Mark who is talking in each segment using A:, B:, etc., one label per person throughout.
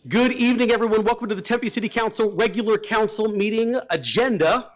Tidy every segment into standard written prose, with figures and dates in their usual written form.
A: Good evening, everyone. Welcome to the Tempe City Council regular council meeting agenda.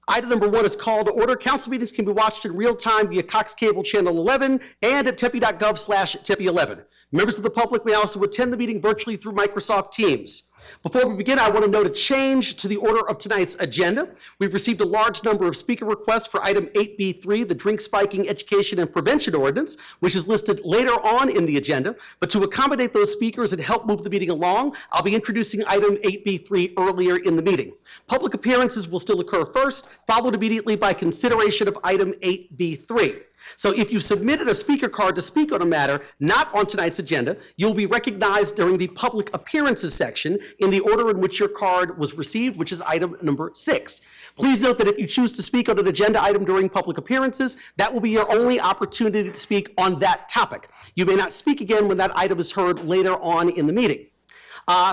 A: Item number 1 is call to order. Council meetings can be watched in real time via Cox Cable Channel 11 and at tempe.gov/tempe11. Members of the public may also attend the meeting virtually through Microsoft Teams. Before we begin, I want to note a change to the order of tonight's agenda. We've received a large number of speaker requests for item 8B3, the drink spiking education and prevention ordinance, which is listed later on in the agenda. But to accommodate those speakers and help move the meeting along, I'll be introducing item 8B3 earlier in the meeting. Public appearances will still occur first, followed immediately by consideration of item 8B3. So if you submitted a speaker card to speak on a matter not on tonight's agenda, you'll be recognized during the public appearances section in the order in which your card was received, which is item number 6. Please note that if you choose to speak on an agenda item during public appearances, that will be your only opportunity to speak on that topic. You may not speak again when that item is heard later on in the meeting.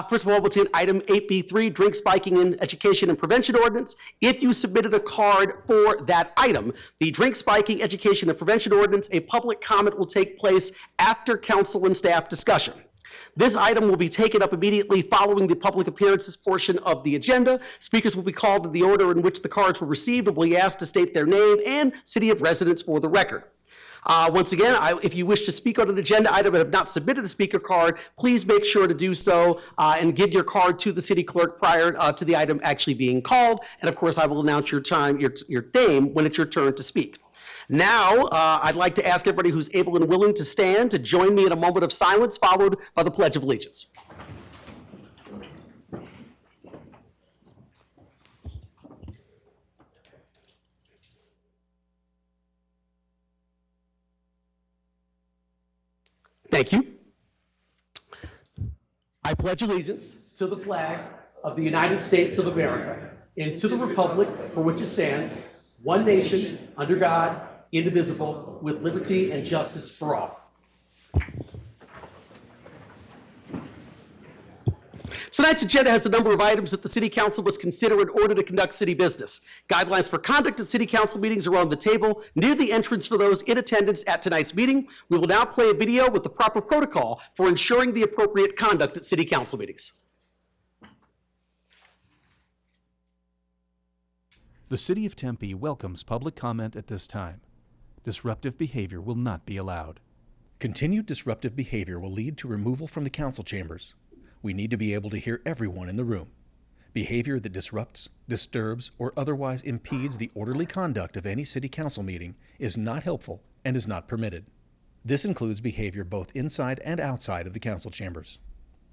A: First of all, we'll take item 8B3, drink spiking in education and prevention ordinance. If you submitted a card for that item, the drink spiking education and prevention ordinance, a public comment will take place after council and staff discussion. This item will be taken up immediately following the public appearances portion of the agenda. Speakers will be called in the order in which the cards were received and will be asked to state their name and city of residence for the record. Once again, if you wish to speak on an agenda item and have not submitted a speaker card, please make sure to do so and give your card to the city clerk prior to the item actually being called. And of course, I will announce your name when it's your turn to speak. Now, I'd like to ask everybody who's able and willing to stand to join me in a moment of silence, followed by the Pledge of Allegiance. Thank you. I pledge allegiance to the flag of the United States of America and to the republic for which it stands, one nation, under God, indivisible, with liberty and justice for all. Tonight's agenda has a number of items that the City Council must consider in order to conduct city business. Guidelines for conduct at City Council meetings are on the table near the entrance for those in attendance at tonight's meeting. We will now play a video with the proper protocol for ensuring the appropriate conduct at City Council meetings.
B: The City of Tempe welcomes public comment at this time. Disruptive behavior will not be allowed. Continued disruptive behavior will lead to removal from the council chambers. We need to be able to hear everyone in the room. Behavior that disrupts, disturbs, or otherwise impedes the orderly conduct of any city council meeting is not helpful and is not permitted. This includes behavior both inside and outside of the council chambers.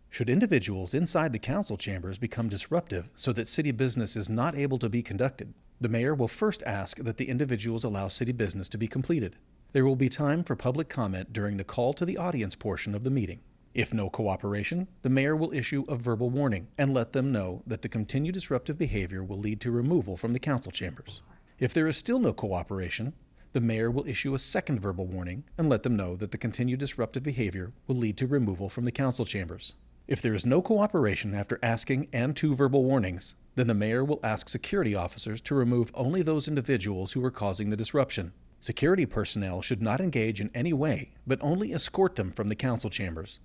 B: Should individuals inside the council chambers become disruptive so that city business is not able to be conducted, the mayor will first ask that the individuals allow city business to be completed. There will be time for public comment during the call to the audience portion of the meeting. If no cooperation, the mayor will issue a verbal warning and let them know that the continued disruptive behavior will lead to removal from the council chambers. If there is still no cooperation, the mayor will issue a second verbal warning and let them know that the continued disruptive behavior will lead to removal from the council chambers. If there is no cooperation after asking and 2 verbal warnings, then the mayor will ask security officers to remove only those individuals who are causing the disruption. Security personnel should not engage in any way, but only escort them from the council chambers.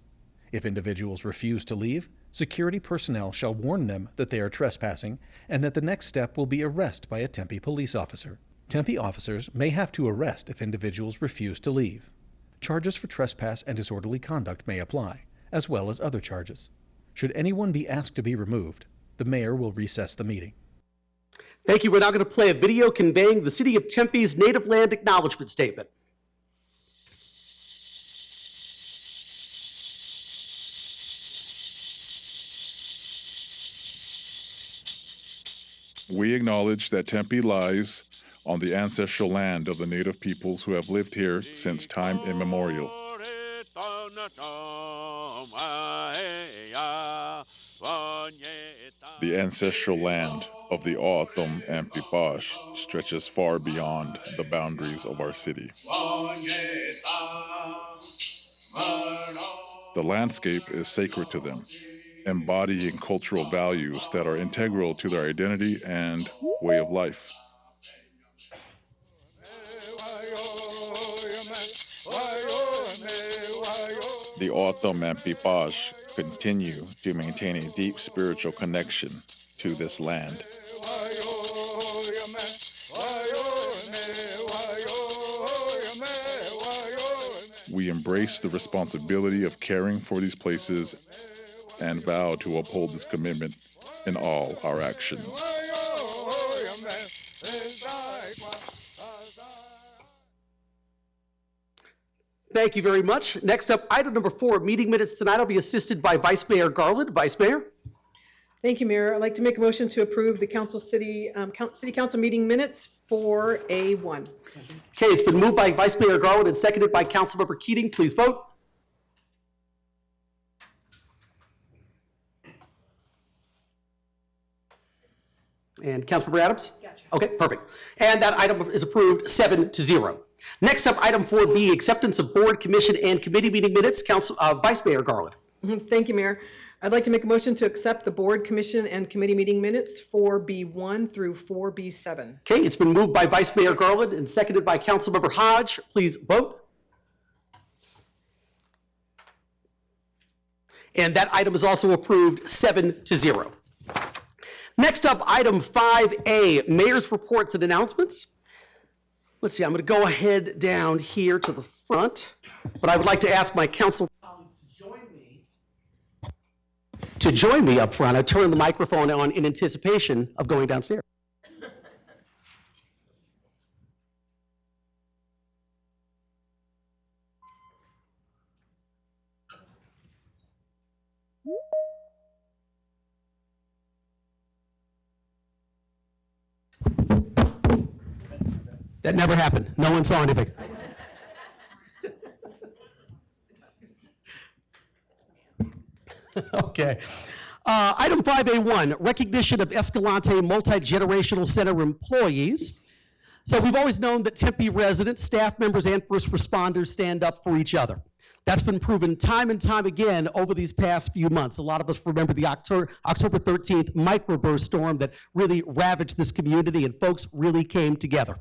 B: If individuals refuse to leave, security personnel shall warn them that they are trespassing and that the next step will be arrest by a Tempe police officer. Tempe officers may have to arrest if individuals refuse to leave. Charges for trespass and disorderly conduct may apply, as well as other charges. Should anyone be asked to be removed, the mayor will recess the meeting.
A: Thank you. We're now going to play a video conveying the City of Tempe's Native Land Acknowledgement Statement.
C: We acknowledge that Tempe lies on the ancestral land of the native peoples who have lived here since time immemorial. The ancestral land of the O'odham and Pipash stretches far beyond the boundaries of our city. The landscape is sacred to them, embodying cultural values that are integral to their identity and way of life. The O'odham and Pipash continue to maintain a deep spiritual connection to this land. We embrace the responsibility of caring for these places and vow to uphold this commitment in all our actions.
A: Thank you very much. Next up, item number 4, meeting minutes tonight. I'll be assisted by Vice Mayor Garland. Vice Mayor?
D: Thank you, Mayor. I'd like to make a motion to approve the city council meeting minutes for A1.
A: Okay, it's been moved by Vice Mayor Garland and seconded by Councilmember Keating. Please vote. And Councilmember Adams? Gotcha. Okay, perfect. And that item is approved 7-0. Next up, item 4B, acceptance of board, commission, and committee meeting minutes. Vice Mayor Garland.
D: Thank you, Mayor. I'd like to make a motion to accept the board, commission, and committee meeting minutes 4B1 through 4B7.
A: Okay, it's been moved by Vice Mayor Garland and seconded by Councilmember Hodge. Please vote. And that item is also approved 7-0. Next up, item 5A, mayor's reports and announcements. Let's see, I'm going to go ahead down here to the front, but I would like to ask my council colleagues to join me up front. I turn the microphone on in anticipation of going downstairs. That never happened. No one saw anything. Okay. Item 5A1, recognition of Escalante Multi-Generational Center employees. So we've always known that Tempe residents, staff members, and first responders stand up for each other. That's been proven time and time again over these past few months. A lot of us remember the October 13th microburst storm that really ravaged this community, and folks really came together.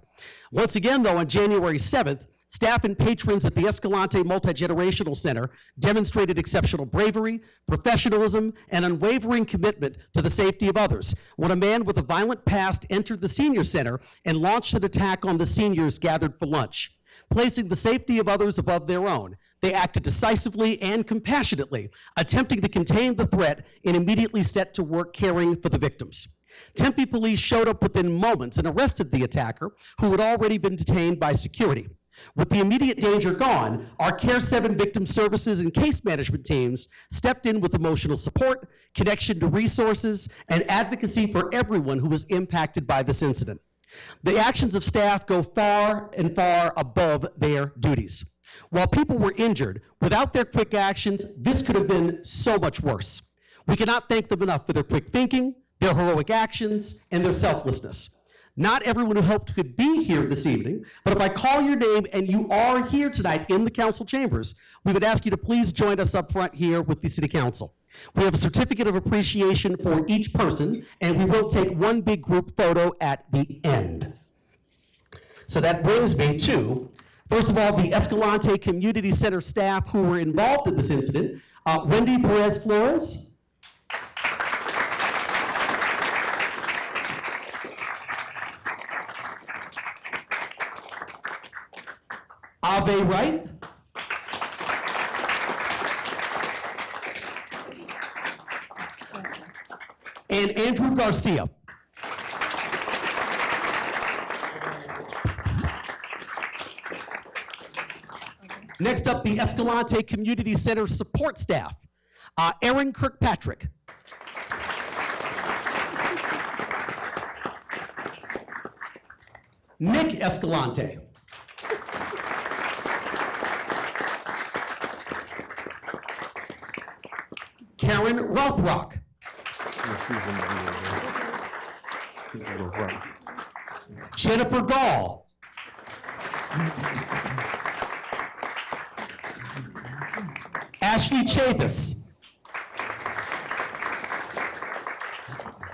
A: Once again, though, on January 7th, staff and patrons at the Escalante Multi-Generational Center demonstrated exceptional bravery, professionalism, and unwavering commitment to the safety of others when a man with a violent past entered the senior center and launched an attack on the seniors gathered for lunch. Placing the safety of others above their own, they acted decisively and compassionately, attempting to contain the threat and immediately set to work caring for the victims. Tempe police showed up within moments and arrested the attacker, who had already been detained by security. With the immediate danger gone, our Care 7 victim services and case management teams stepped in with emotional support, connection to resources, and advocacy for everyone who was impacted by this incident. The actions of staff go far and far above their duties. While people were injured, without their quick actions, this could have been so much worse. We cannot thank them enough for their quick thinking, their heroic actions, and their selflessness. Not everyone who helped could be here this evening, but if I call your name and you are here tonight in the council chambers, we would ask you to please join us up front here with the City Council. We have a certificate of appreciation for each person, and we will take one big group photo at the end. So that brings me to, first of all, the Escalante Community Center staff who were involved in this incident. Wendy Perez Flores. Ave Wright. And Andrew Garcia. Next up, the Escalante Community Center support staff. Aaron Kirkpatrick. Nick Escalante. Karen Rothrock. Jennifer Gall. Ashley Chavis.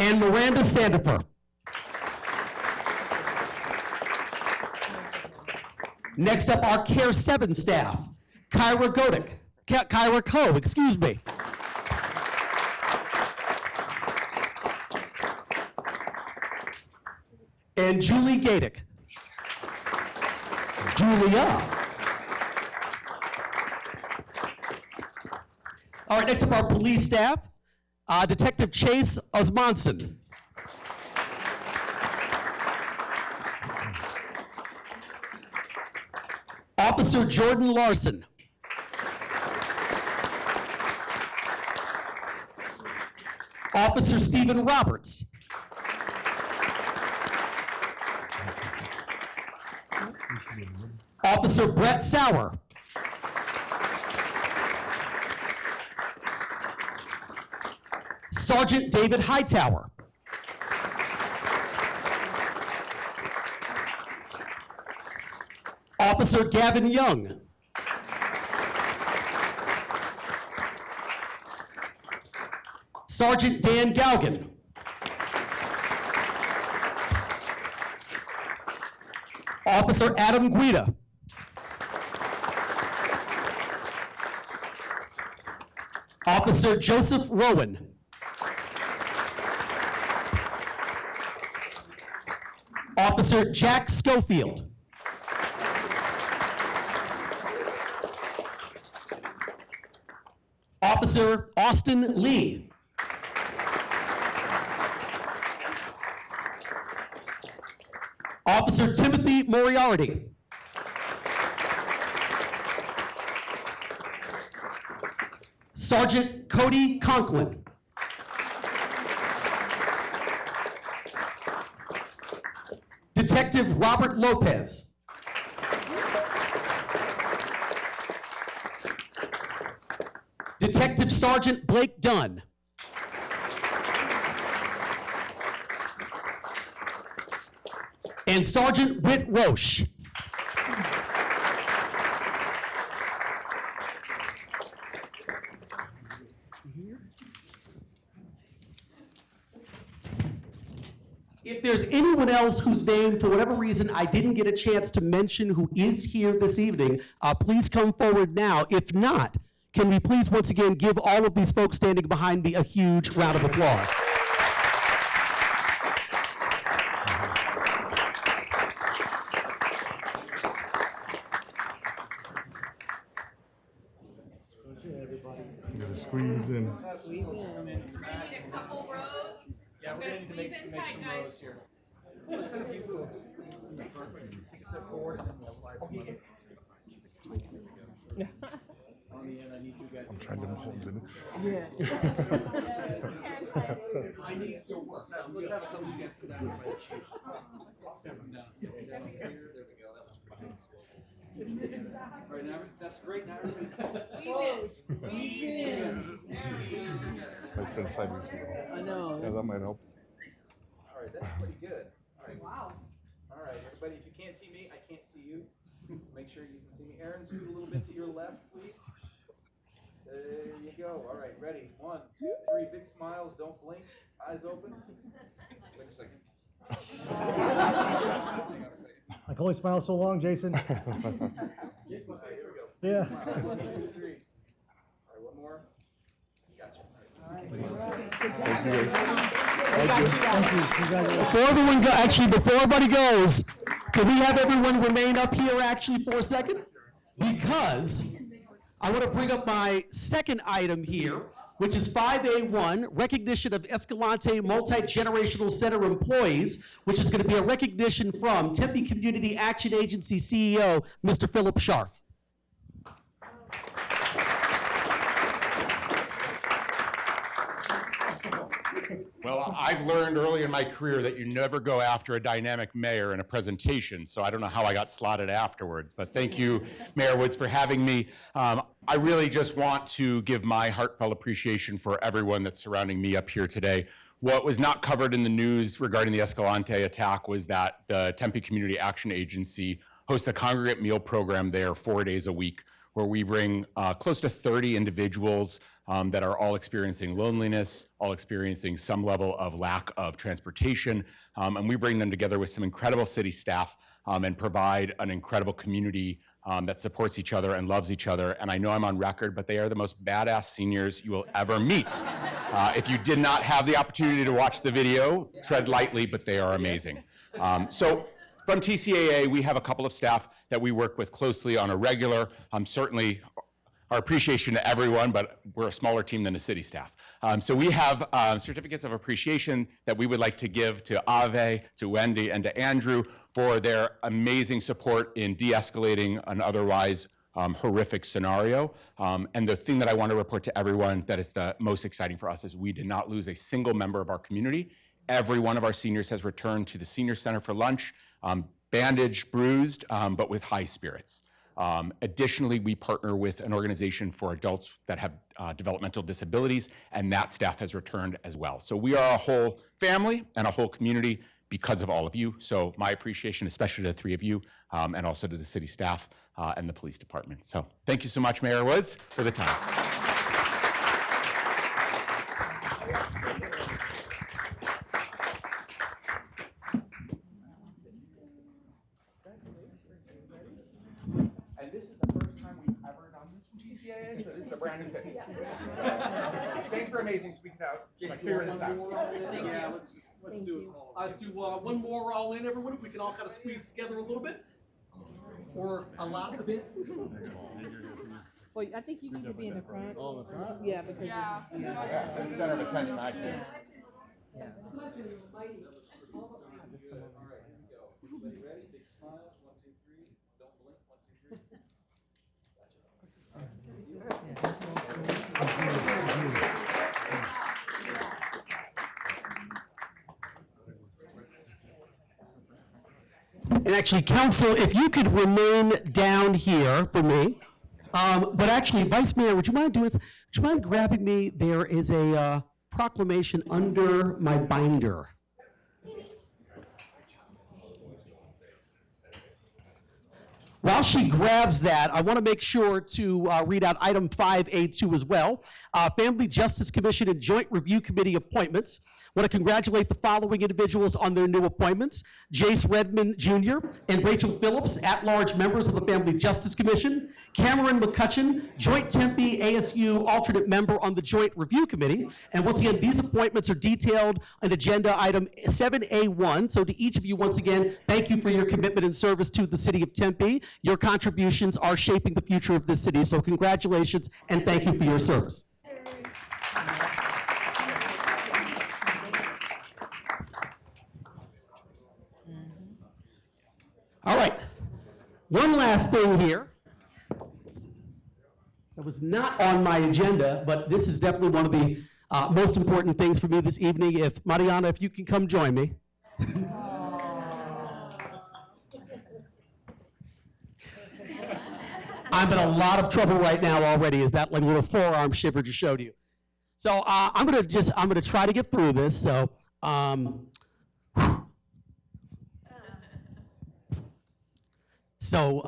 A: And Miranda Sandifer. Next up, our Care 7 staff. Kyra Coe, excuse me. and Julie Gadick. Julia. All right, next up, our police staff. Detective Chase Osmonson. Officer Jordan Larson. Officer Stephen Roberts. Officer Brett Sauer. Sergeant David Hightower. Officer Gavin Young. Sergeant Dan Galgan. Officer Adam Guida. Officer Joseph Rowan. Officer Jack Schofield. Officer Austin Lee. Officer Timothy Moriarty. Sergeant Cody Conklin. Detective Robert Lopez. Detective Sergeant Blake Dunn. And Sergeant Whit Roche. If there's anyone else whose name, for whatever reason, I didn't get a chance to mention who is here this evening, please come forward now. If not, can we please once again give all of these folks standing behind me a huge round of applause?
E: Squeeze in.
F: We need a couple rows. Yeah, we're going to make some rows here.
A: Let's send a few moves. Take a step forward and then we'll slide some other. On the end, I need you guys.
E: I'm trying to hold it.
A: My knees still work. Let's have a couple of you guys come down here by the chief. Step them down. Down here. There we go. That was pretty good. All right, now that's great. Now everybody. Squeeze in.
E: Like side sideways a little.
G: I know.
E: Yeah, that might help.
H: All right, that's pretty good. All right. Wow. All right, everybody, if you can't see me, I can't see you. Make sure you can see me. Aaron, scoot a little bit to your left, please. There you go. All right, ready. 1, 2, 3. Big smiles. Don't blink. Eyes open. Wait a second. Hang on a second.
I: I can only smile so long, Jason.
H: Here we go.
I: Yeah.
H: 1, 2, 3. All right, one more. Gotcha.
A: Before everyone go, actually, before everybody goes, can we have everyone remain up here actually for a second? Because I want to bring up my second item here, which is 5A1, recognition of Escalante Multi-Generational Center employees, which is going to be a recognition from Tempe Community Action Agency CEO, Mr. Philip Scharf.
J: Well, I've learned early in my career that you never go after a dynamic mayor in a presentation, so I don't know how I got slotted afterwards, but thank you, Mayor Woods, for having me. I really just want to give my heartfelt appreciation for everyone that's surrounding me up here today. What was not covered in the news regarding the Escalante attack was that the Tempe Community Action Agency hosts a congregate meal program there 4 days a week, where we bring close to 30 individuals that are all experiencing loneliness, all experiencing some level of lack of transportation, and we bring them together with some incredible city staff and provide an incredible community that supports each other and loves each other. And I know I'm on record, but they are the most badass seniors you will ever meet. If you did not have the opportunity to watch the video, tread lightly, but they are amazing. So from TCAA, we have a couple of staff that we work with closely on a regular. Certainly our appreciation to everyone, but we're a smaller team than the city staff. So we have certificates of appreciation that we would like to give to Ave, to Wendy, and to Andrew for their amazing support in de-escalating an otherwise horrific scenario. And the thing that I want to report to everyone that is the most exciting for us is we did not lose a single member of our community. Every one of our seniors has returned to the senior center for lunch, bandaged, bruised, but with high spirits. Additionally, we partner with an organization for adults that have developmental disabilities, and that staff has returned as well. So we are a whole family and a whole community because of all of you. So my appreciation, especially to the three of you, and also to the city staff and the police department. So thank you so much, Mayor Woods, for the time. And this is the first time we've ever done this from TCAA, so this is a brand new thing. Thanks for amazing speaking out, figuring this out.
A: Yeah, let's do it. Let's do one more all in, everyone. If we can all kind of squeeze together a little bit, or a lot a bit.
G: Well, I think you need to be in the front. Oh, the front? Yeah, because
J: Yeah, the center of attention, I think.
H: All right, here we go. Everybody ready? Big smiles. 1, 2, 3. Don't blink. 1, 2, 3.
A: And actually, council, if you could remain down here for me. But actually, Vice Mayor, would you mind doing this? Would you mind grabbing me? There is a proclamation under my binder. While she grabs that, I want to make sure to read out item 5A2 as well. Family Justice Commission and Joint Review Committee appointments. I want to congratulate the following individuals on their new appointments. Jace Redmond Jr. and Rachel Phillips, at-large members of the Family Justice Commission. Cameron McCutcheon, Joint Tempe ASU alternate member on the Joint Review Committee. And once again, these appointments are detailed on agenda item 7A1. So to each of you, once again, thank you for your commitment and service to the city of Tempe. Your contributions are shaping the future of this city. So congratulations and thank you for your service. All right, one last thing here. That was not on my agenda, but this is definitely one of the most important things for me this evening. If Mariana, if you can come join me. I'm in a lot of trouble right now already. Is that like a little forearm shiver just showed you? So I'm gonna try to get through this. So. So,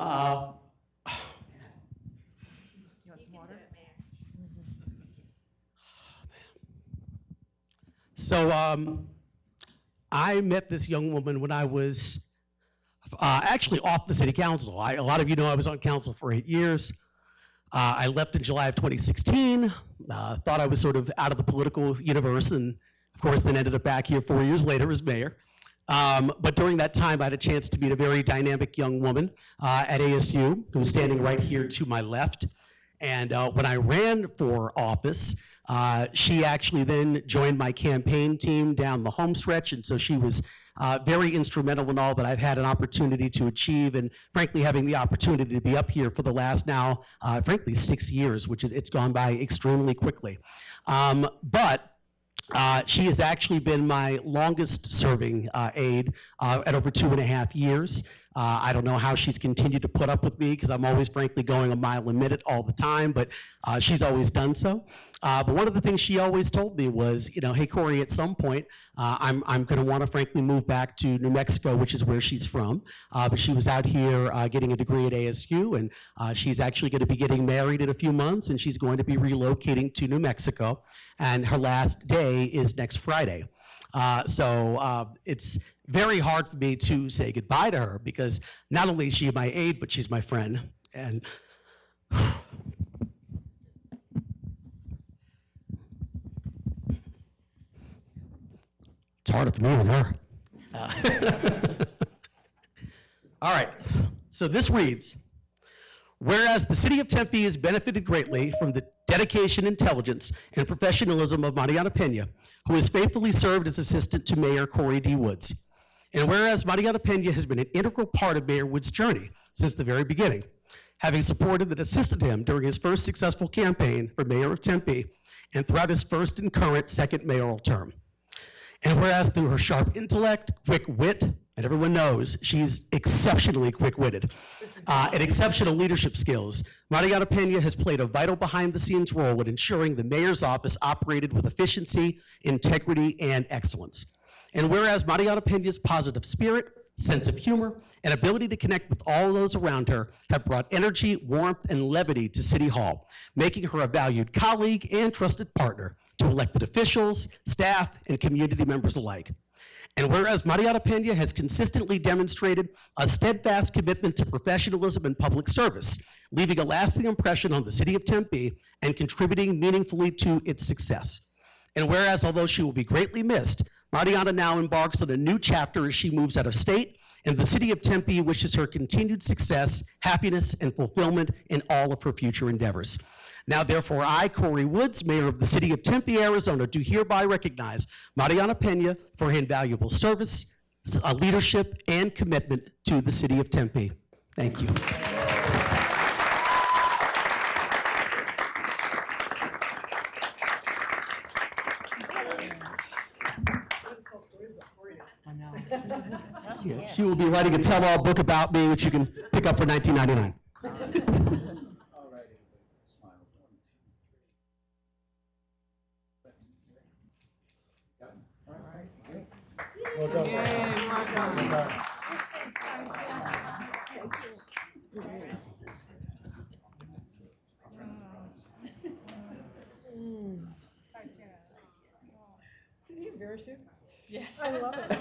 A: I met this young woman when I was actually off the city council. A lot of you know I was on council for 8 years. I left in July of 2016, thought I was sort of out of the political universe, and of course then ended up back here 4 years later as mayor. But during that time, I had a chance to meet a very dynamic young woman at ASU who was standing right here to my left. And when I ran for office, she actually then joined my campaign team down the home stretch. And so she was very instrumental in all that I've had an opportunity to achieve, and frankly, having the opportunity to be up here for the last now, frankly, 6 years, which it's gone by extremely quickly. She has actually been my longest serving aide at over 2.5 years. I don't know how she's continued to put up with me because I'm always frankly going a mile a minute all the time, but she's always done so. But one of the things she always told me was, you know, hey, Corey, at some point, I'm going to want to frankly move back to New Mexico, which is where she's from. But she was out here getting a degree at ASU, and she's actually going to be getting married in a few months, and she's going to be relocating to New Mexico. And her last day is next Friday. So it's very hard for me to say goodbye to her because not only is she my aide, but she's my friend. And it's harder for me than her. All right, so this reads, whereas the city of Tempe has benefited greatly from the dedication, intelligence, and professionalism of Mariana Pena, who has faithfully served as assistant to Mayor Corey D. Woods. And whereas Mariana Pena has been an integral part of Mayor Woods' journey since the very beginning, having supported and assisted him during his first successful campaign for mayor of Tempe and throughout his first and current second mayoral term. And whereas through her sharp intellect, quick wit, and everyone knows she's exceptionally quick-witted, and exceptional leadership skills, Mariana Pena has played a vital behind-the-scenes role in ensuring the mayor's office operated with efficiency, integrity, and excellence. And whereas Mariana Pena's positive spirit, sense of humor, and ability to connect with all those around her have brought energy, warmth, and levity to City Hall, making her a valued colleague and trusted partner to elected officials, staff, and community members alike. And whereas Mariana Pena has consistently demonstrated a steadfast commitment to professionalism and public service, leaving a lasting impression on the city of Tempe and contributing meaningfully to its success. And whereas although she will be greatly missed, Mariana now embarks on a new chapter as she moves out of state, and the city of Tempe wishes her continued success, happiness, and fulfillment in all of her future endeavors. Now, therefore, I, Corey Woods, mayor of the city of Tempe, Arizona, do hereby recognize Mariana Pena for her invaluable service, leadership, and commitment to the city of Tempe. Thank you. She will be writing a tell-all book about me, which you can pick up for $19.99.
I: Well done.
D: Yay, well done.
I: Well done.
D: Did he embarrass you?
F: Yeah.
D: I love it.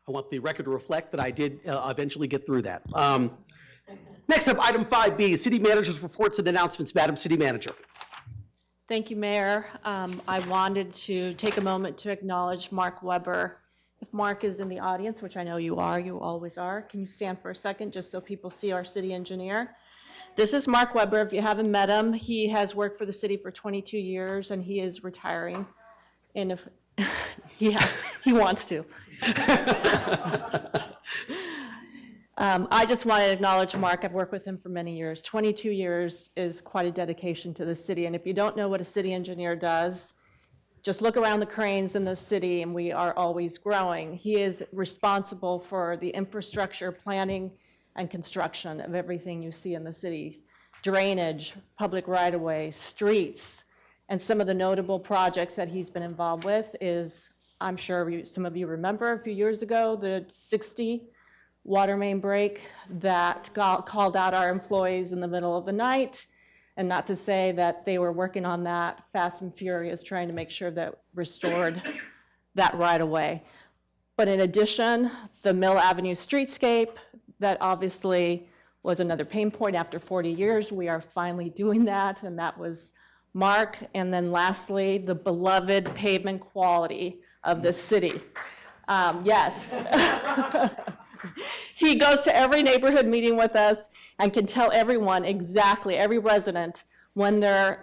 A: I want the record to reflect that I did eventually get through that. Next up, item 5B, city manager's reports and announcements. Madam City Manager.
K: Thank you, Mayor. I wanted to take a moment to acknowledge Mark Weber. If Mark is in the audience, which I know you are, you always are, can you stand for a second just so people see our city engineer? This is Mark Weber. If you haven't met him, he has worked for the city for 22 years and he is retiring. And if he wants to. I just want to acknowledge Mark. I've worked with him for many years. 22 years is quite a dedication to the city. And if you don't know what a city engineer does, just look around the cranes in the city and we are always growing. He is responsible for the infrastructure, planning, and construction of everything you see in the city. Drainage, public right-of-way, streets, and some of the notable projects that he's been involved with is, I'm sure some of you remember a few years ago, the 60 water main break that called out our employees in the middle of the night, and not to say that they were working on that fast and furious trying to make sure that restored that right away. But in addition, the Mill Avenue streetscape, that obviously was another pain point after 40 years. We are finally doing that, and that was Mark. And then lastly, the beloved pavement quality of the city. Yes. He goes to every neighborhood meeting with us and can tell everyone exactly, every resident, when their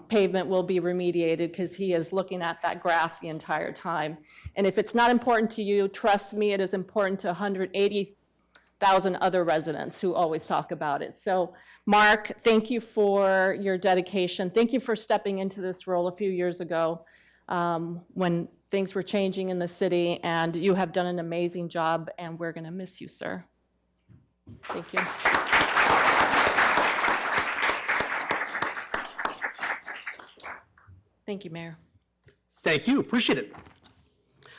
K: pavement will be remediated, because he is looking at that graph the entire time. And if it's not important to you, trust me, it is important to 180,000 other residents who always talk about it. So Mark, thank you for your dedication. Thank you for stepping into this role a few years ago when things were changing in the city, and you have done an amazing job, and we're gonna miss you, sir. Thank you. Thank you, Mayor.
A: Thank you, appreciate it.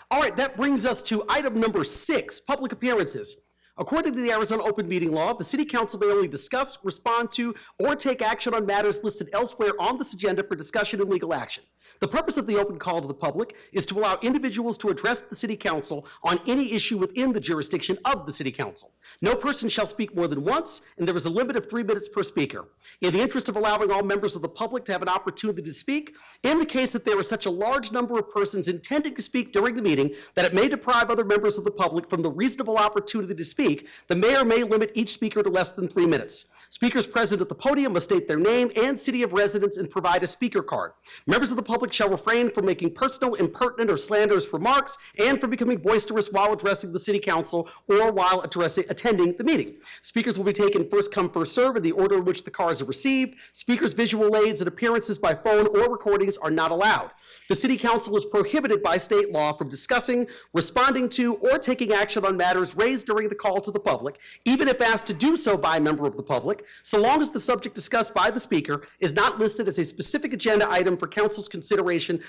A: All right, that brings us to item number 6, public appearances. According to the Arizona Open Meeting Law, the City Council may only discuss, respond to, or take action on matters listed elsewhere on this agenda for discussion and legal action. The purpose of the open call to the public is to allow individuals to address the City Council on any issue within the jurisdiction of the City Council. No person shall speak more than once, and there is a limit of 3 minutes per speaker. In the interest of allowing all members of the public to have an opportunity to speak, in the case that there is such a large number of persons intending to speak during the meeting that it may deprive other members of the public from the reasonable opportunity to speak, the mayor may limit each speaker to less than 3 minutes. Speakers present at the podium must state their name and city of residence and provide a speaker card. Members of the public shall refrain from making personal, impertinent, or slanderous remarks and from becoming boisterous while addressing the City Council or while attending the meeting. Speakers will be taken first come, first serve in the order in which the cards are received. Speakers' visual aids and appearances by phone or recordings are not allowed. The City Council is prohibited by state law from discussing, responding to, or taking action on matters raised during the call to the public, even if asked to do so by a member of the public, so long as the subject discussed by the speaker is not listed as a specific agenda item for council's consideration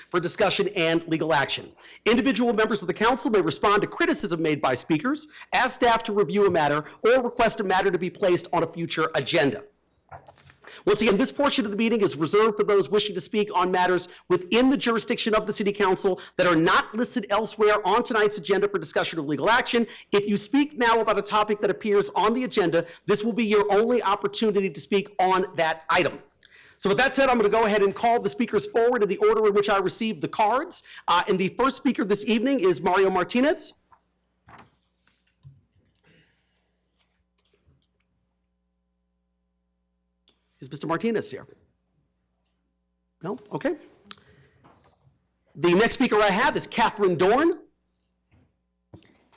A: for discussion and legal action. Individual members of the council may respond to criticism made by speakers, ask staff to review a matter, or request a matter to be placed on a future agenda. Once again, this portion of the meeting is reserved for those wishing to speak on matters within the jurisdiction of the City Council that are not listed elsewhere on tonight's agenda for discussion or legal action. If you speak now about a topic that appears on the agenda, this will be your only opportunity to speak on that item. So with that said, I'm going to go ahead and call the speakers forward in the order in which I received the cards. And the first speaker this evening is Mario Martinez. Is Mr. Martinez here? No? Okay. The next speaker I have is Catherine Dorn.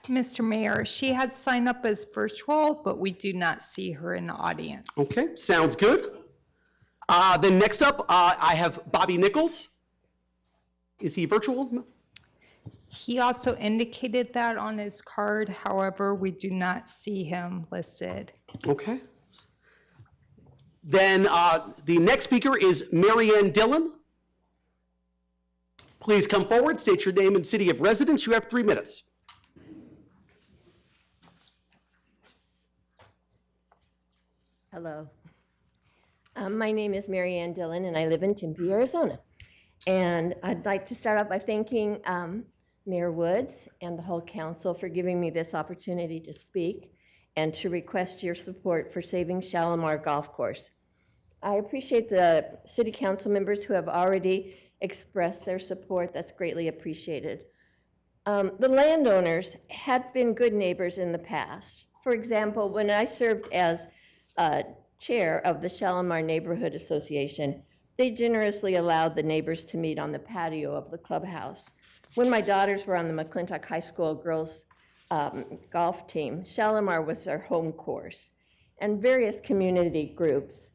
L: Mr. Mayor, she had signed up as virtual, but we do not see her in the audience.
A: Okay, sounds good. Then next up, I have Bobby Nichols. Is he virtual?
L: He also indicated that on his card. However, we do not see him listed.
A: Okay. Then the next speaker is Marianne Dillon. Please come forward, state your name and city of residence. You have 3 minutes.
M: Hello. My name is Marianne Dillon, and I live in Tempe, Arizona. And I'd like to start off by thanking Mayor Woods and the whole council for giving me this opportunity to speak and to request your support for saving Shalimar Golf Course. I appreciate the city council members who have already expressed their support. That's greatly appreciated. The landowners had been good neighbors in the past. For example, when I served as chair of the Shalimar Neighborhood Association, they generously allowed the neighbors to meet on the patio of the clubhouse. When my daughters were on the McClintock High School girls golf team, Shalimar was their home course. And various community groups,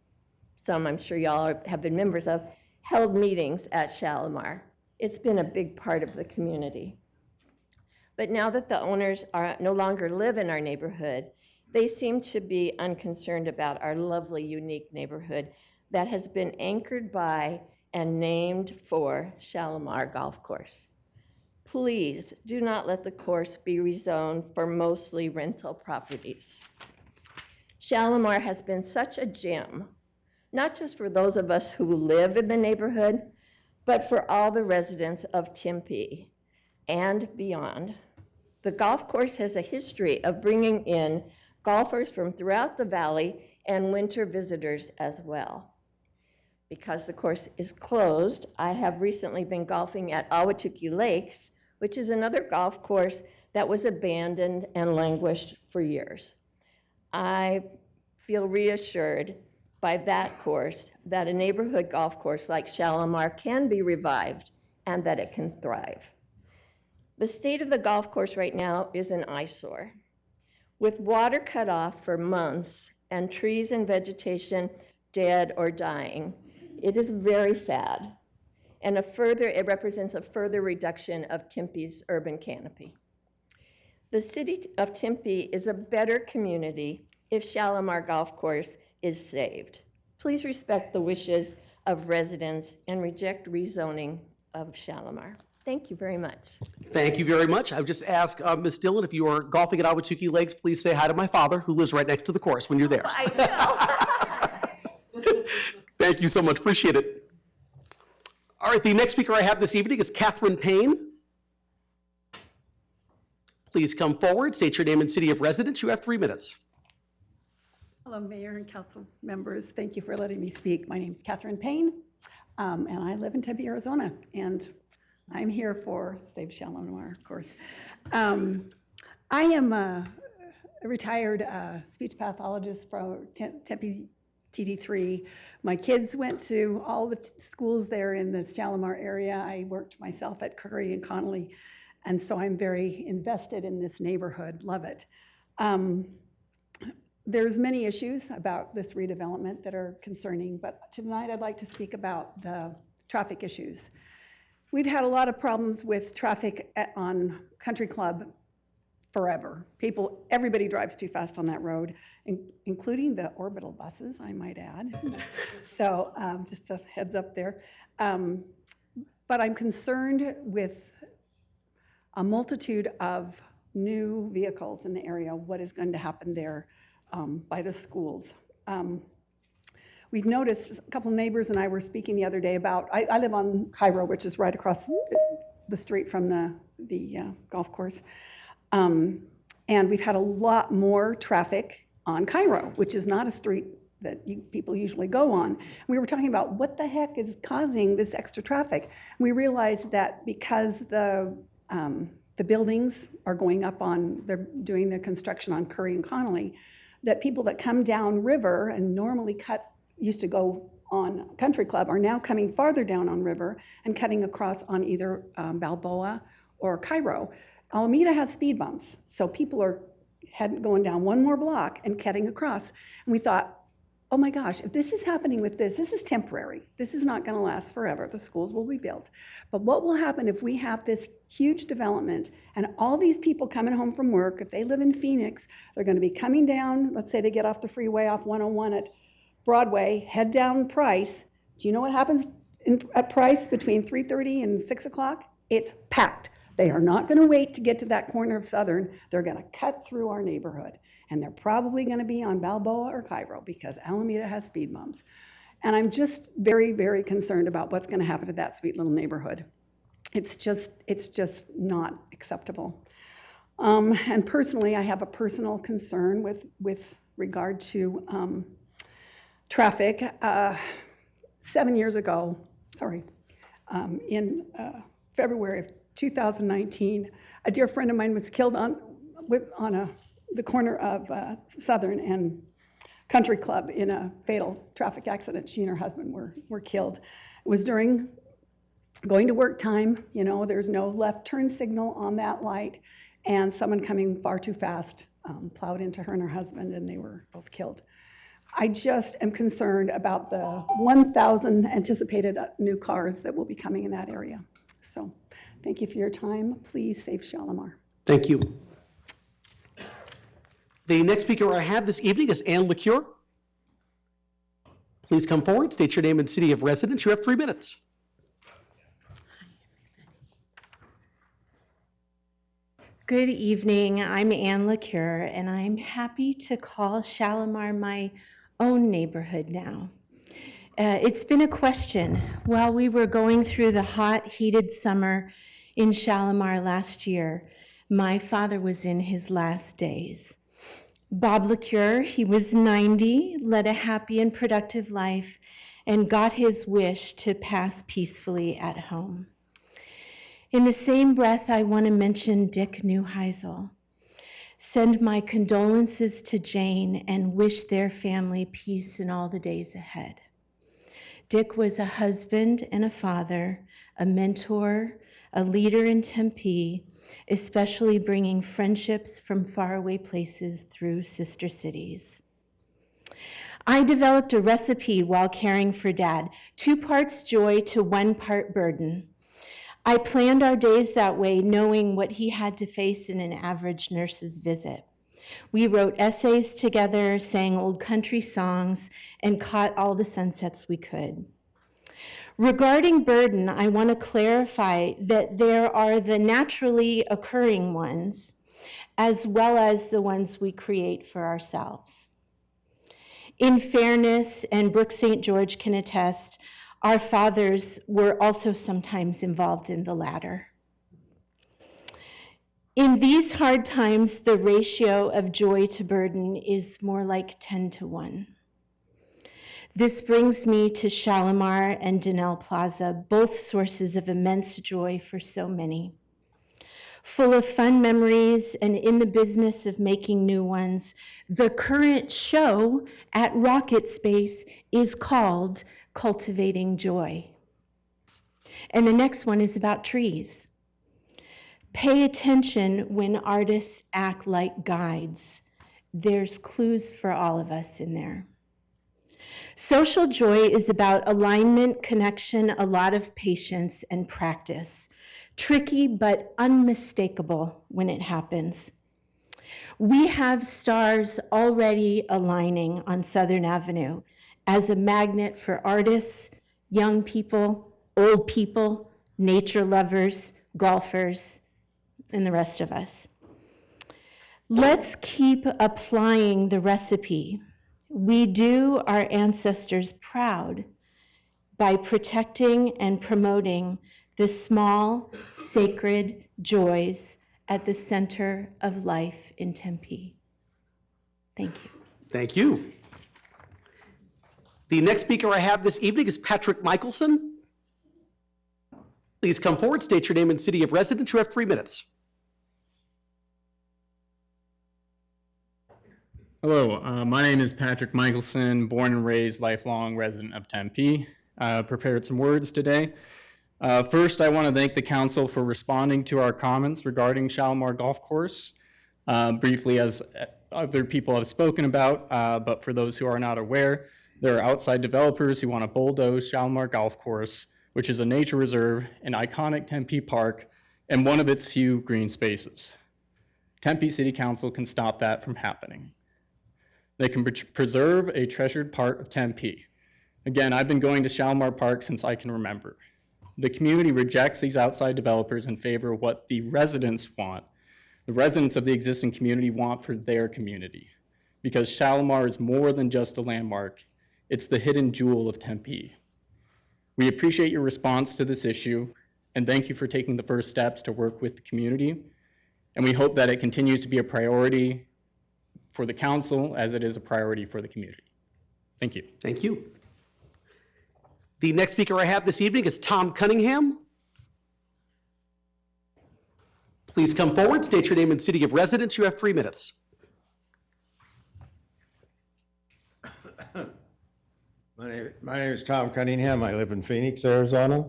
M: some I'm sure y'all have been members of, held meetings at Shalimar. It's been a big part of the community. But now that the owners no longer live in our neighborhood, they seem to be unconcerned about our lovely, unique neighborhood that has been anchored by and named for Shalimar Golf Course. Please do not let the course be rezoned for mostly rental properties. Shalimar has been such a gem, not just for those of us who live in the neighborhood, but for all the residents of Tempe and beyond. The golf course has a history of bringing in golfers from throughout the valley, and winter visitors as well. Because the course is closed, I have recently been golfing at Ahwatukee Lakes, which is another golf course that was abandoned and languished for years. I feel reassured by that course that a neighborhood golf course like Shalimar can be revived and that it can thrive. The state of the golf course right now is an eyesore. With water cut off for months and trees and vegetation dead or dying, it is very sad. And it represents a further reduction of Tempe's urban canopy. The city of Tempe is a better community if Shalimar Golf Course is saved. Please respect the wishes of residents and reject rezoning of Shalimar. Thank you very much.
A: Thank you very much. I would just ask Ms. Dillon, if you are golfing at Ahwatukee Lakes, please say hi to my father, who lives right next to the course when you're there.
M: I know.
A: Thank you so much. Appreciate it. All right, the next speaker I have this evening is Catherine Payne. Please come forward, state your name and city of residence. You have 3 minutes.
N: Hello, Mayor and council members. Thank you for letting me speak. My name is Catherine Payne, and I live in Tempe, Arizona, and I'm here for Save Shalimar, of course. I am a retired speech pathologist from Tempe TD3. My kids went to all the schools there in the Shalimar area. I worked myself at Curry and Connolly, and so I'm very invested in this neighborhood, love it. There's many issues about this redevelopment that are concerning, but tonight I'd like to speak about the traffic issues. We've had a lot of problems with traffic on Country Club forever. Everybody drives too fast on that road, including the orbital buses, I might add. So just a heads up there. But I'm concerned with a multitude of new vehicles in the area, what is going to happen there by the schools. We've noticed, a couple neighbors and I were speaking the other day about, I live on Cairo, which is right across the street from the golf course. And we've had a lot more traffic on Cairo, which is not a street that people usually go on. We were talking about what the heck is causing this extra traffic. We realized that because the buildings are going up they're doing the construction on Curry and Connolly, that people that come down river and normally used to go on Country Club are now coming farther down on river and cutting across on either Balboa or Cairo. Alameda has speed bumps, so people are going down one more block and cutting across. And we thought, oh my gosh, if this is happening with this is temporary. This is not going to last forever. The schools will be built. But what will happen if we have this huge development and all these people coming home from work, if they live in Phoenix, they're going to be coming down, let's say they get off the freeway off 101 at Broadway, head down Price. Do you know what happens at Price between 3:30 and 6 o'clock? It's packed. They are not going to wait to get to that corner of Southern. They're going to cut through our neighborhood. And they're probably going to be on Balboa or Cairo because Alameda has speed bumps. And I'm just very, very concerned about what's going to happen to that sweet little neighborhood. It's just not acceptable. And personally, I have a personal concern with regard to traffic. 7 years ago, in February of 2019, a dear friend of mine was killed on the corner of Southern and Country Club in a fatal traffic accident. She and her husband were killed. It was during going to work time. You know, there's no left turn signal on that light, and someone coming far too fast plowed into her and her husband, and they were both killed. I just am concerned about the 1,000 anticipated new cars that will be coming in that area. So thank you for your time. Please save Shalimar.
A: Thank you. The next speaker I have this evening is Ann LeCure. Please come forward, state your name and city of residence. You have 3 minutes.
O: Good evening. I'm Ann LeCure, and I'm happy to call Shalimar my own neighborhood now. It's been a question. While we were going through the hot, heated summer in Shalimar last year, my father was in his last days. Bob LeCure, he was 90, led a happy and productive life, and got his wish to pass peacefully at home. In the same breath, I want to mention Dick Neuheisel. Send my condolences to Jane and wish their family peace in all the days ahead. Dick was a husband and a father, a mentor, a leader in Tempe, especially bringing friendships from faraway places through sister cities. I developed a recipe while caring for Dad, 2 parts joy to 1 part burden. I planned our days that way, knowing what he had to face in an average nurse's visit. We wrote essays together, sang old country songs, and caught all the sunsets we could. Regarding burden, I want to clarify that there are the naturally occurring ones, as well as the ones we create for ourselves. In fairness, and Brooke St. George can attest, our fathers were also sometimes involved in the latter. In these hard times, the ratio of joy to burden is more like 10 to 1. This brings me to Shalimar and Donnell Plaza, both sources of immense joy for so many. Full of fun memories and in the business of making new ones, the current show at Rocket Space is called Cultivating Joy. And the next one is about trees. Pay attention when artists act like guides. There's clues for all of us in there. Social joy is about alignment, connection, a lot of patience, and practice. Tricky but unmistakable when it happens. We have stars already aligning on Southern Avenue as a magnet for artists, young people, old people, nature lovers, golfers, and the rest of us. Let's keep applying the recipe. We do our ancestors proud by protecting and promoting the small, sacred joys at the center of life in Tempe. Thank you.
A: Thank you. The next speaker I have this evening is Patrick Michelson. Please come forward, state your name and city of residence. You have 3 minutes.
P: Hello, my name is Patrick Michelson, born and raised lifelong resident of Tempe. Prepared some words today. First, I want to thank the council for responding to our comments regarding Shalimar Golf Course. Briefly, as other people have spoken about, but for those who are not aware, there are outside developers who want to bulldoze Shalimar Golf Course, which is a nature reserve, an iconic Tempe park, and one of its few green spaces. Tempe City Council can stop that from happening. They can preserve a treasured part of Tempe. Again, I've been going to Shalimar Park since I can remember. The community rejects these outside developers in favor of what the residents want. The residents of the existing community want for their community, because Shalimar is more than just a landmark. It's the hidden jewel of Tempe. We appreciate your response to this issue, and thank you for taking the first steps to work with the community. And we hope that it continues to be a priority for the council as it is a priority for the community. Thank you.
A: Thank you. The next speaker I have this evening is Tom Cunningham. Please come forward, state your name and city of residence. You have 3 minutes.
I: My name is Tom Cunningham. I live in Phoenix, Arizona.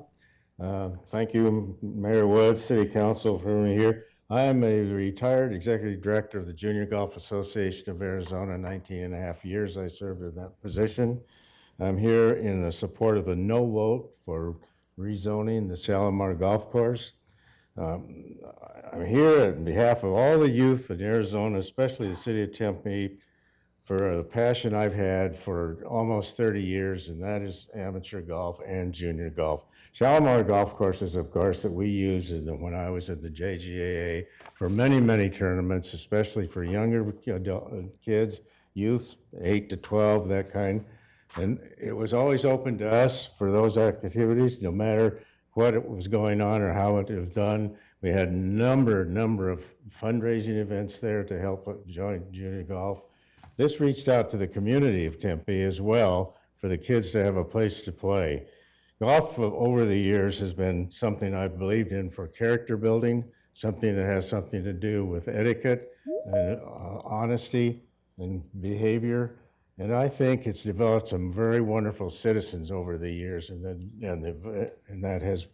I: Thank you, Mayor Woods, City Council, for having me here. I am a retired executive director of the Junior Golf Association of Arizona. 19 and a half years I served in that position. I'm here in the support of a no vote for rezoning the Shalimar Golf Course. I'm here on behalf of all the youth in Arizona, especially the city of Tempe, for a passion I've had for almost 30 years, and that is amateur golf and junior golf. Shalimar Golf Course is, of course, that we use when I was at the JGAA for many, many tournaments, especially for younger kids, youth, 8 to 12, that kind. And it was always open to us for those activities, no matter what was going on or how it was done. We had a number of fundraising events there to help join junior golf. This reached out to the community of Tempe as well for the kids to have a place to play. Golf over the years has been something I've believed in for character building, something that has something to do with etiquette and honesty and behavior. And I think it's developed some very wonderful citizens over the years, and that has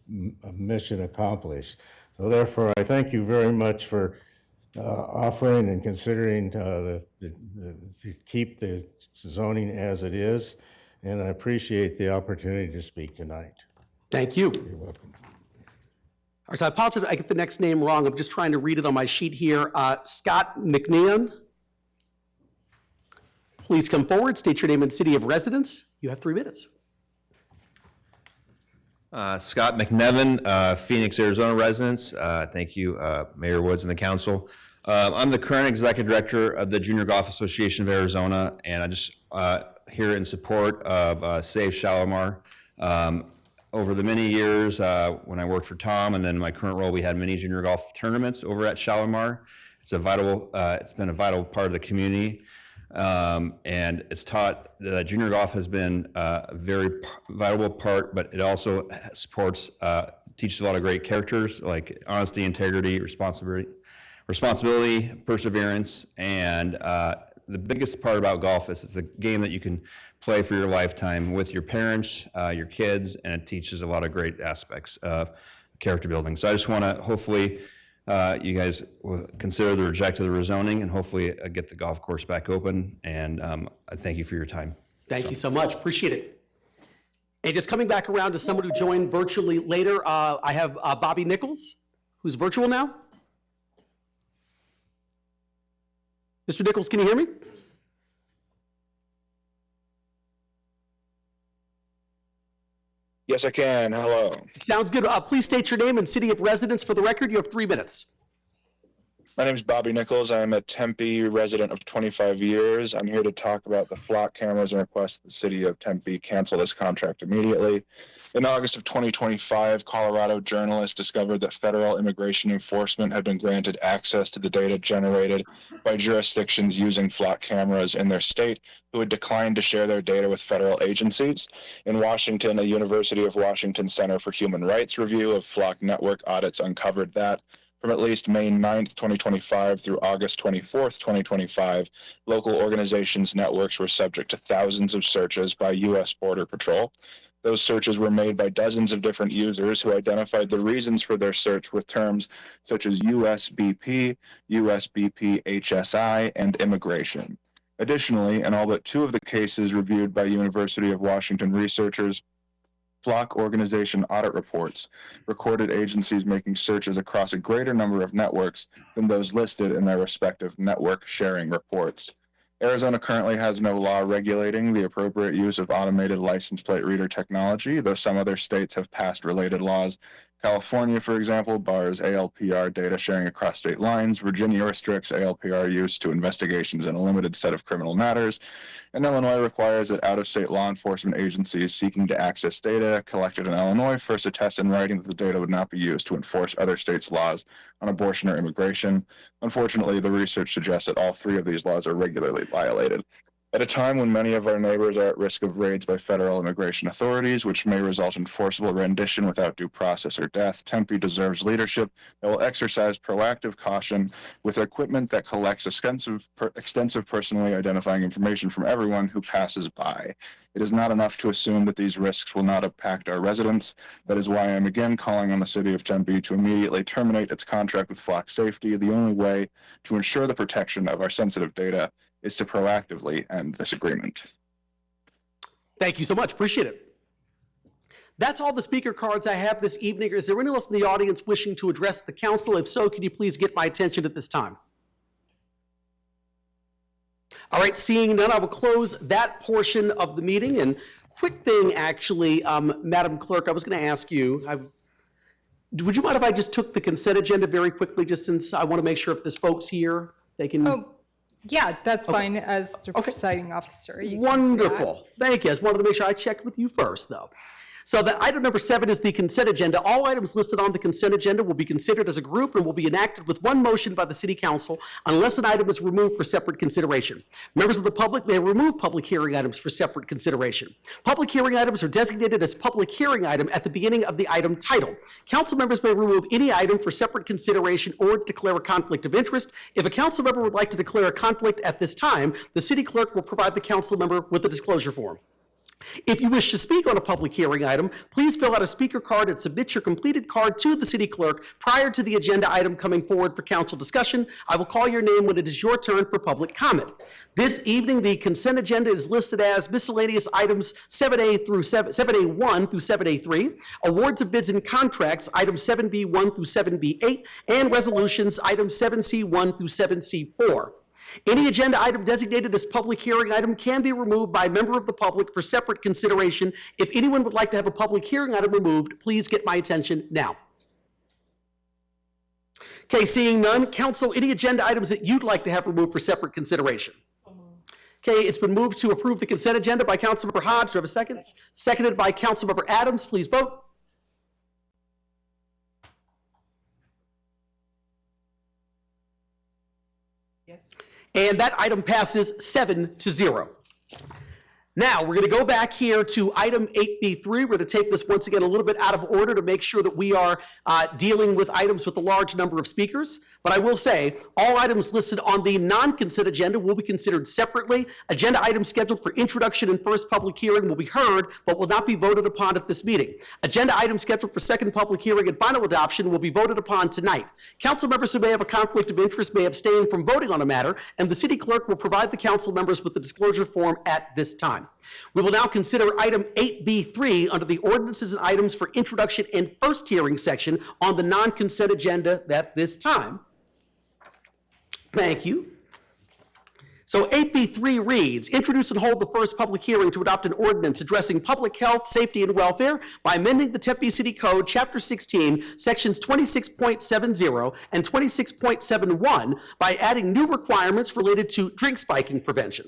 I: a mission accomplished. So therefore, I thank you very much for offering and considering to keep the zoning as it is. And I appreciate the opportunity to speak tonight.
A: Thank you.
I: You're welcome.
A: All right, so I apologize if I get the next name wrong. I'm just trying to read it on my sheet here. Scott McNeon. Please come forward, state your name and city of residence. You have 3 minutes.
Q: Scott McNevin, Phoenix, Arizona residence. Thank you, Mayor Woods and the council. I'm the current executive director of the Junior Golf Association of Arizona, and I just here in support of Save Shalimar. Over the many years when I worked for Tom and then my current role, we had many junior golf tournaments over at Shalimar. It's been a vital part of the community. And it's taught junior golf has been a very vital part, but it also supports, teaches a lot of great characters like honesty, integrity, responsibility, perseverance, and the biggest part about golf is it's a game that you can play for your lifetime with your parents, your kids, and it teaches a lot of great aspects of character building. So I just want to hopefully you guys will consider the reject of the rezoning and hopefully get the golf course back open. And I thank you for your time.
A: Thank you so much. Appreciate it. And just coming back around to someone who joined virtually later, I have Bobby Nichols, who's virtual now. Mr. Nichols, can you hear me?
R: Yes, I can. Hello.
A: Sounds good. Please state your name and city of residence for the record. You have 3 minutes.
R: My name is Bobby Nichols. I'm a Tempe resident of 25 years. I'm here to talk about the flock cameras and request the city of Tempe cancel this contract immediately. In August of 2025, Colorado journalists discovered that federal immigration enforcement had been granted access to the data generated by jurisdictions using flock cameras in their state who had declined to share their data with federal agencies. In Washington, a University of Washington Center for Human Rights review of flock network audits uncovered that from at least May 9th, 2025 through August 24th, 2025, local organizations' networks were subject to thousands of searches by U.S. Border Patrol. Those searches were made by dozens of different users who identified the reasons for their search with terms such as USBP, USBP HSI, and immigration. Additionally, in all but 2 of the cases reviewed by University of Washington researchers, flock organization audit reports recorded agencies making searches across a greater number of networks than those listed in their respective network sharing reports. Arizona currently has no law regulating the appropriate use of automated license plate reader technology, though some other states have passed related laws. California, for example, bars ALPR data sharing across state lines. Virginia restricts ALPR use to investigations in a limited set of criminal matters. And Illinois requires that out-of-state law enforcement agencies seeking to access data collected in Illinois first attest in writing that the data would not be used to enforce other states' laws on abortion or immigration. Unfortunately, the research suggests that all 3 of these laws are regularly violated. At a time when many of our neighbors are at risk of raids by federal immigration authorities, which may result in forcible rendition without due process or death, Tempe deserves leadership that will exercise proactive caution with equipment that collects extensive personally identifying information from everyone who passes by. It is not enough to assume that these risks will not impact our residents. That is why I am again calling on the city of Tempe to immediately terminate its contract with Flock Safety. The only way to ensure the protection of our sensitive data is to proactively end this agreement.
A: Thank you so much. Appreciate it. That's all the speaker cards I have this evening. Is there anyone else in the audience wishing to address the council? If so, can you please get my attention at this time? All right, seeing none, I will close that portion of the meeting. And quick thing, actually, Madam Clerk, I was going to ask you, would you mind if I just took the consent agenda very quickly, just since I want to make sure if there's folks here, they can...
L: Oh, yeah, that's fine as the presiding officer.
A: Wonderful. Thank you. I just wanted to make sure I checked with you first, though. So that item number 7 is the consent agenda. All items listed on the consent agenda will be considered as a group and will be enacted with one motion by the City Council unless an item is removed for separate consideration. Members of the public may remove public hearing items for separate consideration. Public hearing items are designated as public hearing item at the beginning of the item title. Council members may remove any item for separate consideration or declare a conflict of interest. If a council member would like to declare a conflict at this time, the city clerk will provide the council member with a disclosure form. If you wish to speak on a public hearing item, please fill out a speaker card and submit your completed card to the city clerk prior to the agenda item coming forward for council discussion. I will call your name when it is your turn for public comment. This evening, the consent agenda is listed as miscellaneous items 7A1 through 7A3, awards of bids and contracts, items 7B1 through 7B8, and resolutions, items 7C1 through 7C4. Any agenda item designated as public hearing item can be removed by a member of the public for separate consideration. If anyone would like to have a public hearing item removed, please get my attention now. Okay, seeing none, council, any agenda items that you'd like to have removed for separate consideration? Okay, it's been moved to approve the consent agenda by Councilmember Hodge. Do I have a second? Seconded by Councilmember Adams. Please vote.
D: Yes.
A: And that item passes 7-0. Now, we're going to go back here to item 8B3. We're going to take this once again a little bit out of order to make sure that we are dealing with items with a large number of speakers. But I will say, all items listed on the non-consent agenda will be considered separately. Agenda items scheduled for introduction and first public hearing will be heard, but will not be voted upon at this meeting. Agenda items scheduled for second public hearing and final adoption will be voted upon tonight. Council members who may have a conflict of interest may abstain from voting on a matter, and the city clerk will provide the council members with the disclosure form at this time. We will now consider item 8B3 under the ordinances and items for introduction and first hearing section on the non-consent agenda at this time. Thank you. So 8B3 reads, introduce and hold the first public hearing to adopt an ordinance addressing public health, safety, and welfare by amending the Tempe City Code, Chapter 16, Sections 26.70 and 26.71 by adding new requirements related to drink spiking prevention.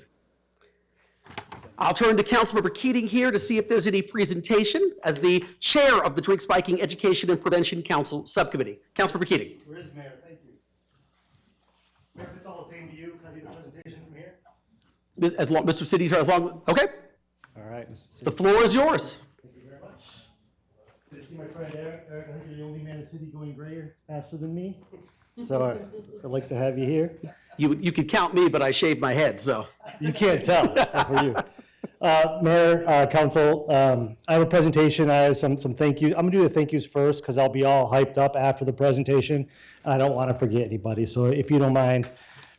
A: I'll turn to Councilmember Keating here to see if there's any presentation as the chair of the Drink Spiking Education and Prevention Council Subcommittee. Councilmember Keating.
S: There is, Mayor. Thank you. Mayor, if it's all the same to you, can I do the presentation from here?
A: As long, Mr. City, as long, okay.
S: All right, Mr. City.
A: The floor is yours.
S: Thank you very much. Good to see my friend Eric. Eric, I think you're the only man in the city going grayer faster than me. So I'd like to have you here.
A: You could count me, but I shaved my head, so.
S: You can't tell for you. Mayor, Council, I have a presentation. I have some thank yous. I'm gonna do the thank yous first because I'll be all hyped up after the presentation. I don't want to forget anybody, so if you don't mind.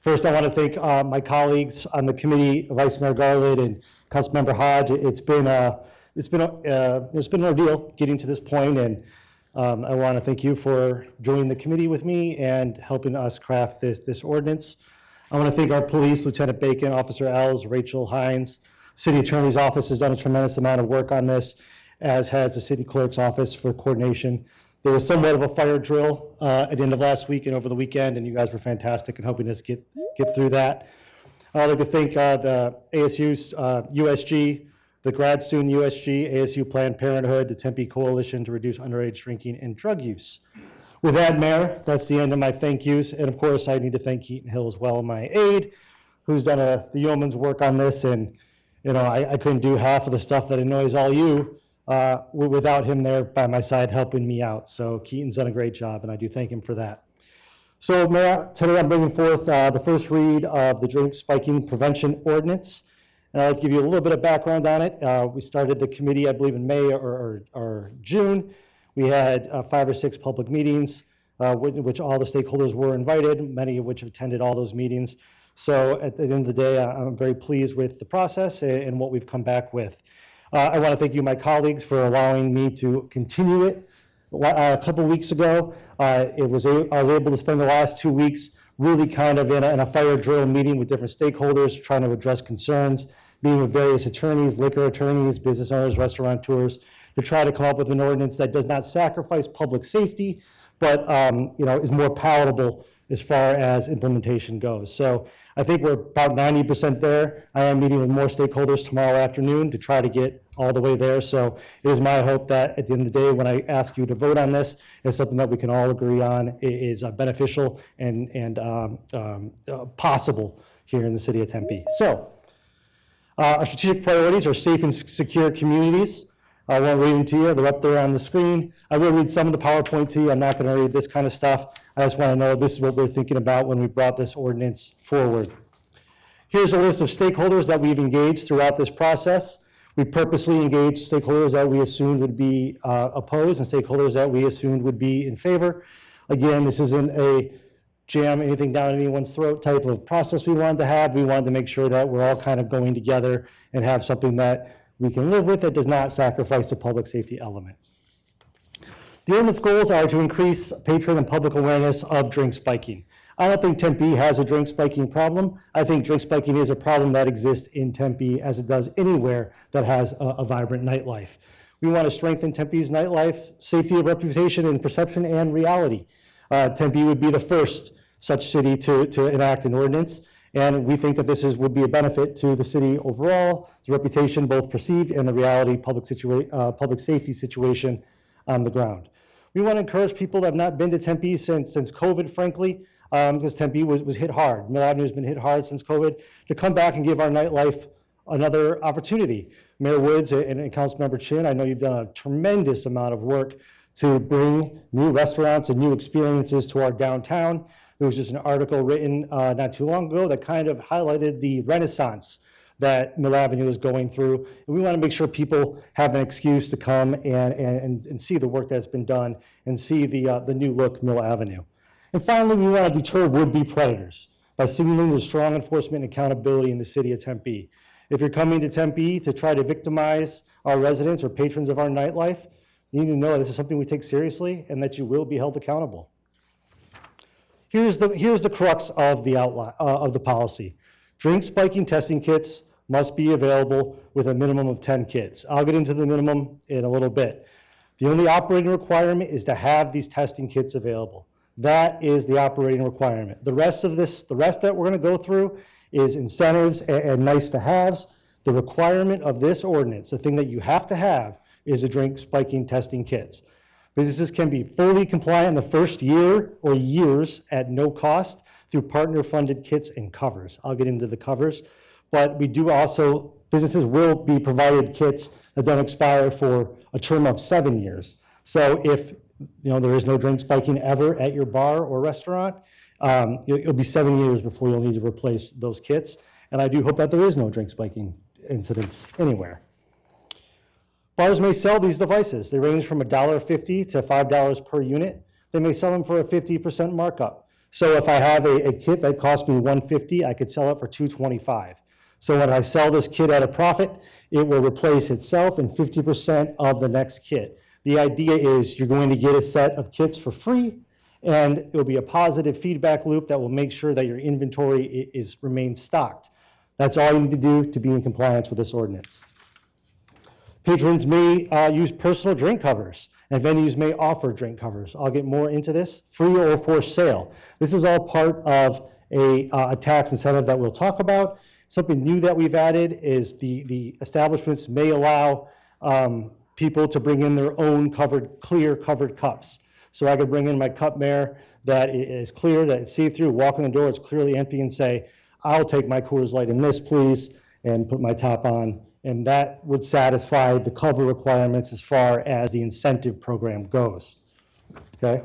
S: First, I want to thank my colleagues on the committee, Vice Mayor Garland and Councilmember Hodge. It's been an ordeal getting to this point, and I want to thank you for joining the committee with me and helping us craft this ordinance. I want to thank our police, Lieutenant Bacon, Officer Ells, Rachel Hines. City Attorney's Office has done a tremendous amount of work on this, as has the City Clerk's Office for coordination. There was somewhat of a fire drill at the end of last week and over the weekend, and you guys were fantastic in helping us get through that. I'd like to thank the ASU's USG, the grad student USG, ASU Planned Parenthood, the Tempe Coalition to Reduce Underage Drinking and Drug Use. With that, Mayor, that's the end of my thank yous. And of course, I need to thank Keaton Hill as well, my aide, who's done the yeoman's work on this. And you know, I couldn't do half of the stuff that annoys all you without him there by my side helping me out. So Keaton's done a great job, and I do thank him for that. So Mayor, today I'm bringing forth the first read of the Drink Spiking Prevention Ordinance. And I'd like to give you a little bit of background on it. We started the committee, I believe, in May or June. We had 5 or 6 public meetings, which all the stakeholders were invited, many of which have attended all those meetings. So at the end of the day, I'm very pleased with the process and what we've come back with. I want to thank you, my colleagues, for allowing me to continue it. A couple weeks ago, I was able to spend the last 2 weeks really kind of in a fire drill meeting with different stakeholders, trying to address concerns, meeting with various attorneys, liquor attorneys, business owners, restaurateurs, to try to come up with an ordinance that does not sacrifice public safety, but you know, is more palatable as far as implementation goes. So I think we're about 90% there. I am meeting with more stakeholders tomorrow afternoon to try to get all the way there. So it is my hope that at the end of the day, when I ask you to vote on this, it's something that we can all agree on is beneficial and possible here in the city of Tempe. So our strategic priorities are safe and secure communities. I won't read them to you. They're up there on the screen. I will read some of the PowerPoint to you. I'm not going to read this kind of stuff. I just want to know this is what we're thinking about when we brought this ordinance forward. Here's a list of stakeholders that we've engaged throughout this process. We purposely engaged stakeholders that we assumed would be opposed and stakeholders that we assumed would be in favor. Again, this isn't a jam anything down anyone's throat type of process we wanted to have. We wanted to make sure that we're all kind of going together and have something that we can live with that does not sacrifice the public safety element. The ordinance goals are to increase patron and public awareness of drink spiking. I don't think Tempe has a drink spiking problem. I think drink spiking is a problem that exists in Tempe as it does anywhere that has a vibrant nightlife. We want to strengthen Tempe's nightlife, safety of reputation and perception and reality. Tempe would be the first such city to enact an ordinance. And we think that this would be a benefit to the city overall, its reputation, both perceived and the reality public safety situation on the ground. We want to encourage people that have not been to Tempe since COVID, frankly, because Tempe was hit hard. Mill Avenue has been hit hard since COVID, to come back and give our nightlife another opportunity. Mayor Woods and Councilmember Chin, I know you've done a tremendous amount of work to bring new restaurants and new experiences to our downtown. There was just an article written not too long ago that kind of highlighted the renaissance that Mill Avenue is going through. And we want to make sure people have an excuse to come and see the work that's been done and see the new look Mill Avenue. And finally, we want to deter would-be predators by signaling the strong enforcement and accountability in the city of Tempe. If you're coming to Tempe to try to victimize our residents or patrons of our nightlife, you need to know this is something we take seriously and that you will be held accountable. Here's the crux of the outline of the policy. Drink spiking testing kits must be available with a minimum of 10 kits. I'll get into the minimum in a little bit. The only operating requirement is to have these testing kits available. That is the operating requirement. The rest that we're going to go through is incentives and nice to haves. The requirement of this ordinance, the thing that you have to have, is a drink spiking testing kits. Businesses can be fully compliant in the first year or years at no cost through partner-funded kits and covers. I'll get into the covers, but we do also, businesses will be provided kits that don't expire for a term of 7 years. So if there is no drink spiking ever at your bar or restaurant, it'll be 7 years before you'll need to replace those kits. And I do hope that there is no drink spiking incidents anywhere. Bars may sell these devices. They range from $1.50 to $5 per unit. They may sell them for a 50% markup. So if I have a kit that costs me $150, I could sell it for $225. So when I sell this kit at a profit, it will replace itself and 50% of the next kit. The idea is you're going to get a set of kits for free, and it will be a positive feedback loop that will make sure that your inventory remains stocked. That's all you need to do to be in compliance with this ordinance. Patrons may use personal drink covers, and venues may offer drink covers. I'll get more into this, free or for sale. This is all part of a tax incentive that we'll talk about. Something new that we've added is the establishments may allow people to bring in their own clear covered cups. So I could bring in my cup, Mayor, that is clear, that it's see-through, walk in the door, it's clearly empty, and say, I'll take my Coors Light in this, please, and put my top on. And that would satisfy the cover requirements as far as the incentive program goes. Okay.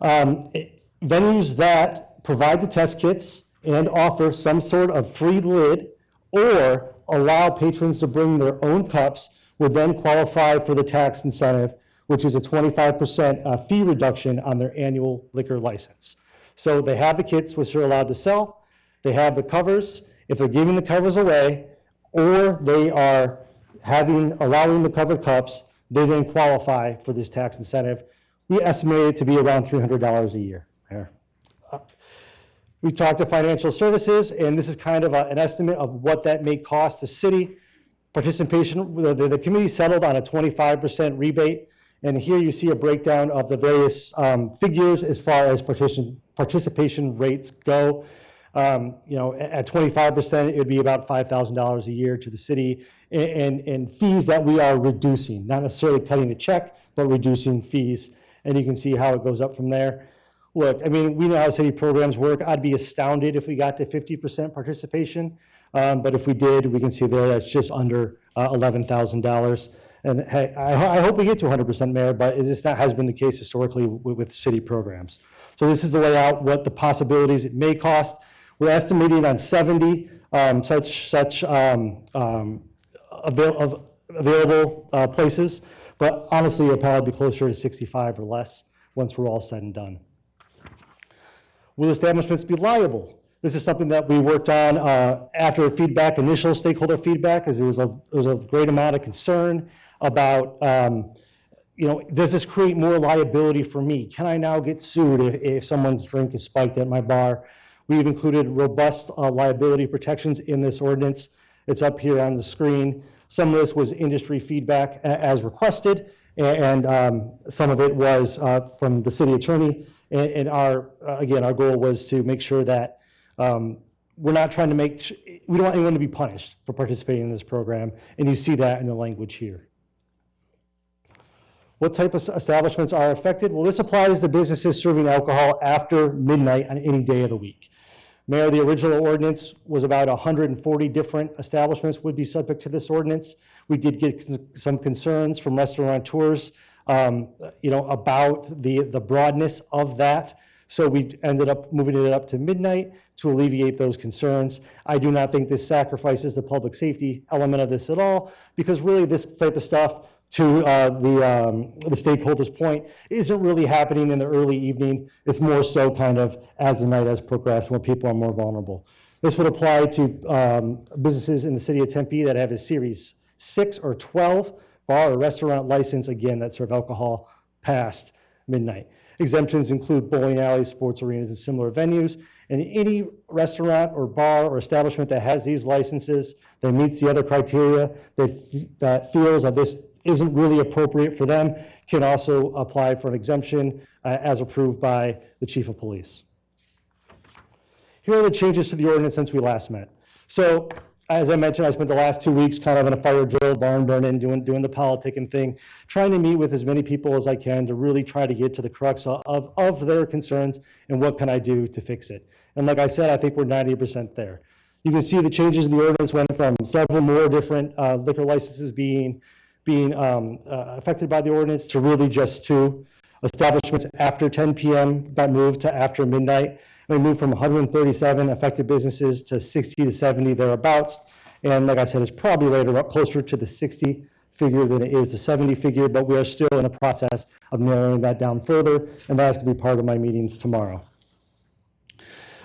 S: Venues that provide the test kits and offer some sort of free lid or allow patrons to bring their own cups would then qualify for the tax incentive, which is a 25% fee reduction on their annual liquor license. So they have the kits which they're allowed to sell. They have the covers. If they're giving the covers away, or they are allowing the covered cups, they then qualify for this tax incentive. We estimate it to be around $300 a year. We talked to financial services, and this is kind of an estimate of what that may cost the city. Participation, the committee settled on a 25% rebate. And here you see a breakdown of the various figures as far as participation rates go. At 25%, it would be about $5,000 a year to the city and fees that we are reducing, not necessarily cutting a check, but reducing fees. And you can see how it goes up from there. Look, I mean, we know how city programs work. I'd be astounded if we got to 50% participation. But if we did, we can see there that's just under $11,000. And hey, I hope we get to 100%, Mayor, but that has been the case historically with city programs. So this is the layout, what the possibilities it may cost. We're estimating on 70 available places, but honestly, it'll probably be closer to 65 or less once we're all said and done. Will establishments be liable? This is something that we worked on after feedback, initial stakeholder feedback, as there was a great amount of concern about, does this create more liability for me? Can I now get sued if someone's drink is spiked at my bar? We've included robust liability protections in this ordinance. It's up here on the screen. Some of this was industry feedback as requested, and some of it was from the city attorney. And our goal was to make sure that we're not trying to we don't want anyone to be punished for participating in this program, and you see that in the language here. What type of establishments are affected? Well, this applies to businesses serving alcohol after midnight on any day of the week. Mayor, the original ordinance was about 140 different establishments would be subject to this ordinance. We did get some concerns from restaurateurs, about the broadness of that. So we ended up moving it up to midnight to alleviate those concerns. I do not think this sacrifices the public safety element of this at all, because really this type of stuff, to the stakeholders' point, isn't really happening in the early evening. It's more so kind of as the night has progressed when people are more vulnerable. This would apply to businesses in the city of Tempe that have a Series 6 or 12 bar or restaurant license, again, that serve alcohol past midnight. Exemptions include bowling alleys, sports arenas, and similar venues. And any restaurant or bar or establishment that has these licenses that meets the other criteria that feels that this isn't really appropriate for them can also apply for an exemption as approved by the chief of police. Here are the changes to the ordinance since we last met. So as I mentioned, I spent the last 2 weeks kind of in a fire drill, barn burning, doing the politicking thing, trying to meet with as many people as I can to really try to get to the crux of their concerns and what can I do to fix it. And like I said, I think we're 90% there. You can see the changes in the ordinance went from several more different liquor licenses being affected by the ordinance to really just 2. Establishments after 10 p.m. got moved to after midnight. We moved from 137 affected businesses to 60 to 70 thereabouts. And like I said, it's probably later up closer to the 60 figure than it is the 70 figure, but we are still in the process of narrowing that down further, and that's going to be part of my meetings tomorrow.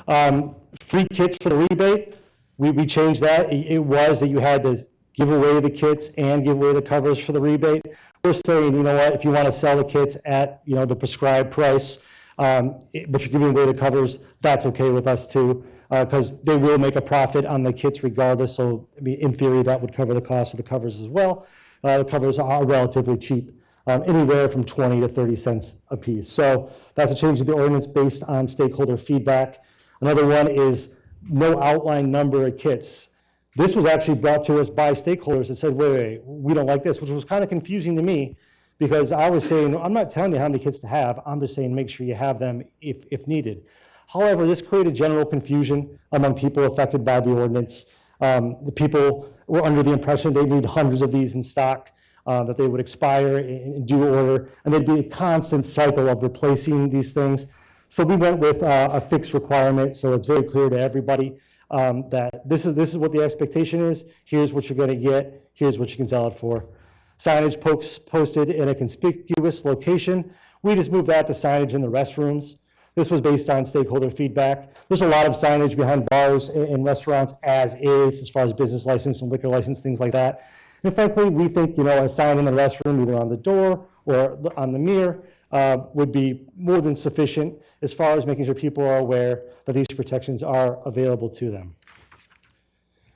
S: Free kits for the rebate, we changed that. It was that you had to give away the kits and give away the covers for the rebate. We're saying, you know what, if you want to sell the kits at, the prescribed price, but you're giving away the covers, that's okay with us too, because they will make a profit on the kits regardless. So I mean, in theory, that would cover the cost of the covers as well. The covers are relatively cheap, anywhere from 20 to 30 cents a piece. So that's a change to the ordinance based on stakeholder feedback. Another one is no outline number of kits. This was actually brought to us by stakeholders that said, wait, we don't like this, which was kind of confusing to me, because I was saying, I'm not telling you how many kits to have, I'm just saying make sure you have them if needed. However, this created general confusion among people affected by the ordinance. The people were under the impression they need hundreds of these in stock, that they would expire in due order, and there'd be a constant cycle of replacing these things. So we went with a fixed requirement, so it's very clear to everybody that this is what the expectation is. Here's what you're going to get. Here's what you can sell it for. Signage posted in a conspicuous location. We just moved that to signage in the restrooms. This was based on stakeholder feedback. There's a lot of signage behind bars and restaurants as far as business license and liquor license, things like that. And frankly, we think, a sign in the restroom, either on the door or on the mirror, would be more than sufficient as far as making sure people are aware that these protections are available to them.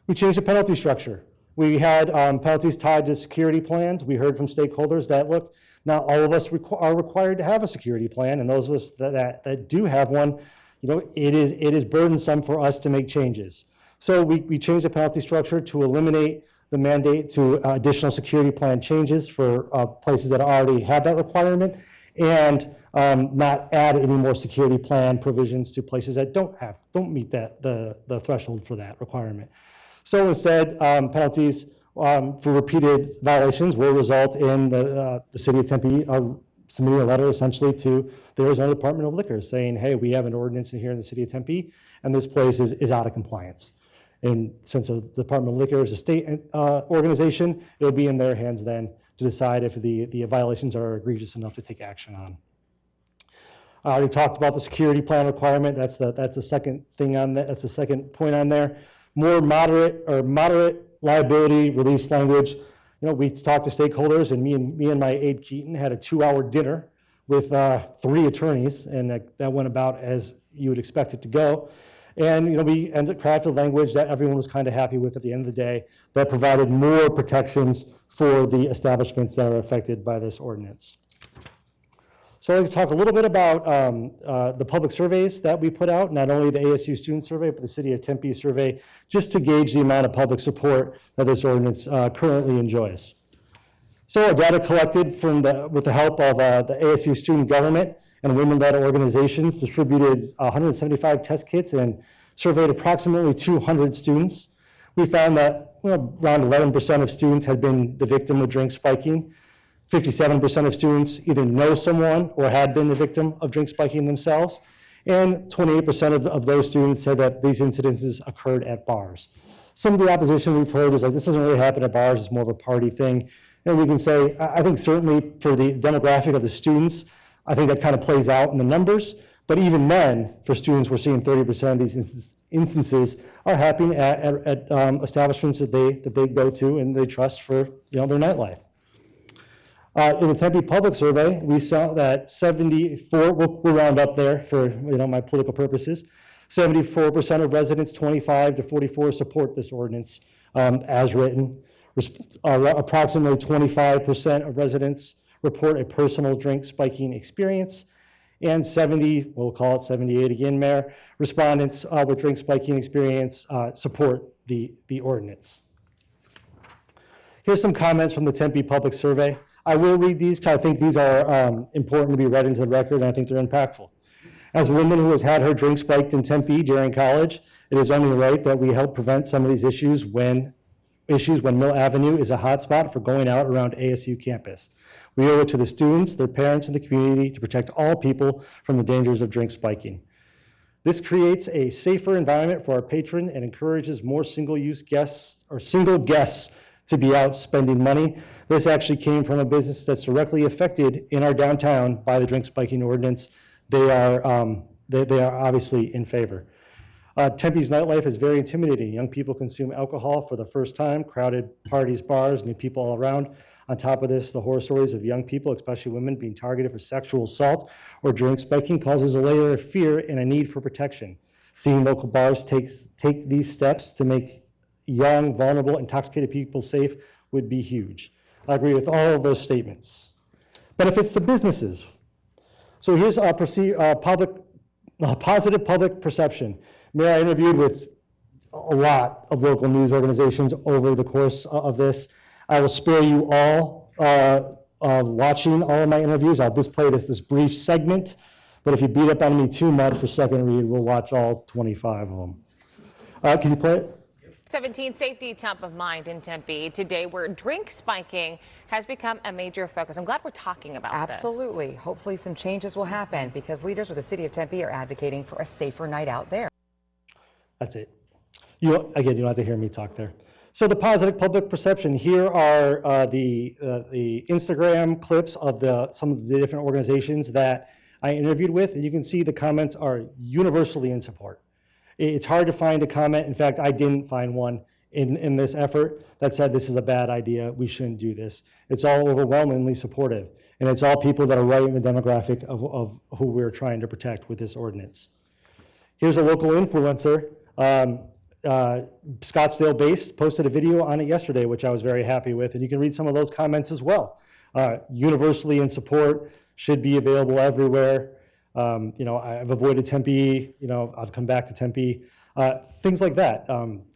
S: We changed the penalty structure. We had penalties tied to security plans. We heard from stakeholders that, look, Not all of us are required to have a security plan, and those of us that do have one, it is burdensome for us to make changes. So we changed the penalty structure to eliminate the mandate to additional security plan changes for places that already have that requirement, and not add any more security plan provisions to places that don't meet the threshold for that requirement. So instead, penalties for repeated violations will result in the city of Tempe submitting a letter essentially to the Arizona Department of Liquor saying, hey, we have an ordinance in here in the city of Tempe, and this place is out of compliance. And since the Department of Liquor is a state organization, it'll be in their hands then to decide if the violations are egregious enough to take action on. I already talked about the security plan requirement. That's the second thing on that. That's the second point on there. More moderate liability release language. We talked to stakeholders, and me and my aide Keaton had a 2-hour dinner with 3 attorneys, and that went about as you would expect it to go. And we ended up crafting language that everyone was kind of happy with at the end of the day that provided more protections for the establishments that are affected by this ordinance. So I'd like to talk a little bit about the public surveys that we put out, not only the ASU student survey, but the City of Tempe survey, just to gauge the amount of public support that this ordinance currently enjoys. So our data collected with the help of the ASU student government and women-led organizations distributed 175 test kits and surveyed approximately 200 students. We found that around 11% of students had been the victim of drink spiking. 57% of students either know someone or had been the victim of drink spiking themselves. And 28% of those students said that these incidences occurred at bars. Some of the opposition we've heard is like, this doesn't really happen at bars, it's more of a party thing. And we can say, I think certainly for the demographic of the students, I think that kind of plays out in the numbers. But even then, for students, we're seeing 30% of these instances are happening at establishments that they go to and they trust for their nightlife. In the Tempe Public Survey, we saw that 74, we'll round up there for my political purposes, 74% of residents 25 to 44 support this ordinance as written. Approximately 25% of residents report a personal drink spiking experience, and 70, we'll call it 78 again, Mayor, respondents with drink spiking experience support the ordinance. Here's some comments from the Tempe Public Survey. I will read these because I think these are important to be read into the record, and I think they're impactful. As a woman who has had her drink spiked in Tempe during college, it is only right that we help prevent some of these issues when Mill Avenue is a hotspot for going out around ASU campus. We owe it to the students, their parents, and the community to protect all people from the dangers of drink spiking. This creates a safer environment for our patron and encourages more single-use guests or single guests to be out spending money. This actually came from a business that's directly affected in our downtown by the drink spiking ordinance. They are obviously in favor. Tempe's nightlife is very intimidating. Young people consume alcohol for the first time, crowded parties, bars, new people all around. On top of this, the horror stories of young people, especially women, being targeted for sexual assault or drink spiking causes a layer of fear and a need for protection. Seeing local bars take these steps to make young, vulnerable, intoxicated people safe would be huge. I agree with all of those statements. Benefits to businesses. So here's a positive public perception. Mayor, I interviewed with a lot of local news organizations over the course of this. I will spare you all watching all of my interviews. I'll just play this brief segment, but if you beat up on me too much for second read, we'll watch all 25 of them. Can you play it?
T: 17 safety top of mind in Tempe today, where drink spiking has become a major focus. I'm glad we're talking about this.
U: Absolutely. Hopefully some changes will happen because leaders with the city of Tempe are advocating for a safer night out there.
S: That's it. You don't have to hear me talk there. So the positive public perception, here are the Instagram clips of some of the different organizations that I interviewed with, and you can see the comments are universally in support. It's hard to find a comment. In fact, I didn't find one in this effort that said this is a bad idea, we shouldn't do this. It's all overwhelmingly supportive, and it's all people that are right in the demographic of who we're trying to protect with this ordinance. Here's a local influencer, Scottsdale-based, posted a video on it yesterday, which I was very happy with, and you can read some of those comments as well. universally in support, should be available everywhere. I've avoided Tempe, I'll come back to Tempe, things like that.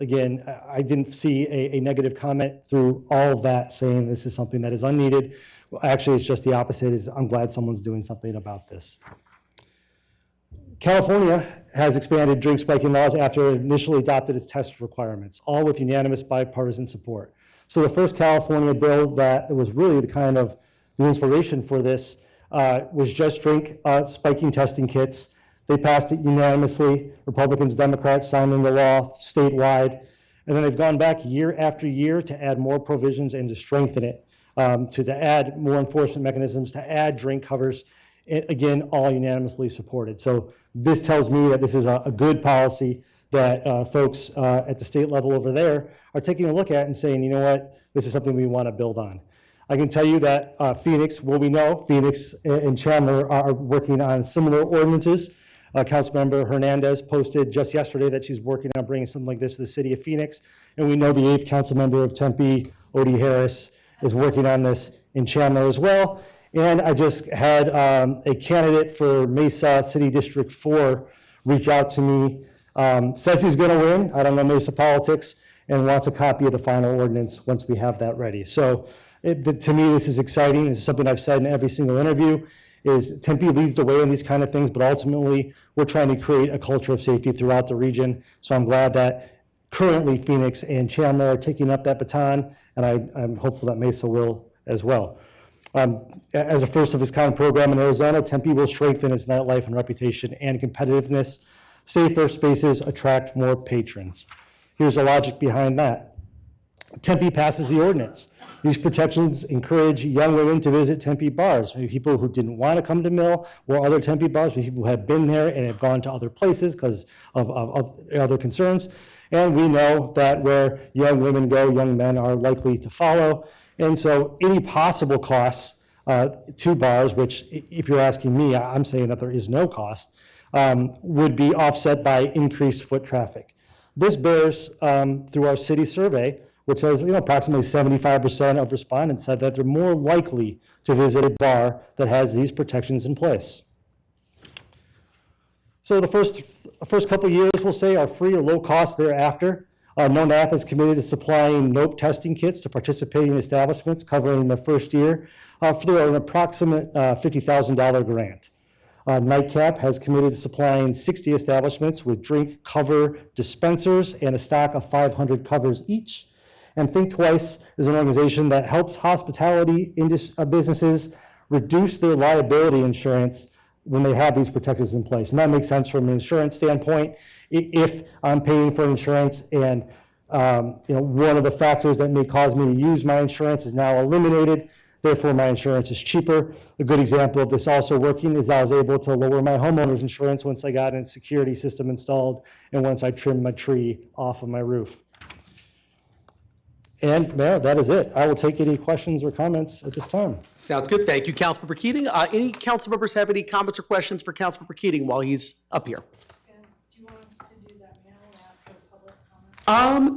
S: Again, I didn't see a negative comment through all of that saying this is something that is unneeded. Well, actually, it's just the opposite. I'm glad someone's doing something about this. California has expanded drink spiking laws after it initially adopted its test requirements, all with unanimous bipartisan support. So the first California bill that was really the inspiration for this was just drink spiking testing kits. They passed it unanimously. Republicans, Democrats signed into law statewide. And then they've gone back year after year to add more provisions and to strengthen it, to add more enforcement mechanisms, to add drink covers. Again, all unanimously supported. So this tells me that this is a good policy that folks at the state level over there are taking a look at and saying, you know what, this is something we want to build on. I can tell you that Phoenix and Chandler are working on similar ordinances. Councilmember Hernandez posted just yesterday that she's working on bringing something like this to the city of Phoenix. And we know the 8th council member of Tempe, Odie Harris, is working on this in Chandler as well. And I just had a candidate for Mesa City District 4 reach out to me, says he's going to win, I don't know Mesa politics, and wants a copy of the final ordinance once we have that ready. So to me, this is exciting. This is something I've said in every single interview, is Tempe leads the way in these kind of things, but ultimately we're trying to create a culture of safety throughout the region. So I'm glad that currently Phoenix and Chandler are taking up that baton, and I'm hopeful that Mesa will as well. As a first of its kind program in Arizona, Tempe will strengthen its nightlife and reputation and competitiveness. Safer spaces attract more patrons. Here's the logic behind that. Tempe passes the ordinance. These protections encourage young women to visit Tempe bars. Maybe people who didn't want to come to Mill or other Tempe bars, maybe people who have been there and have gone to other places because of other concerns. And we know that where young women go, young men are likely to follow. And so any possible costs to bars, which if you're asking me, I'm saying that there is no cost, would be offset by increased foot traffic. This bears through our city survey, which says approximately 75% of respondents said that they're more likely to visit a bar that has these protections in place. So the first couple of years, we'll say, are free or low cost thereafter. NONAP is committed to supplying NOPE testing kits to participating establishments covering the first year for an approximate $50,000 grant. NICAP has committed to supplying 60 establishments with drink cover dispensers and a stock of 500 covers each. And Think Twice is an organization that helps hospitality businesses reduce their liability insurance when they have these protections in place. And that makes sense from an insurance standpoint. If I'm paying for insurance and one of the factors that may cause me to use my insurance is now eliminated, therefore my insurance is cheaper. A good example of this also working is I was able to lower my homeowner's insurance once I got a security system installed and once I trimmed my tree off of my roof. And Mayor, that is it. I will take any questions or comments at this time.
A: Sounds good. Thank you, Councilmember Keating. Any council members have any comments or questions for Councilmember Keating while he's up here?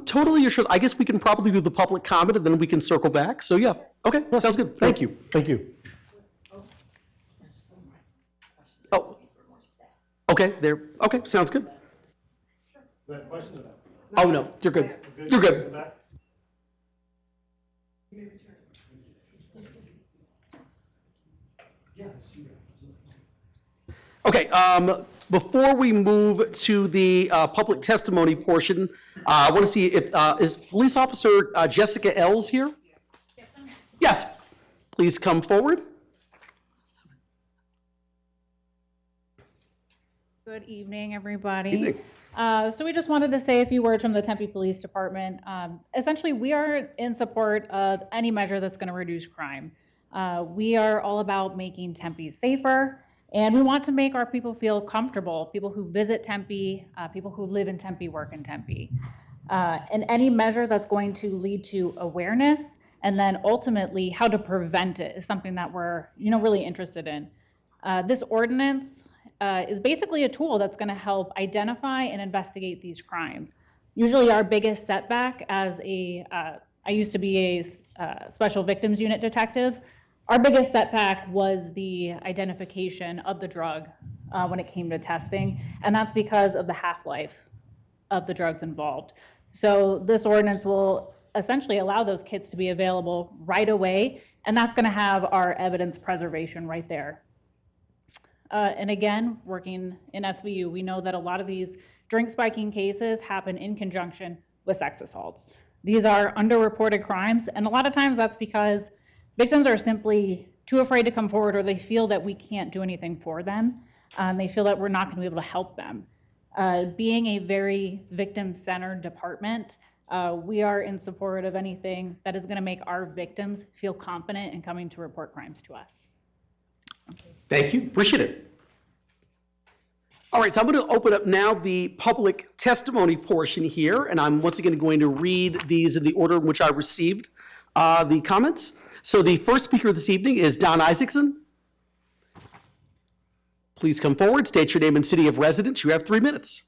A: Totally, you're sure. I guess we can probably do the public comment and then we can circle back. So yeah, okay, sounds good. Thank you.
S: Thank you.
A: Oh, okay, there. Okay, sounds good. Oh no, you're good. You're good. Okay, before we move to the public testimony portion, I want to see if, is Police Officer Jessica Ells here? Yes, please come forward.
B: Good evening, everybody.
A: Evening.
B: So we just wanted to say a few words from the Tempe Police Department. Essentially, we are in support of any measure that's going to reduce crime. We are all about making Tempe safer, and we want to make our people feel comfortable, people who visit Tempe, people who live in Tempe, work in Tempe. And any measure that's going to lead to awareness and then ultimately how to prevent it is something that we're really interested in. This ordinance is basically a tool that's going to help identify and investigate these crimes. Usually our biggest setback as I used to be a special victims unit detective. Our biggest setback was the identification of the drug when it came to testing, and that's because of the half-life of the drugs involved. So this ordinance will essentially allow those kits to be available right away, and that's going to have our evidence preservation right there. And again, working in SVU, we know that a lot of these drink spiking cases happen in conjunction with sex assaults. These are underreported crimes, and a lot of times that's because victims are simply too afraid to come forward, or they feel that we can't do anything for them. They feel that we're not going to be able to help them. Being a very victim-centered department, we are in support of anything that is going to make our victims feel confident in coming to report crimes to us.
A: Thank you, appreciate it. All right, so I'm going to open up now the public testimony portion here, and I'm once again going to read these in the order in which I received the comments. So the first speaker this evening is Don Isaacson. Please come forward, state your name and city of residence. You have 3 minutes.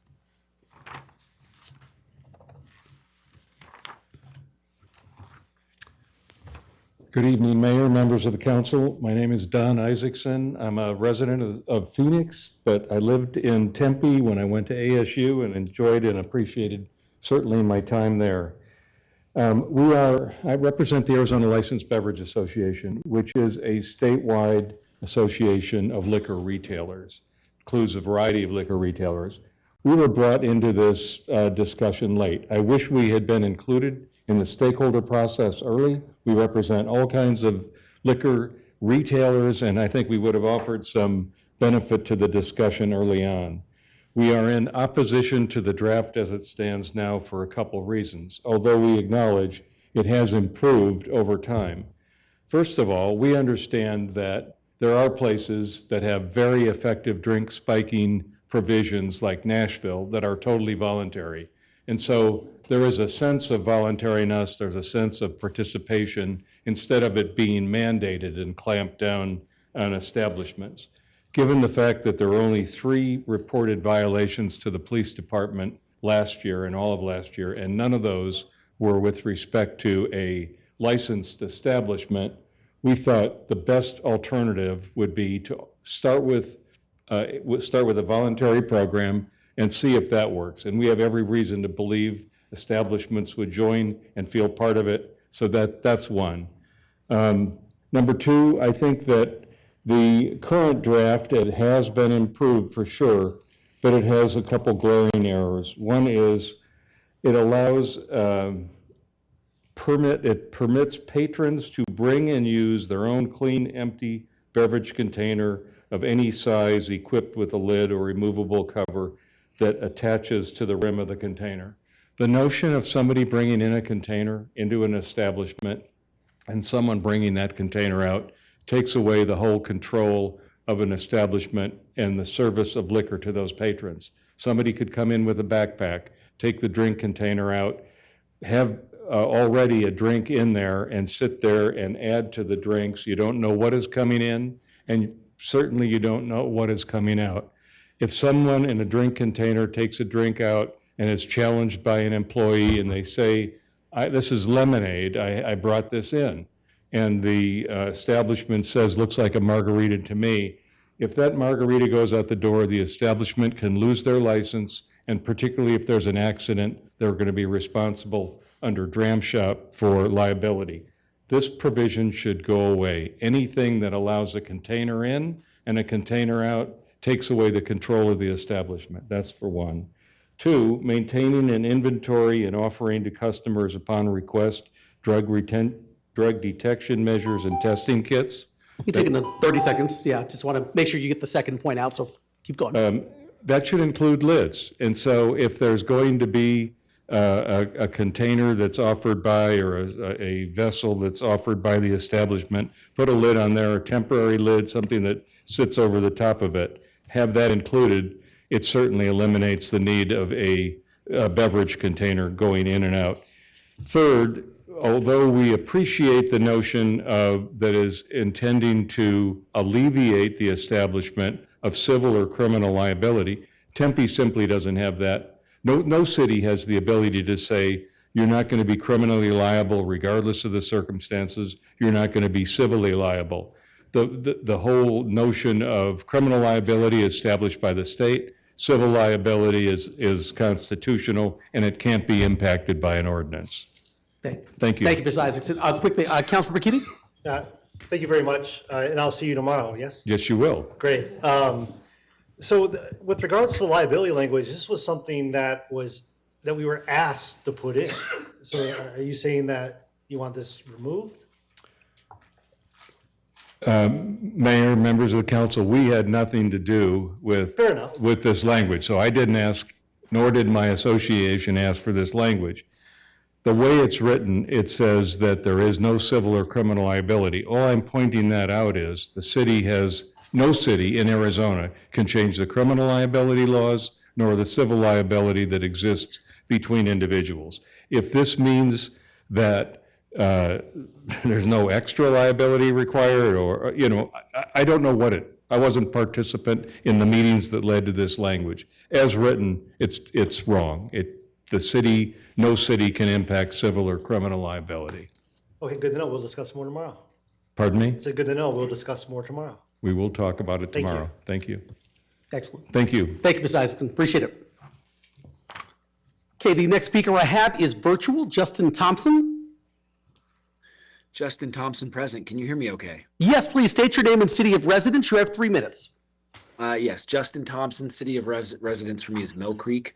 C: Good evening, Mayor, members of the council. My name is Don Isaacson. I'm a resident of Phoenix, but I lived in Tempe when I went to ASU and enjoyed and appreciated certainly my time there. I represent the Arizona Licensed Beverage Association, which is a statewide association of liquor retailers, includes a variety of liquor retailers. We were brought into this discussion late. I wish we had been included in the stakeholder process early. We represent all kinds of liquor retailers, and I think we would have offered some benefit to the discussion early on. We are in opposition to the draft as it stands now for a couple reasons, although we acknowledge it has improved over time. First of all, we understand that there are places that have very effective drink spiking provisions like Nashville that are totally voluntary. And so there is a sense of voluntariness, there's a sense of participation instead of it being mandated and clamped down on establishments. Given the fact that there were only 3 reported violations to the police department last year and all of last year, and none of those were with respect to a licensed establishment, we thought the best alternative would be to start with a voluntary program and see if that works. And we have every reason to believe establishments would join and feel part of it. So that's one. Number 2, I think that the current draft, it has been improved for sure, but it has a couple glaring errors. One is it allows it permits patrons to bring and use their own clean, empty beverage container of any size equipped with a lid or removable cover that attaches to the rim of the container. The notion of somebody bringing in a container into an establishment and someone bringing that container out takes away the whole control of an establishment and the service of liquor to those patrons. Somebody could come in with a backpack, take the drink container out, have already a drink in there and sit there and add to the drinks. You don't know what is coming in, and certainly you don't know what is coming out. If someone in a drink container takes a drink out and is challenged by an employee and they say, this is lemonade, I brought this in, and the establishment says, looks like a margarita to me, if that margarita goes out the door, the establishment can lose their license, and particularly if there's an accident, they're going to be responsible under dram shop for liability. This provision should go away. Anything that allows a container in and a container out takes away the control of the establishment. That's for one. 2, maintaining an inventory and offering to customers upon request drug detection measures and testing kits.
A: You're taking the 30 seconds. Yeah, just want to make sure you get the second point out, so keep going.
C: That should include lids. And so if there's going to be a container that's offered by, or a vessel that's offered by the establishment, put a lid on there, a temporary lid, something that sits over the top of it. Have that included. It certainly eliminates the need of a beverage container going in and out. Third, although we appreciate the notion that is intending to alleviate the establishment of civil or criminal liability, Tempe simply doesn't have that. No city has the ability to say, You're not going to be criminally liable regardless of the circumstances. You're not going to be civilly liable. The whole notion of criminal liability is established by the state. Civil liability is constitutional, and it can't be impacted by an ordinance. Thank you.
A: Thank you, Ms. Isaacson. Quickly, Councilmember Keating?
S: Thank you very much, and I'll see you tomorrow, yes?
C: Yes, you will.
S: Great. With regards to the liability language, this was something that we were asked to put in. So are you saying that you want this removed?
C: Mayor, members of the council, we had nothing to do with this language. So I didn't ask, nor did my association ask for this language. The way it's written, it says that there is no civil or criminal liability. All I'm pointing that out is no city in Arizona can change the criminal liability laws nor the civil liability that exists between individuals. If this means that there's no extra liability required, or, I don't know I wasn't participant in the meetings that led to this language. As written, it's wrong. No city can impact civil or criminal liability.
S: Okay, good to know. We'll discuss more tomorrow.
C: Pardon me?
S: It's good to know. We'll discuss more tomorrow.
C: We will talk about it
S: Thank you.
C: tomorrow. Thank you.
A: Excellent.
C: Thank you.
A: Thank you, Ms. Isaacson. Appreciate it. Okay, the next speaker I have is virtual, Justin Thompson.
E: Justin Thompson, present. Can you hear me okay?
A: Yes, please state your name and city of residence. You have 3 minutes.
E: Yes, Justin Thompson, city of residence for me is Mill Creek.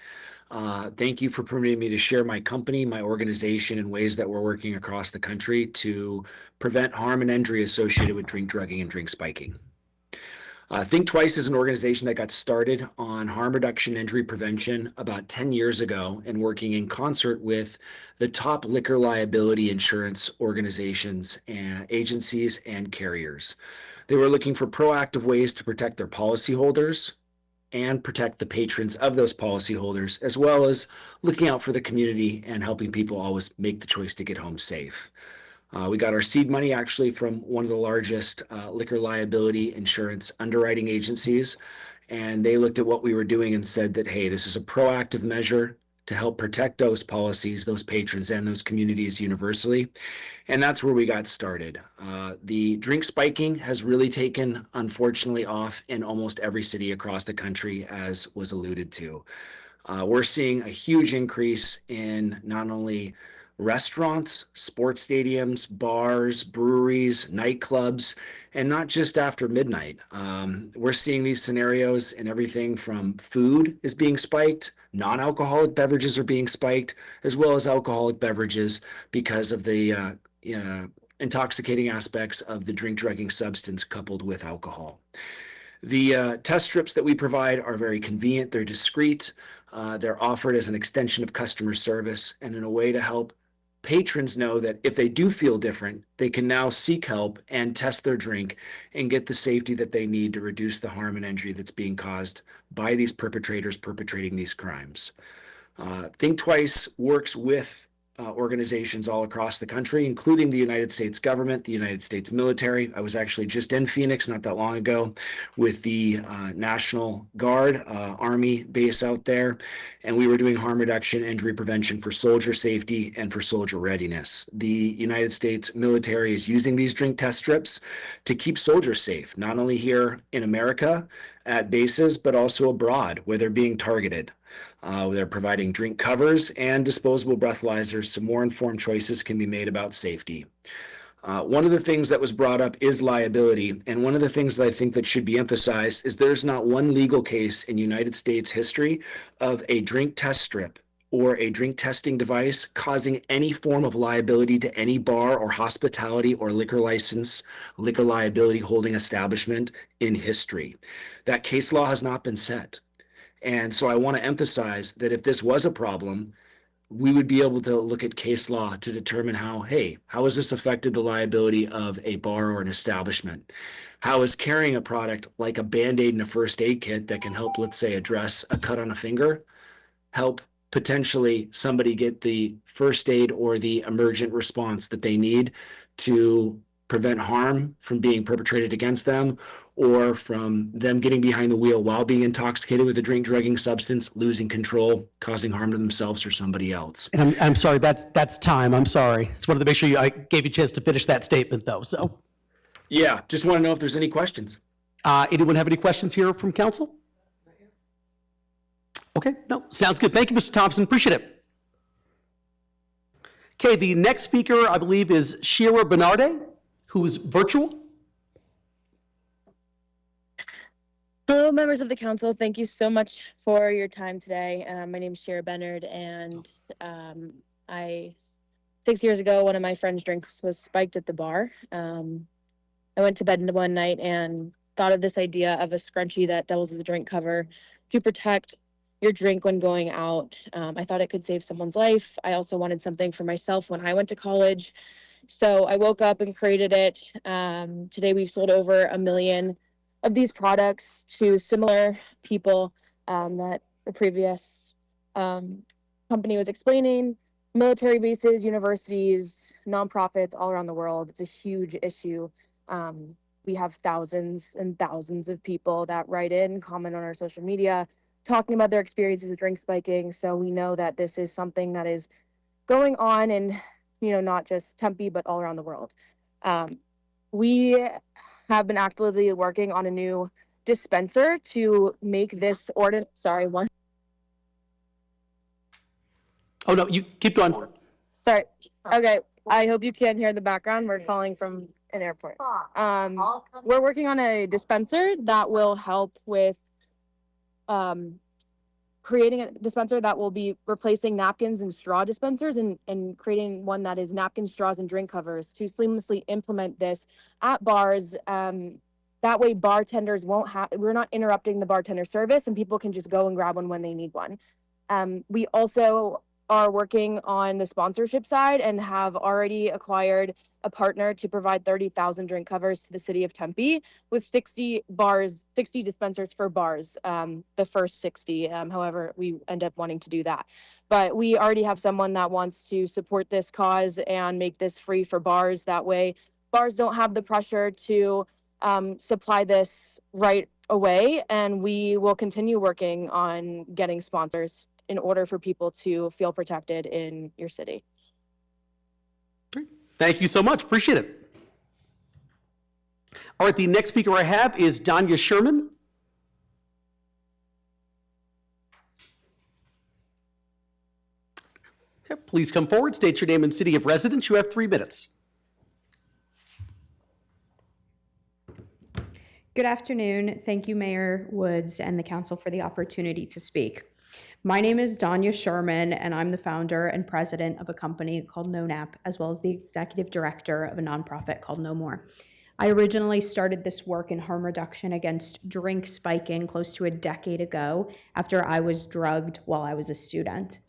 E: Thank you for permitting me to share my company, my organization, and ways that we're working across the country to prevent harm and injury associated with drink drugging and drink spiking. Think Twice is an organization that got started on harm reduction injury prevention about 10 years ago and working in concert with the top liquor liability insurance organizations and agencies and carriers. They were looking for proactive ways to protect their policyholders and protect the patrons of those policyholders, as well as looking out for the community and helping people always make the choice to get home safe. We got our seed money actually from one of the largest liquor liability insurance underwriting agencies, and they looked at what we were doing and said that, hey, this is a proactive measure to help protect those policies, those patrons, and those communities universally. And that's where we got started. The drink spiking has really taken, unfortunately, off in almost every city across the country, as was alluded to. We're seeing a huge increase in not only restaurants, sports stadiums, bars, breweries, nightclubs, and not just after midnight. We're seeing these scenarios in everything from food is being spiked, non-alcoholic beverages are being spiked, as well as alcoholic beverages because of the intoxicating aspects of the drink drugging substance coupled with alcohol. The test strips that we provide are very convenient, they're discreet, they're offered as an extension of customer service and in a way to help patrons know that if they do feel different, they can now seek help and test their drink and get the safety that they need to reduce the harm and injury that's being caused by these perpetrators perpetrating these crimes. Think Twice works with organizations all across the country, including the United States government, the United States military. I was actually just in Phoenix not that long ago with the National Guard Army base out there, and we were doing harm reduction, injury prevention for soldier safety and for soldier readiness. The United States military is using these drink test strips to keep soldiers safe, not only here in America at bases, but also abroad where they're being targeted. They're providing drink covers and disposable breathalyzers so more informed choices can be made about safety. One of the things that was brought up is liability, and one of the things that I think that should be emphasized is there's not one legal case in United States history of a drink test strip or a drink testing device causing any form of liability to any bar or hospitality or liquor license, liquor liability holding establishment in history. That case law has not been set. And so I want to emphasize that if this was a problem, we would be able to look at case law to determine how has this affected the liability of a bar or an establishment? How is carrying a product like a Band-Aid and a first aid kit that can help, let's say, address a cut on a finger, help potentially somebody get the first aid or the emergent response that they need to prevent harm from being perpetrated against them, or from them getting behind the wheel while being intoxicated with a drink, drugging substance, losing control, causing harm to themselves or somebody else.
A: And I'm sorry, that's time. I'm sorry. Just wanted to make sure I gave you a chance to finish that statement, though. So,
E: Yeah, just want to know if there's any questions.
A: anyone have any questions here from council? Okay, no, sounds good. Thank you, Mr. Thompson. Appreciate it. Okay, the next speaker, I believe, is Shira Bernarde, who's virtual.
G: Hello, members of the council. Thank you so much for your time today. My name is Shira Bernard, and 6 years ago, one of my friend's drinks was spiked at the bar. I went to bed one night and thought of this idea of a scrunchie that doubles as a drink cover to protect your drink when going out. I thought it could save someone's life. I also wanted something for myself when I went to college. So I woke up and created it. Today we've sold over 1 million of these products to similar people that the previous company was explaining. Military bases, universities, nonprofits all around the world. It's a huge issue. We have thousands and thousands of people that write in, comment on our social media, talking about their experiences with drink spiking. So we know that this is something that is going on in, not just Tempe, but all around the world. We have been actively working on a new dispenser to make this ordinance. Sorry, one.
A: Oh, no, you keep going.
G: Sorry. Okay. I hope you can't hear the background. We're calling from an airport. We're working on a dispenser that will help with creating a dispenser that will be replacing napkins and straw dispensers and creating one that is napkins, straws, and drink covers to seamlessly implement this at bars. That way bartenders we're not interrupting the bartender service and people can just go and grab one when they need one. We also are working on the sponsorship side and have already acquired a partner to provide 30,000 drink covers to the city of Tempe with 60 dispensers for bars, the first 60. However, we end up wanting to do that. But we already have someone that wants to support this cause and make this free for bars. That way, bars don't have the pressure to supply this right away. And we will continue working on getting sponsors in order for people to feel protected in your city.
A: Thank you so much. Appreciate it. All right, the next speaker I have is Danya Sherman. Okay, please come forward, state your name and city of residence. You have 3 minutes.
V: Good afternoon. Thank you, Mayor Woods and the council for the opportunity to speak. My name is Danya Sherman, and I'm the founder and president of a company called NoNap, as well as the executive director of a nonprofit called No More. I originally started this work in harm reduction against drink spiking close to a decade ago after I was drugged while I was a student.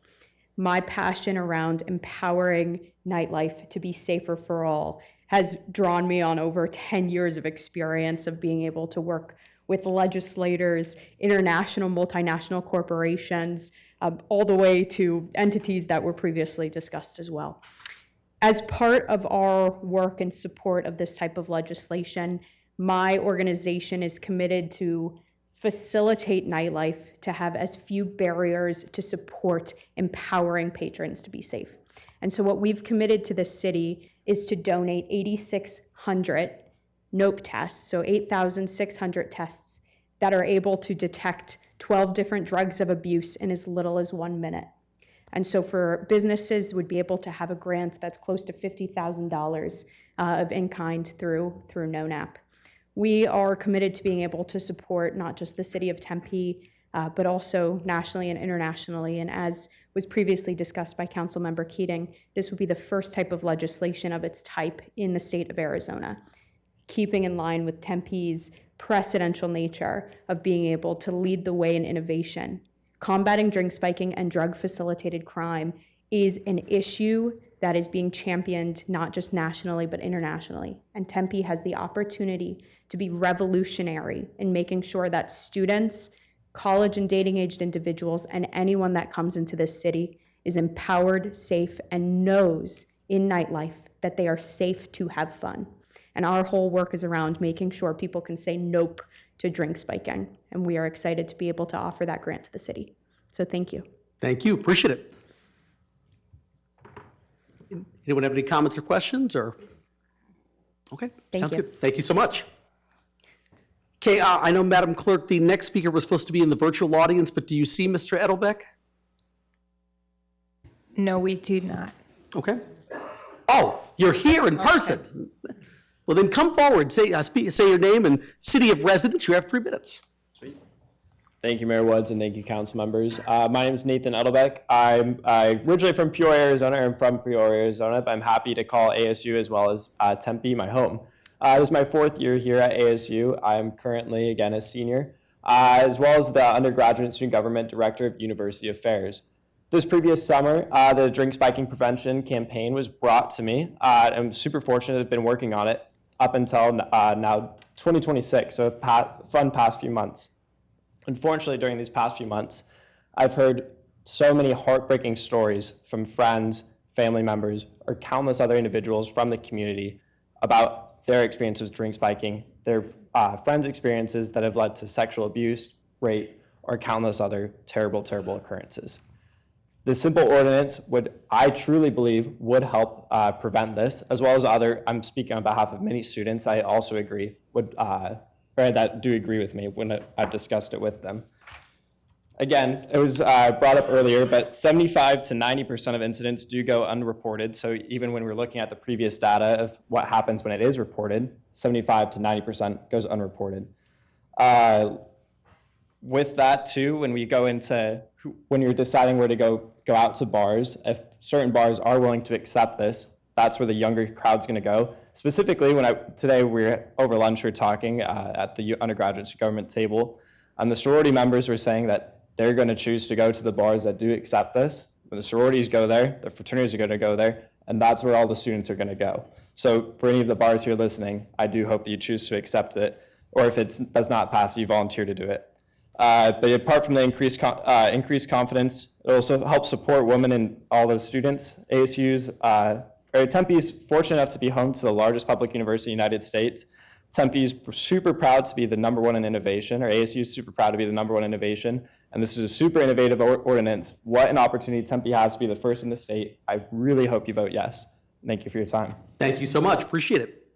V: My passion around empowering nightlife to be safer for all has drawn me on over 10 years of experience of being able to work with legislators, international, multinational corporations, all the way to entities that were previously discussed as well. As part of our work and support of this type of legislation, my organization is committed to facilitate nightlife to have as few barriers to support empowering patrons to be safe. And so what we've committed to this city is to donate 8,600 NOPE tests, so 8,600 tests that are able to detect 12 different drugs of abuse in as little as 1 minute. And so for businesses would be able to have a grant that's close to $50,000 of in-kind through NoNap. We are committed to being able to support not just the city of Tempe, but also nationally and internationally. And as was previously discussed by Councilmember Keating, this would be the first type of legislation of its type in the state of Arizona, keeping in line with Tempe's precedential nature of being able to lead the way in innovation. Combating drink spiking and drug-facilitated crime is an issue that is being championed not just nationally, but internationally. And Tempe has the opportunity to be revolutionary in making sure that students, college and dating-aged individuals, and anyone that comes into this city is empowered, safe, and knows in nightlife that they are safe to have fun. And our whole work is around making sure people can say nope to drink spiking. And we are excited to be able to offer that grant to the city. So thank you.
A: Thank you, appreciate it. Anyone have any comments or questions, or? Okay, sounds
V: you.
A: good. Thank you so much. Okay, I know, Madam Clerk, the next speaker was supposed to be in the virtual audience, but do you see Mr. Edelbeck?
L: No, we do not.
A: Okay. Oh, you're here in person. Well, then come forward, say your name and city of residence. You have 3 minutes.
H: Thank you, Mayor Woods, and thank you, council members. My name is Nathan Edelbeck. I'm originally from Peoria, Arizona. I'm from Peoria, Arizona, but I'm happy to call ASU as well as Tempe my home. This is my 4th year here at ASU. I'm currently, again, a senior, as well as the undergraduate student government director of University Affairs. This previous summer, the drink spiking prevention campaign was brought to me. I'm super fortunate to have been working on it up until now 2026, so fun past few months. Unfortunately, during these past few months, I've heard so many heartbreaking stories from friends, family members, or countless other individuals from the community about their experiences with drink spiking, their friends' experiences that have led to sexual abuse, rape, or countless other terrible, terrible occurrences. The simple ordinance would, I truly believe, would help prevent this, as well as other, I'm speaking on behalf of many students, I also agree, or that do agree with me when I've discussed it with them. Again, it was brought up earlier, but 75 to 90% of incidents do go unreported. So even when we're looking at the previous data of what happens when it is reported, 75 to 90% goes unreported. With that too, when we go into, when you're deciding where to go out to bars, if certain bars are willing to accept this, that's where the younger crowd's gonna go. Specifically, today we're over lunch, we're talking at the undergraduate government table, and the sorority members were saying that they're gonna choose to go to the bars that do accept this. When the sororities go there, the fraternities are gonna go there, and that's where all the students are gonna go. So for any of the bars here listening, I do hope that you choose to accept it, or if it does not pass, you volunteer to do it. But apart from the increased confidence, it also helps support women and all those students. Tempe is fortunate enough to be home to the largest public university in the United States. Tempe is super proud to be the #1 in innovation, or ASU is super proud to be the #1 innovation. And this is a super innovative ordinance. What an opportunity Tempe has to be the first in the state. I really hope you vote yes. Thank you for your time.
A: Thank you so much, appreciate it.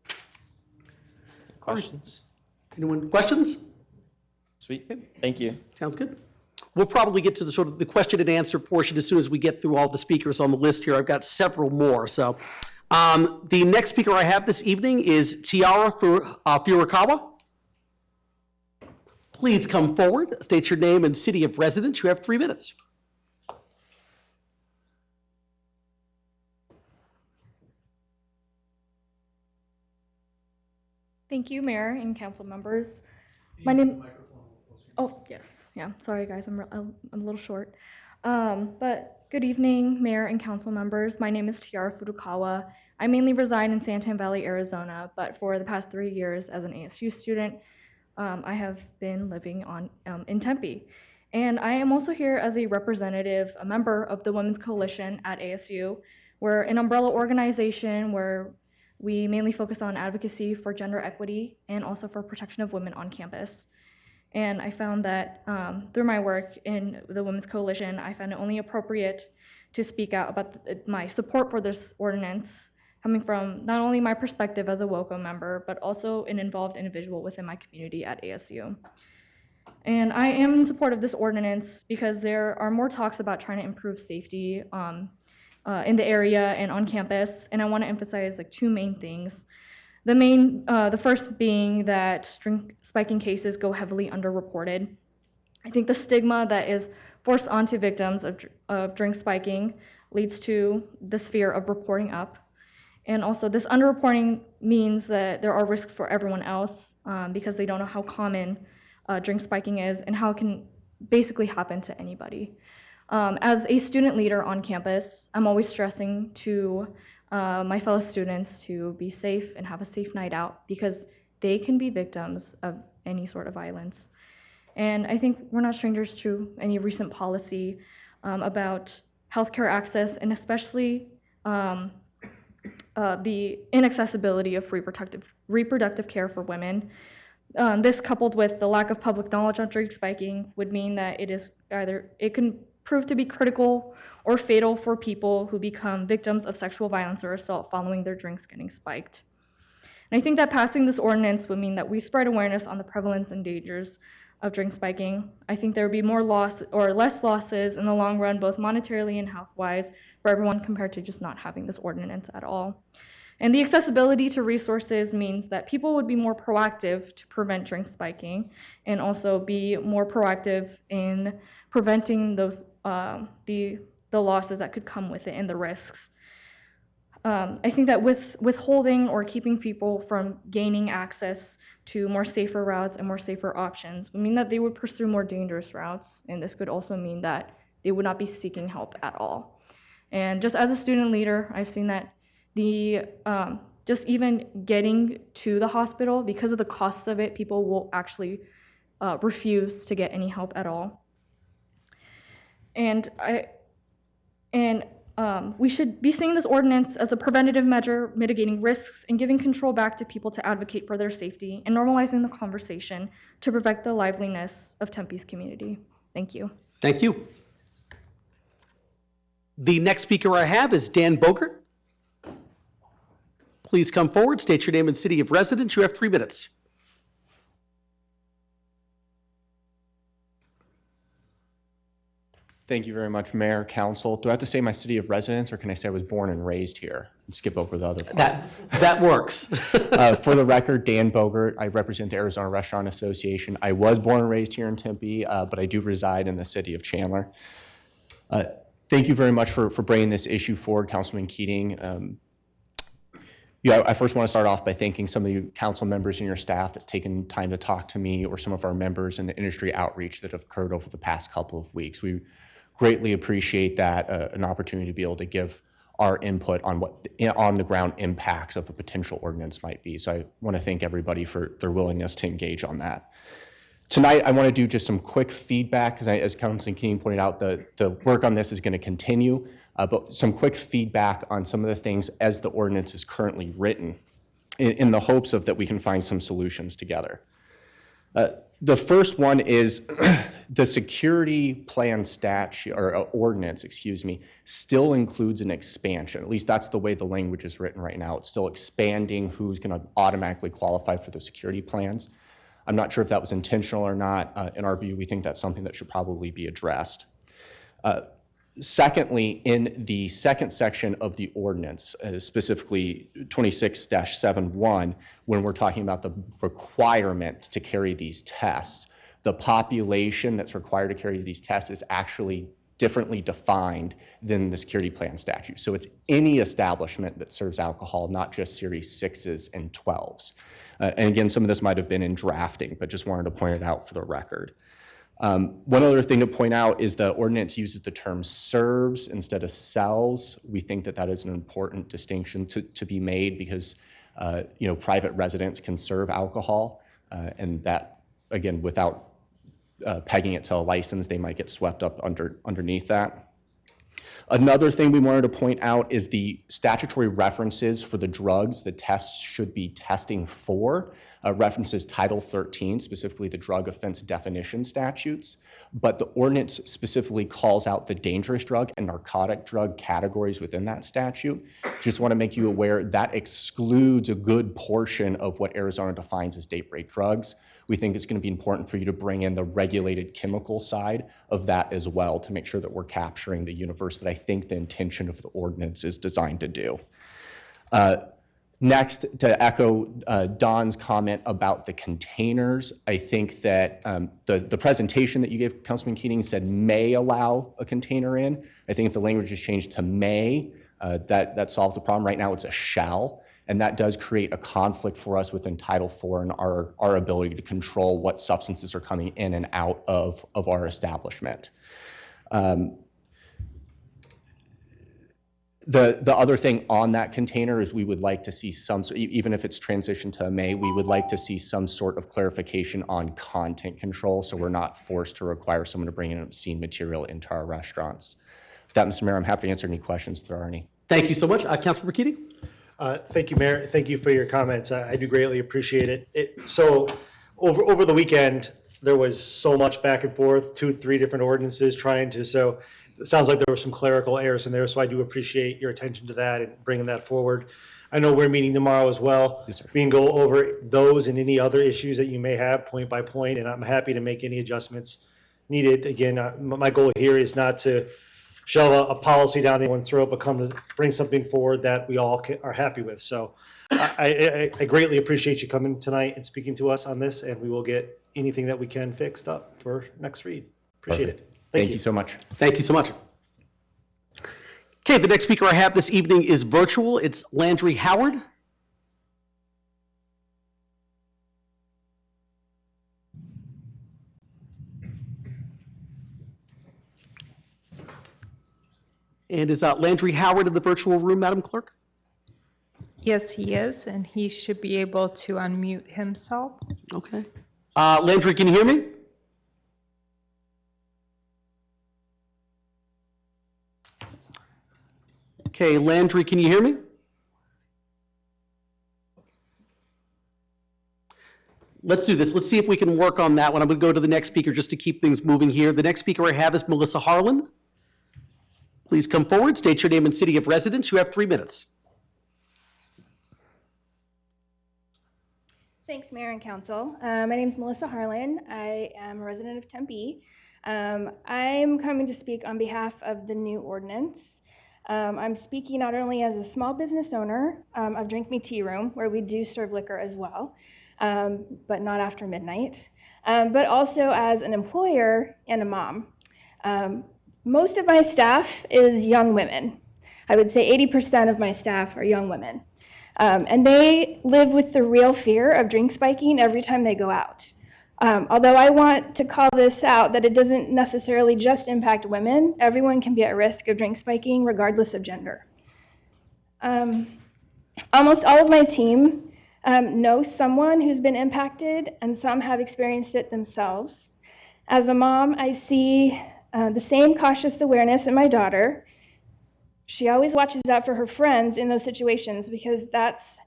H: Questions?
A: Anyone, questions?
H: Sweet, thank you.
A: Sounds good. We'll probably get to the sort of the question and answer portion as soon as we get through all the speakers on the list here. I've got several more. So the next speaker I have this evening is Tiara Furukawa. Please come forward, state your name and city of residence. You have 3 minutes.
J: Thank you, Mayor and council members. My name. Oh, yes. Yeah. Sorry, guys. I'm a little short. But good evening, Mayor and council members. My name is Tiara Furukawa. I mainly reside in Santan Valley, Arizona, but for the past 3 years as an ASU student, I have been living in Tempe. And I am also here as a representative, a member of the Women's Coalition at ASU. We're an umbrella organization where we mainly focus on advocacy for gender equity and also for protection of women on campus. And I found that through my work in the Women's Coalition, I found it only appropriate to speak out about my support for this ordinance, coming from not only my perspective as a WOCO member, but also an involved individual within my community at ASU. And I am in support of this ordinance because there are more talks about trying to improve safety in the area and on campus, and I want to emphasize like 2 main things. The first being that drink spiking cases go heavily underreported. I think the stigma that is forced onto victims of drink spiking leads to this fear of reporting up. And also this underreporting means that there are risks for everyone else because they don't know how common drink spiking is and how it can basically happen to anybody. As a student leader on campus, I'm always stressing to my fellow students to be safe and have a safe night out because they can be victims of any sort of violence. And I think we're not strangers to any recent policy about healthcare access and especially the inaccessibility of reproductive care for women. This, coupled with the lack of public knowledge on drink spiking, would mean that it can prove to be critical or fatal for people who become victims of sexual violence or assault following their drinks getting spiked. And I think that passing this ordinance would mean that we spread awareness on the prevalence and dangers of drink spiking. I think there would be more loss or less losses in the long run, both monetarily and health-wise, for everyone compared to just not having this ordinance at all. And the accessibility to resources means that people would be more proactive to prevent drink spiking and also be more proactive in preventing those the losses that could come with it and the risks. I think that with withholding or keeping people from gaining access to more safer routes and more safer options would mean that they would pursue more dangerous routes, and this could also mean that they would not be seeking help at all. And just as a student leader, I've seen that the just even getting to the hospital, because of the costs of it, people will actually refuse to get any help at all. And we should be seeing this ordinance as a preventative measure, mitigating risks and giving control back to people to advocate for their safety and normalizing the conversation to protect the liveliness of Tempe's community. Thank you.
A: Thank you. The next speaker I have is Dan Bogert. Please come forward, state your name and city of residence. You have 3 minutes.
F: Thank you very much, Mayor, Council. Do I have to say my city of residence, or can I say I was born and raised here and skip over the other part?
A: That works.
F: For the record, Dan Bogert. I represent the Arizona Restaurant Association. I was born and raised here in Tempe, but I do reside in the city of Chandler. Thank you very much for bringing this issue forward, Councilman Keating. I first want to start off by thanking some of you council members and your staff that's taken time to talk to me, or some of our members in the industry outreach that have occurred over the past couple of weeks. We greatly appreciate that, an opportunity to be able to give our input on what on the ground impacts of a potential ordinance might be. So I want to thank everybody for their willingness to engage on that. Tonight, I want to do just some quick feedback, because as Councilman Keating pointed out, the work on this is going to continue, but some quick feedback on some of the things as the ordinance is currently written, in the hopes of that we can find some solutions together. The first one is the security plan statute, or ordinance, excuse me, still includes an expansion. At least that's the way the language is written right now. It's still expanding who's going to automatically qualify for the security plans. I'm not sure if that was intentional or not. In our view, we think that's something that should probably be addressed. Secondly, in the second section of the ordinance, specifically 26-7.1, when we're talking about the requirement to carry these tests, the population that's required to carry these tests is actually differently defined than the security plan statute. So it's any establishment that serves alcohol, not just Series 6s and 12s. And again, some of this might have been in drafting, but just wanted to point it out for the record. One other thing to point out is the ordinance uses the term serves instead of sells. We think that that is an important distinction to be made, because private residents can serve alcohol, and that, again, without pegging it to a license, they might get swept up underneath that. Another thing we wanted to point out is the statutory references for the drugs the tests should be testing for. References Title 13, specifically the drug offense definition statutes, but the ordinance specifically calls out the dangerous drug and narcotic drug categories within that statute. Just want to make you aware that excludes a good portion of what Arizona defines as date-rape drugs. We think it's going to be important for you to bring in the regulated chemical side of that as well, to make sure that we're capturing the universe that I think the intention of the ordinance is designed to do. Next, to echo Don's comment about the containers, I think that the presentation that you gave, Councilman Keating, said may allow a container in. I think if the language is changed to may, that solves the problem. Right now it's a shall, and that does create a conflict for us within Title IV and our ability to control what substances are coming in and out of our establishment. The other thing on that container is we would like to see some, even if it's transitioned to a may, we would like to see some sort of clarification on content control, so we're not forced to require someone to bring in obscene material into our restaurants. With that, Mr. Mayor, I'm happy to answer any questions if there are any.
A: Thank you so much. Councilmember Keating?
S: Thank you, Mayor. Thank you for your comments. I do greatly appreciate it. So over the weekend, there was so much back and forth, 2-3 different ordinances so it sounds like there were some clerical errors in there. So I do appreciate your attention to that and bringing that forward. I know we're meeting tomorrow as well.
F: Yes, sir.
S: We can go over those and any other issues that you may have point by point, and I'm happy to make any adjustments needed. Again, my goal here is not to shove a policy down anyone's throat, but bring something forward that we all are happy with. So I greatly appreciate you coming tonight and speaking to us on this, and we will get anything that we can fixed up for next read. Appreciate
F: Perfect.
S: it.
F: Thank you so much.
A: Thank you so much. Okay, the next speaker I have this evening is virtual. It's Landry Howard. And is Landry Howard in the virtual room, Madam Clerk?
L: Yes, he is, and he should be able to unmute himself.
A: Okay. Landry, can you hear me? Okay, Landry, can you hear me? Let's do this. Let's see if we can work on that one. I'm going to go to the next speaker just to keep things moving here. The next speaker I have is Melissa Harlan. Please come forward, state your name and city of residence. You have 3 minutes.
J: Thanks, Mayor and Council. My name is Melissa Harlan. I am a resident of Tempe. I'm coming to speak on behalf of the new ordinance. I'm speaking not only as a small business owner of Drink Me Tea Room, where we do serve liquor as well, but not after midnight, but also as an employer and a mom. Most of my staff is young women. I would say 80% of my staff are young women. And they live with the real fear of drink spiking every time they go out. Although I want to call this out that it doesn't necessarily just impact women, everyone can be at risk of drink spiking regardless of gender. Almost all of my team know someone who's been impacted, and some have experienced it themselves. As a mom, I see the same cautious awareness in my daughter. She always watches out for her friends in those situations because that's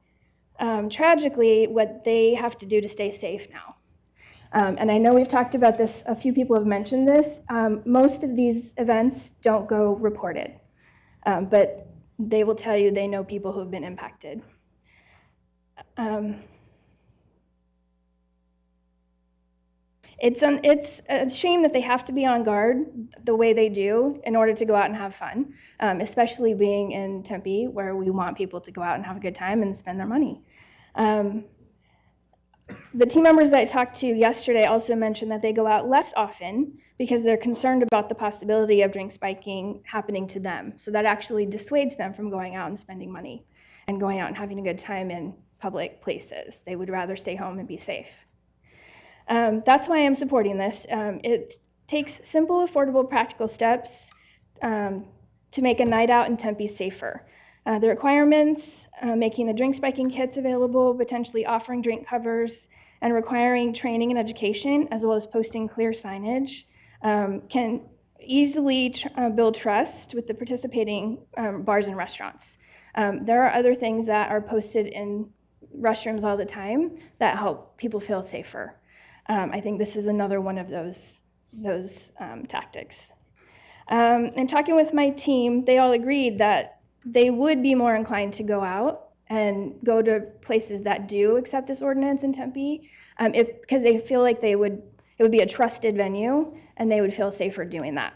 J: tragically what they have to do to stay safe now. And I know we've talked about this, a few people have mentioned this. Most of these events don't go reported, but they will tell you they know people who have been impacted. It's a shame that they have to be on guard the way they do in order to go out and have fun, especially being in Tempe, where we want people to go out and have a good time and spend their money. The team members that I talked to yesterday also mentioned that they go out less often because they're concerned about the possibility of drink spiking happening to them. So that actually dissuades them from going out and spending money and going out and having a good time in public places. They would rather stay home and be safe. That's why I'm supporting this. It takes simple, affordable, practical steps to make a night out in Tempe safer. The requirements, making the drink spiking kits available, potentially offering drink covers, and requiring training and education, as well as posting clear signage, can easily build trust with the participating bars and restaurants. There are other things that are posted in restrooms all the time that help people feel safer. I think this is another one of those tactics. And talking with my team, they all agreed that they would be more inclined to go out and go to places that do accept this ordinance in Tempe, because they feel like it would be a trusted venue and they would feel safer doing that.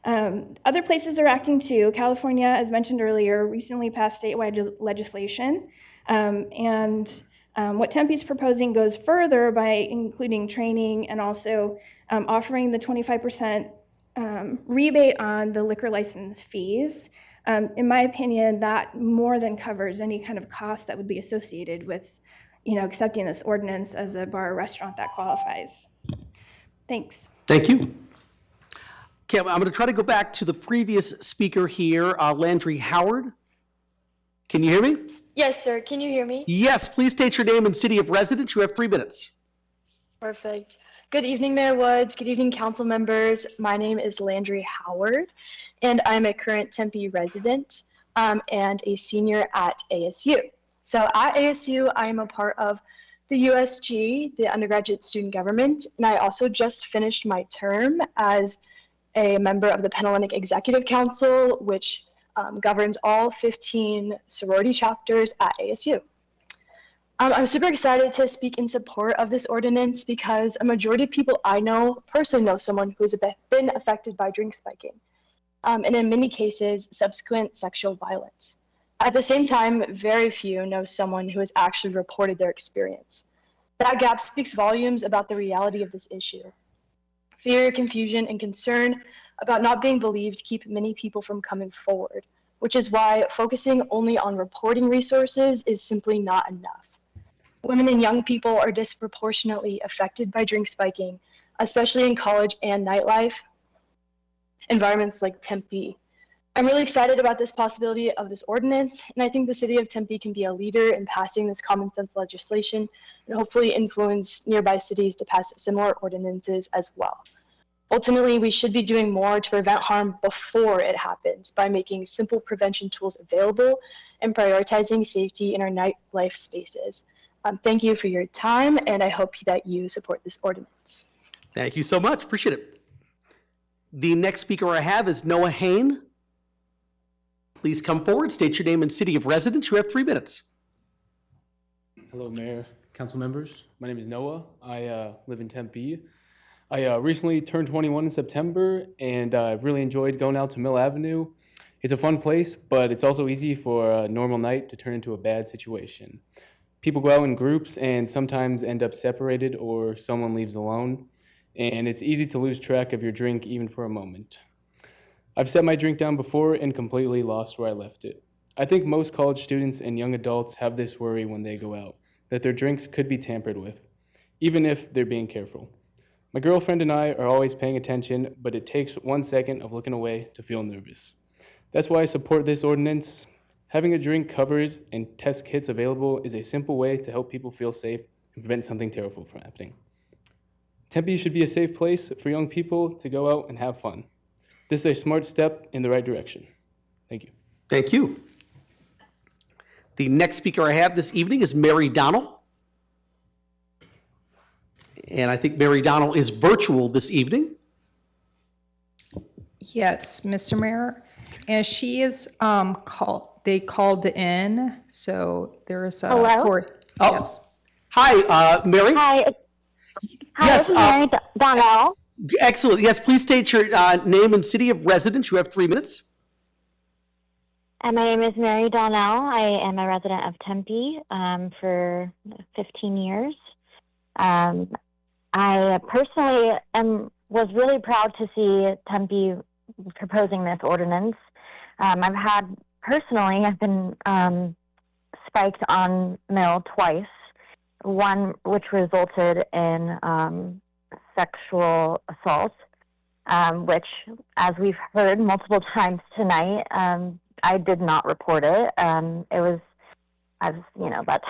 J: Other places are acting too. California, as mentioned earlier, recently passed statewide legislation, what Tempe's proposing goes further by including training and also offering the 25% rebate on the liquor license fees. In my opinion, that more than covers any kind of cost that would be associated with, accepting this ordinance as a bar or restaurant that qualifies. Thanks.
A: Thank you. Okay, I'm going to try to go back to the previous speaker here, Landry Howard. Can you hear me?
K: Yes, sir. Can you hear me?
A: Yes, please state your name and city of residence. You have 3 minutes.
K: Perfect. Good evening, Mayor Woods. Good evening, council members. My name is Landry Howard, and I'm a current Tempe resident. and a senior at ASU. So at ASU, I am a part of the USG, the undergraduate student government, and I also just finished my term as a member of the Panhellenic Executive Council, which governs all 15 sorority chapters at ASU. I'm super excited to speak in support of this ordinance because a majority of people I know personally know someone who has been affected by drink spiking, and in many cases, subsequent sexual violence. At the same time, very few know someone who has actually reported their experience. That gap speaks volumes about the reality of this issue. Fear, confusion, and concern about not being believed keep many people from coming forward, which is why focusing only on reporting resources is simply not enough. Women and young people are disproportionately affected by drink spiking, especially in college and nightlife environments like Tempe. I'm really excited about this possibility of this ordinance, and I think the city of Tempe can be a leader in passing this common sense legislation and hopefully influence nearby cities to pass similar ordinances as well. Ultimately, we should be doing more to prevent harm before it happens by making simple prevention tools available and prioritizing safety in our nightlife spaces. Thank you for your time, and I hope that you support this ordinance.
A: Thank you so much. Appreciate it. The next speaker I have is Noah Hain. Please come forward, state your name and city of residence. You have 3 minutes.
M: Hello, Mayor, council members. My name is Noah. I live in Tempe. I recently turned 21 in September, and I've really enjoyed going out to Mill Avenue. It's a fun place, but it's also easy for a normal night to turn into a bad situation. People go out in groups and sometimes end up separated or someone leaves alone, and it's easy to lose track of your drink even for a moment. I've set my drink down before and completely lost where I left it. I think most college students and young adults have this worry when they go out, that their drinks could be tampered with, even if they're being careful. My girlfriend and I are always paying attention, but it takes 1 second of looking away to feel nervous. That's why I support this ordinance. Having a drink covers and test kits available is a simple way to help people feel safe and prevent something terrible from happening. Tempe should be a safe place for young people to go out and have fun. This is a smart step in the right direction. Thank you.
A: Thank you. The next speaker I have this evening is Mary Donnell. And I think Mary Donnell is virtual this evening.
L: Yes, Mr. Mayor. And she is they called in, so there's
N: Hello?
L: Yes.
A: Hi, Mary.
N: Hi. Hi,
A: Yes,
N: this is Mary Donnell.
A: Excellent. Yes, please state your name and city of residence. You have 3 minutes.
N: My name is Mary Donnell. I am a resident of Tempe for 15 years. I personally was really proud to see Tempe proposing this ordinance. I've been spiked on Mill twice, one which resulted in sexual assault, which, as we've heard multiple times tonight, I did not report it. That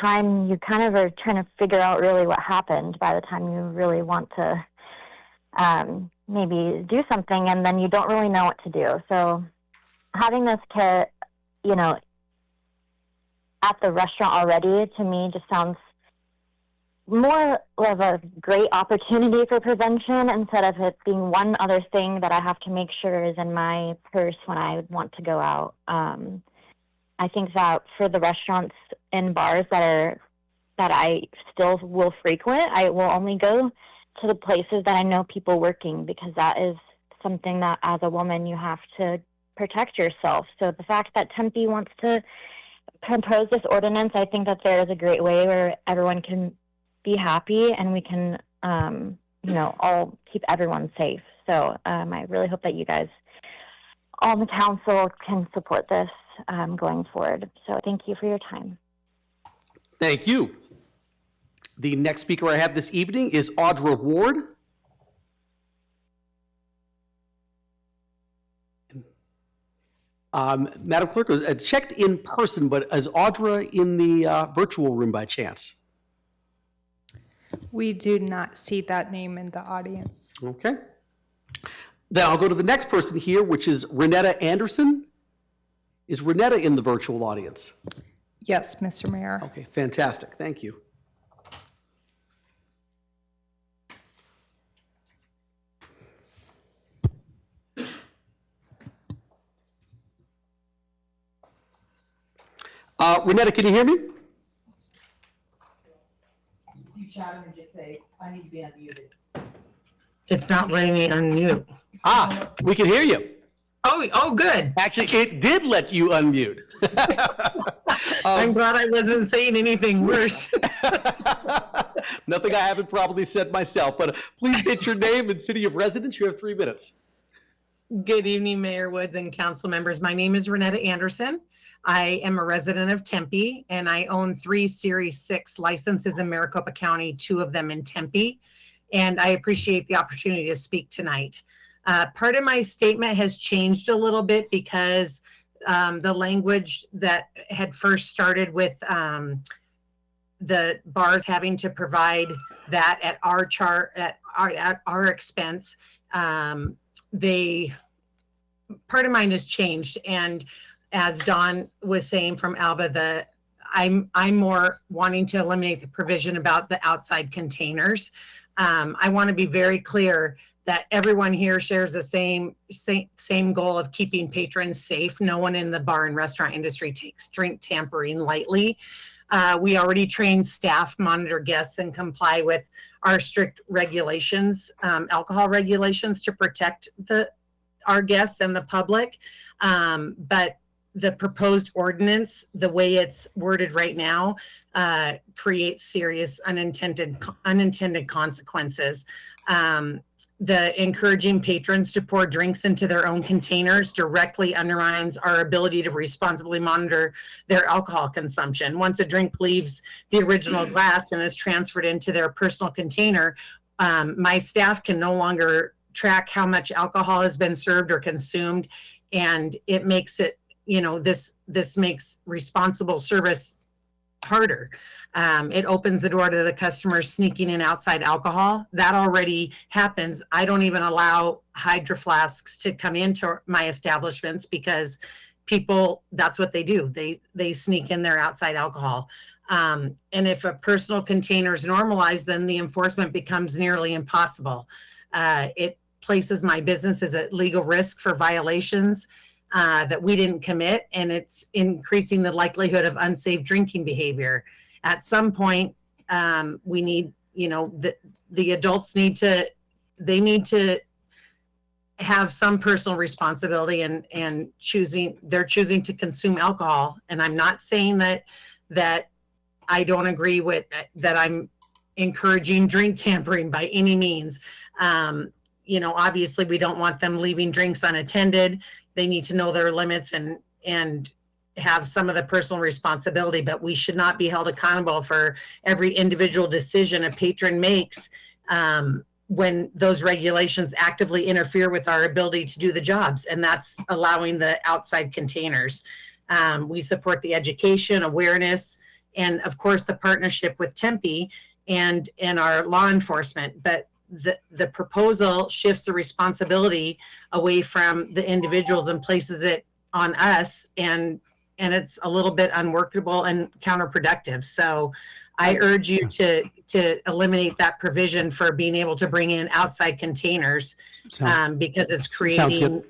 N: time you kind of are trying to figure out really what happened by the time you really want to maybe do something, and then you don't really know what to do. So having this kit, at the restaurant already, to me, just sounds more of a great opportunity for prevention instead of it being one other thing that I have to make sure is in my purse when I want to go out. I think that for the restaurants and bars that I still will frequent, I will only go to the places that I know people working, because that is something that as a woman you have to protect yourself. So the fact that Tempe wants to propose this ordinance, I think that there is a great way where everyone can be happy and we can, all keep everyone safe. So I really hope that you guys, all the council, can support this going forward. So thank you for your time.
A: Thank you. The next speaker I have this evening is Audra Ward. Madam Clerk, it's checked in person, but is Audra in the virtual room by chance?
L: We do not see that name in the audience.
A: Okay. Then I'll go to the next person here, which is Renetta Anderson. Is Renetta in the virtual audience?
L: Yes, Mr. Mayor.
A: Okay, fantastic. Thank you. Renetta, can you hear me?
O: You chat him and just say, I need to be unmuted. It's not letting me unmute.
A: We can hear you.
O: Oh, good.
A: Actually, it did let you unmute.
O: I'm glad I wasn't saying anything worse.
A: Nothing I haven't probably said myself, but please state your name and city of residence. You have 3 minutes.
O: Good evening, Mayor Woods and council members. My name is Renetta Anderson. I am a resident of Tempe, and I own 3 Series 6 licenses in Maricopa County, 2 of them in Tempe. And I appreciate the opportunity to speak tonight. Part of my statement has changed a little bit because the language that had first started with the bars having to provide that at our expense, part of mine has changed. And as Don was saying from Alba, I'm more wanting to eliminate the provision about the outside containers. I want to be very clear that everyone here shares the same goal of keeping patrons safe. No one in the bar and restaurant industry takes drink tampering lightly. We already train staff, monitor guests, and comply with our strict regulations, alcohol regulations, to protect our guests and the public. But the proposed ordinance, the way it's worded right now, creates serious unintended consequences. The encouraging patrons to pour drinks into their own containers directly undermines our ability to responsibly monitor their alcohol consumption. Once a drink leaves the original glass and is transferred into their personal container, my staff can no longer track how much alcohol has been served or consumed, and it makes it, this makes responsible service harder. It opens the door to the customers sneaking in outside alcohol. That already happens. I don't even allow hydro flasks to come into my establishments because people, that's what they do. They sneak in their outside alcohol. And if a personal container is normalized, then the enforcement becomes nearly impossible. It places my businesses at legal risk for violations that we didn't commit, and it's increasing the likelihood of unsafe drinking behavior. At some point, we need, the adults need to have some personal responsibility and they're choosing to consume alcohol. And I'm not saying that I don't agree with that. I'm encouraging drink tampering by any means. Obviously we don't want them leaving drinks unattended. They need to know their limits and have some of the personal responsibility, but we should not be held accountable for every individual decision a patron makes when those regulations actively interfere with our ability to do the jobs, and that's allowing the outside containers. We support the education, awareness, and of course the partnership with Tempe and our law enforcement, but the proposal shifts the responsibility away from the individuals and places it on us, and it's a little bit unworkable and counterproductive. So I urge you to eliminate that provision for being able to bring in outside containers because it's creating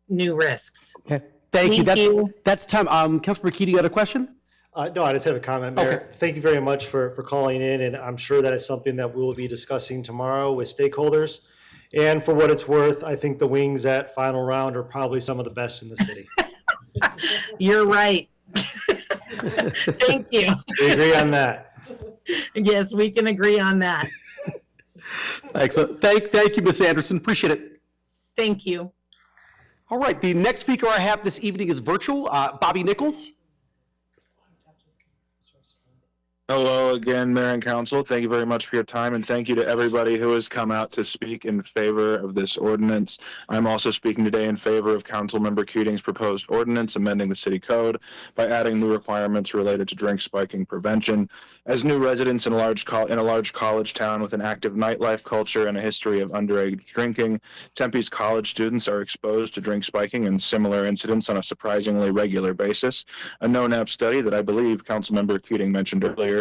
O: new risks.
A: Okay. Thank you. That's time. Councilmember Keating, you had a question?
S: No, I just have a comment, Mayor.
A: Okay.
S: Thank you very much for calling in, and I'm sure that is something that we'll be discussing tomorrow with stakeholders. And for what it's worth, I think the wings at Final Round are probably some of the best in the city.
O: You're right. Thank you.
S: We agree on that.
O: Yes, we can agree on that.
A: Excellent. Thank you, Ms. Anderson. Appreciate it.
O: Thank you.
A: All right. The next speaker I have this evening is virtual. Bobby Nichols.
R: Hello again, Mayor and Council. Thank you very much for your time, and thank you to everybody who has come out to speak in favor of this ordinance. I'm also speaking today in favor of Councilmember Keating's proposed ordinance amending the city code by adding new requirements related to drink spiking prevention. As new residents in a large college town with an active nightlife culture and a history of underage drinking, Tempe's college students are exposed to drink spiking and similar incidents on a surprisingly regular basis. A NONAP study that I believe Councilmember Keating mentioned earlier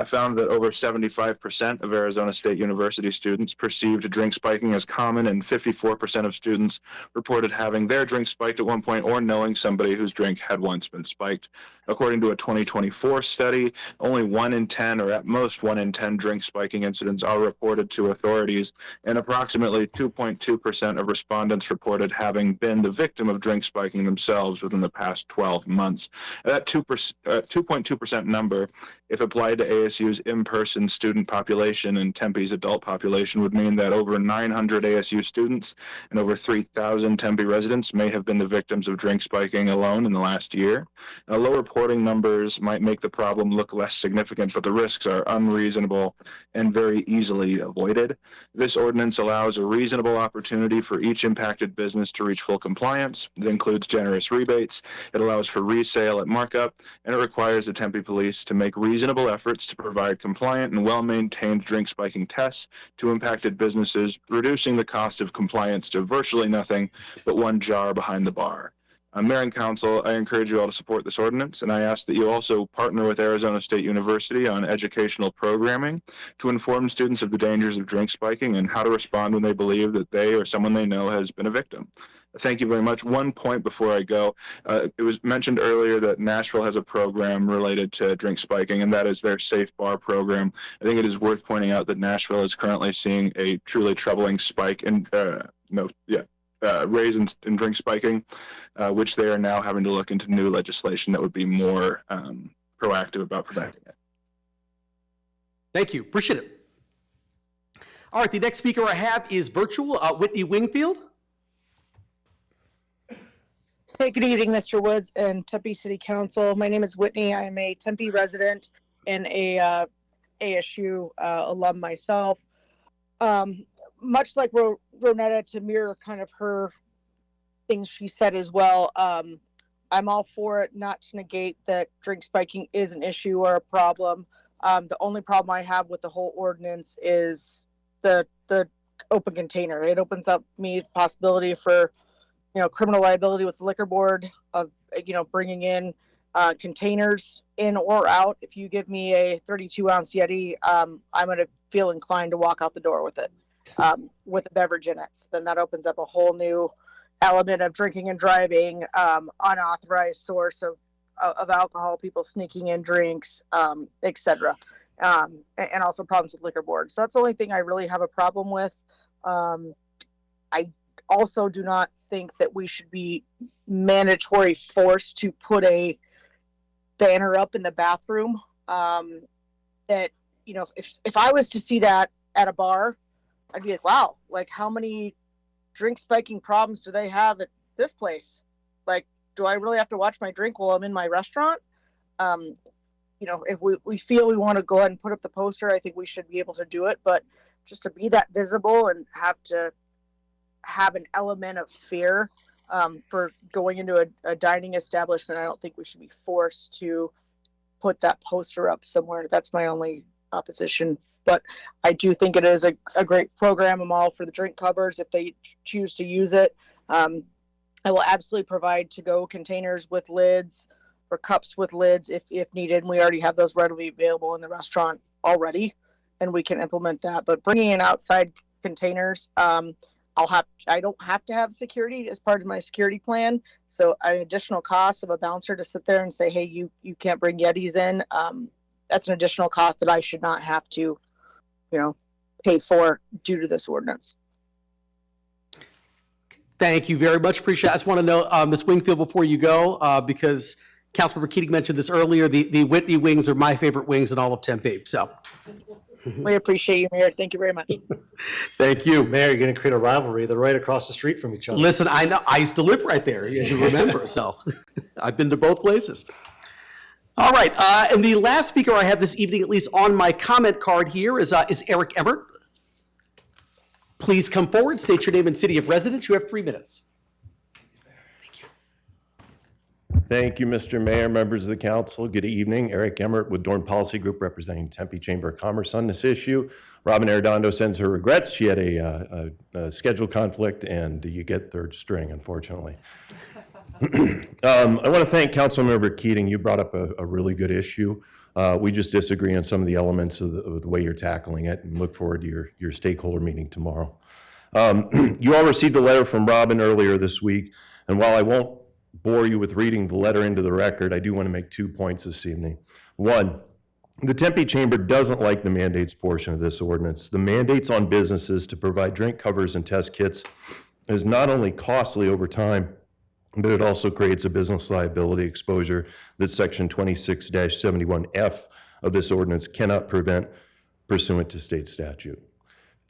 R: found that over 75% of Arizona State University students perceived drink spiking as common, and 54% of students reported having their drink spiked at one point or knowing somebody whose drink had once been spiked. According to a 2024 study, only 1 in 10, or at most 1 in 10, drink spiking incidents are reported to authorities, and approximately 2.2% of respondents reported having been the victim of drink spiking themselves within the past 12 months. That 2.2% number, if applied to ASU's in-person student population and Tempe's adult population, would mean that over 900 ASU students and over 3,000 Tempe residents may have been the victims of drink spiking alone in the last year. Now, low reporting numbers might make the problem look less significant, but the risks are unreasonable and very easily avoided. This ordinance allows a reasonable opportunity for each impacted business to reach full compliance. It includes generous rebates. It allows for resale at markup, and it requires the Tempe Police to make reasonable efforts to provide compliant and well-maintained drink spiking tests to impacted businesses, reducing the cost of compliance to virtually nothing but one jar behind the bar. Mayor and Council, I encourage you all to support this ordinance, and I ask that you also partner with Arizona State University on educational programming to inform students of the dangers of drink spiking and how to respond when they believe that they or someone they know has been a victim. Thank you very much. One point before I go. It was mentioned earlier that Nashville has a program related to drink spiking, and that is their Safe Bar program. I think it is worth pointing out that Nashville is currently seeing a truly troubling spike in, raise in drink spiking, which they are now having to look into new legislation that would be more proactive about preventing it.
A: Thank you. Appreciate it. All right, the next speaker I have is virtual, Whitney Wingfield.
I: Hey, good evening, Mr. Woods and Tempe City Council. My name is Whitney. I am a Tempe resident and a ASU alum myself. Much like Ronetta, to mirror kind of her things she said as well, I'm all for it, not to negate that drink spiking is an issue or a problem. The only problem I have with the whole ordinance is the open container. It opens up me the possibility for criminal liability with the liquor board of, bringing in containers in or out. If you give me a 32-ounce Yeti, I'm going to feel inclined to walk out the door with it, with a beverage in it. So then that opens up a whole new element of drinking and driving, unauthorized source of alcohol, people sneaking in drinks, etc. And also problems with liquor board. So that's the only thing I really have a problem with. I also do not think that we should be mandatory forced to put a banner up in the bathroom. That, if I was to see that at a bar, I'd be like, wow, like how many drink spiking problems do they have at this place? Like, do I really have to watch my drink while I'm in my restaurant? If we feel we want to go ahead and put up the poster, I think we should be able to do it. But just to be that visible and have an element of fear for going into a dining establishment, I don't think we should be forced to put that poster up somewhere. That's my only opposition. But I do think it is a great program. I'm all for the drink covers if they choose to use it. I will absolutely provide to-go containers with lids or cups with lids if needed. And we already have those readily available in the restaurant already, and we can implement that. But bringing in outside containers, I don't have to have security as part of my security plan. So an additional cost of a bouncer to sit there and say, hey, you can't bring Yetis in. That's an additional cost that I should not have to, pay for due to this ordinance.
A: Thank you very much. Appreciate it. I just want to know, Ms. Wingfield, before you go, because Councilmember Keating mentioned this earlier, the Whitney wings are my favorite wings in all of Tempe. So.
I: We appreciate you, Mayor. Thank you very much.
A: Thank you.
P: Mayor, you're going to create a rivalry. They're right across the street from each other.
A: Listen, I know. I used to live right there, as you remember. So I've been to both places. All right, and the last speaker I have this evening, at least on my comment card here, is Eric Emmert. Please come forward, state your name and city of residence. You have 3 minutes.
D: Thank you, Mr. Mayor, members of the council. Good evening. Eric Emmert with Dorn Policy Group representing Tempe Chamber of Commerce on this issue. Robin Arredondo sends her regrets. She had a schedule conflict and you get third string, unfortunately. I want to thank Councilmember Keating. You brought up a really good issue. We just disagree on some of the elements of the way you're tackling it and look forward to your stakeholder meeting tomorrow. You all received a letter from Robin earlier this week, and while I won't bore you with reading the letter into the record, I do want to make 2 points this evening. One, the Tempe Chamber doesn't like the mandates portion of this ordinance. The mandates on businesses to provide drink covers and test kits is not only costly over time, but it also creates a business liability exposure that Section 26-71F of this ordinance cannot prevent pursuant to state statute.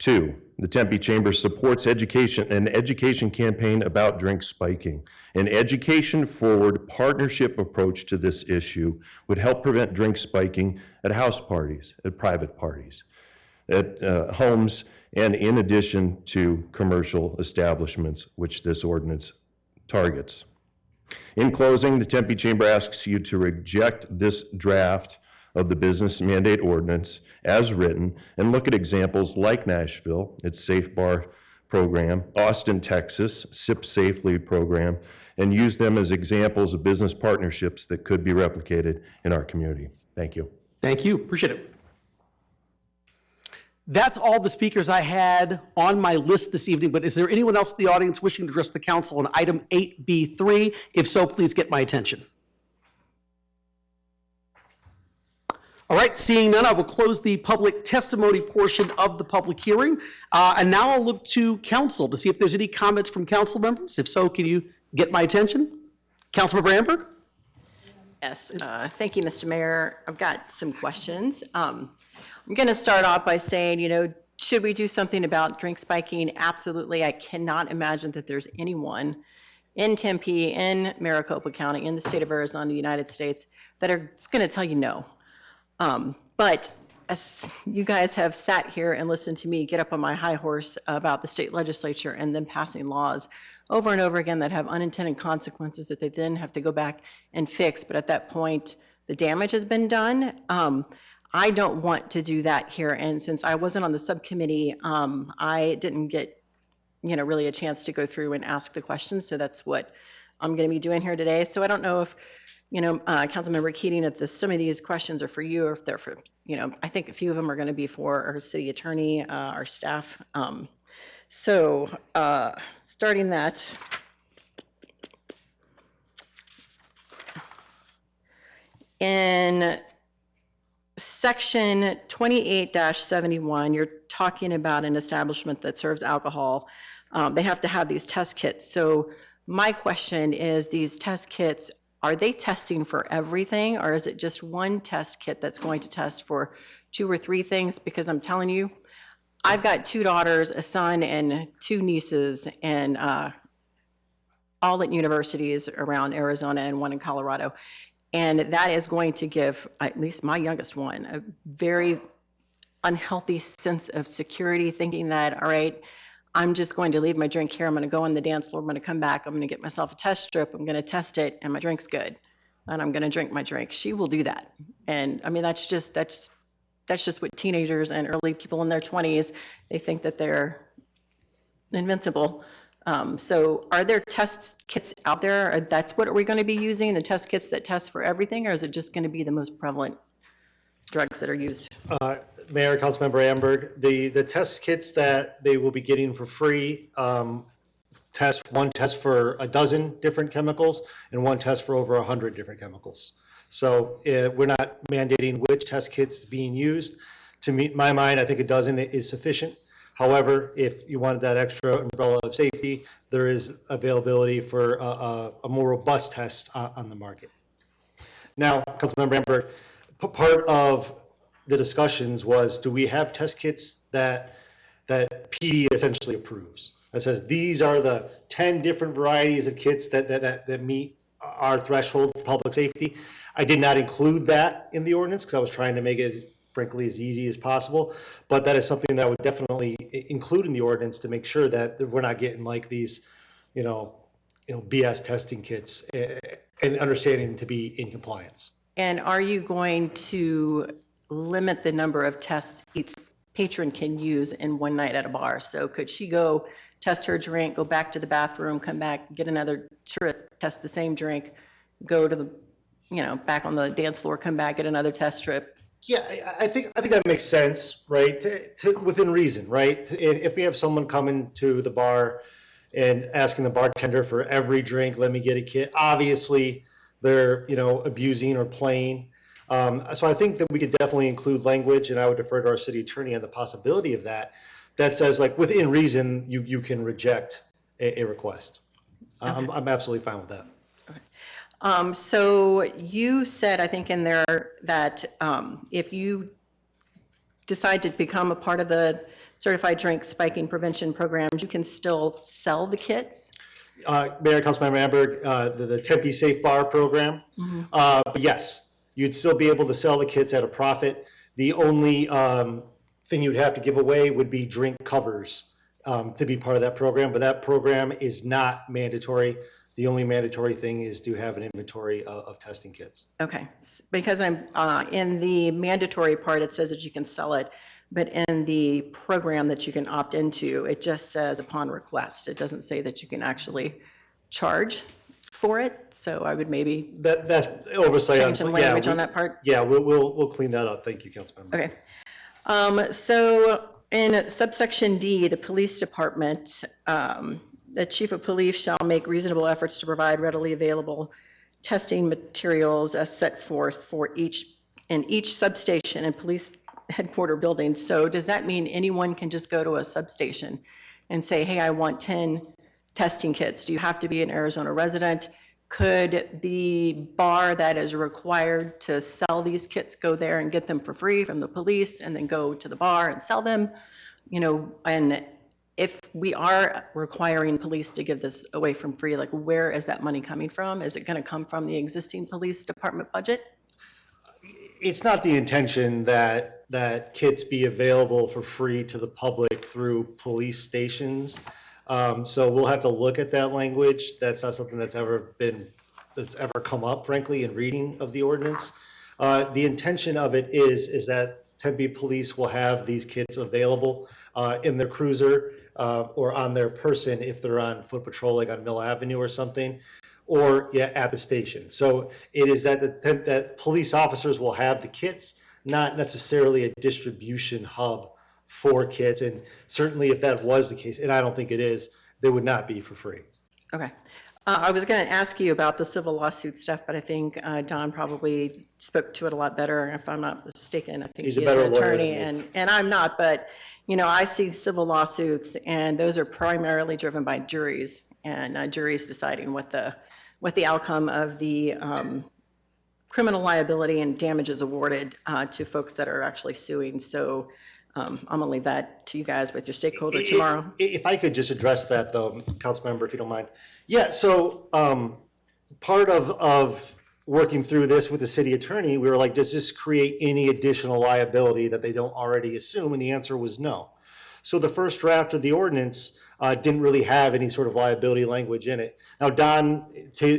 D: 2, the Tempe Chamber supports an education campaign about drink spiking. An education-forward partnership approach to this issue would help prevent drink spiking at house parties, at private parties, at homes, and in addition to commercial establishments, which this ordinance targets. In closing, the Tempe Chamber asks you to reject this draft of the business mandate ordinance as written and look at examples like Nashville, its Safe Bar program, Austin, Texas, Sip Safely program, and use them as examples of business partnerships that could be replicated in our community. Thank you.
A: Thank you. Appreciate it. That's all the speakers I had on my list this evening, but is there anyone else in the audience wishing to address the council on item 8B3? If so, please get my attention. All right, seeing none, I will close the public testimony portion of the public hearing. And now I'll look to council to see if there's any comments from council members. If so, can you get my attention? Councilmember Amberg?
Q: Yes, thank you, Mr. Mayor. I've got some questions. I'm going to start off by saying, should we do something about drink spiking? Absolutely. I cannot imagine that there's anyone in Tempe, in Maricopa County, in the state of Arizona, the United States, that are going to tell you no. But as you guys have sat here and listened to me get up on my high horse about the state legislature and them passing laws over and over again that have unintended consequences that they then have to go back and fix, but at that point, the damage has been done. I don't want to do that here, and since I wasn't on the subcommittee, I didn't get, really a chance to go through and ask the questions, so that's what I'm going to be doing here today. So I don't know if, Councilmember Keating, if some of these questions are for you, or if they're for, I think a few of them are going to be for our city attorney, our staff. Starting that. In Section 28-71, you're talking about an establishment that serves alcohol. They have to have these test kits. So my question is, these test kits, are they testing for everything, or is it just one test kit that's going to test for 2 or 3 things? Because I'm telling you, I've got 2 daughters, a son, and 2 nieces, and all at universities around Arizona and one in Colorado. And that is going to give, at least my youngest one, a very unhealthy sense of security, thinking that, all right, I'm just going to leave my drink here. I'm going to go on the dance floor. I'm going to come back. I'm going to get myself a test strip. I'm going to test it, and my drink's good. And I'm going to drink my drink. She will do that. And I mean, that's just what teenagers and early people in their 20s, they think that they're invincible. So are there test kits out there? That's what are we going to be using, the test kits that test for everything, or is it just going to be the most prevalent drugs that are used?
P: Mayor, Councilmember Amberg, the test kits that they will be getting for free, one test for a dozen different chemicals and one test for over 100 different chemicals. So we're not mandating which test kits is being used. To meet my mind, I think a dozen is sufficient. However, if you wanted that extra umbrella of safety, there is availability for a more robust test on the market. Now, Councilmember Amberg, part of the discussions was, do we have test kits that PD essentially approves? That says these are the 10 different varieties of kits that meet our threshold for public safety. I did not include that in the ordinance because I was trying to make it, frankly, as easy as possible. But that is something that I would definitely include in the ordinance to make sure that we're not getting like these, BS testing kits and understanding to be in compliance.
Q: And are you going to limit the number of tests each patron can use in one night at a bar? So could she go test her drink, go back to the bathroom, come back, get another trip, test the same drink, go to the, back on the dance floor, come back, get another test strip?
P: Yeah, I think that makes sense, right? To within reason, right? If we have someone coming to the bar and asking the bartender for every drink, let me get a kit, obviously they're, abusing or playing. So I think that we could definitely include language, and I would defer to our city attorney on the possibility of that says, like, within reason, you can reject a request. Okay. I'm absolutely fine with that.
Q: So you said, I think in there, that if you decide to become a part of the Certified Drink Spiking Prevention Programs, you can still sell the kits?
P: Mayor, Councilmember Amberg, the Tempe Safe Bar program. Mm-hmm. But yes, you'd still be able to sell the kits at a profit. The only thing you'd have to give away would be drink covers to be part of that program, but that program is not mandatory. The only mandatory thing is to have an inventory of testing kits.
Q: Okay, because I'm in the mandatory part, it says that you can sell it, but in the program that you can opt into, it just says upon request. It doesn't say that you can actually charge for it. So I would maybe
P: that's oversight
Q: change some language on that part.
P: Yeah, we'll clean that up. Thank you, Councilmember.
Q: Okay. So in subsection D, the police department, the chief of police shall make reasonable efforts to provide readily available testing materials as set forth in each substation and police headquarter building. So does that mean anyone can just go to a substation and say, hey, I want 10 testing kits? Do you have to be an Arizona resident? Could the bar that is required to sell these kits go there and get them for free from the police and then go to the bar and sell them? And if we are requiring police to give this away from free, like, where is that money coming from? Is it going to come from the existing police department budget?
P: It's not the intention that kits be available for free to the public through police stations. So we'll have to look at that language. That's not something that's ever come up, frankly, in reading of the ordinance. The intention of it is that Tempe Police will have these kits available in their cruiser or on their person if they're on foot patrol, like on Mill Avenue or something, or at the station. So it is that police officers will have the kits, not necessarily a distribution hub for kits. And certainly if that was the case, and I don't think it is, they would not be for free.
Q: Okay. I was going to ask you about the civil lawsuit stuff, but I think Don probably spoke to it a lot better, if I'm not mistaken. I think
P: he's
Q: he
P: a better
Q: is an
P: lawyer
Q: attorney,
P: than me.
Q: and I'm not, but I see civil lawsuits, and those are primarily driven by juries, and juries deciding what the outcome of the criminal liability and damages awarded to folks that are actually suing. So I'm gonna leave that to you guys with your stakeholder tomorrow.
P: If I could just address that though, Councilmember, if you don't mind. Yeah, so part of working through this with the city attorney, we were like, does this create any additional liability that they don't already assume? And the answer was no. So the first draft of the ordinance didn't really have any sort of liability language in it. Now, Don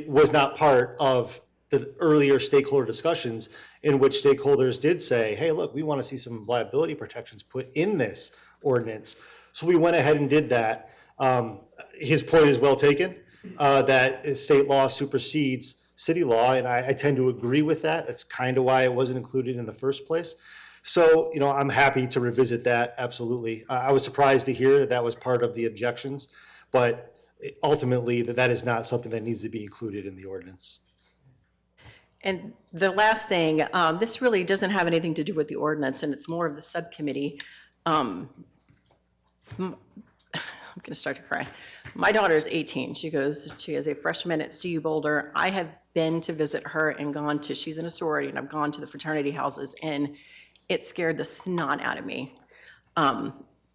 P: was not part of the earlier stakeholder discussions in which stakeholders did say, hey, look, we want to see some liability protections put in this ordinance. So we went ahead and did that. His point is well taken, that state law supersedes city law, and I tend to agree with that. That's kind of why it wasn't included in the first place. So, I'm happy to revisit that, absolutely. I was surprised to hear that was part of the objections, but ultimately that is not something that needs to be included in the ordinance.
Q: And the last thing, this really doesn't have anything to do with the ordinance, and it's more of the subcommittee. I'm going to start to cry. My daughter is 18. She is a freshman at CU Boulder. I have been to visit her and she's in a sorority, and I've gone to the fraternity houses, and it scared the snot out of me.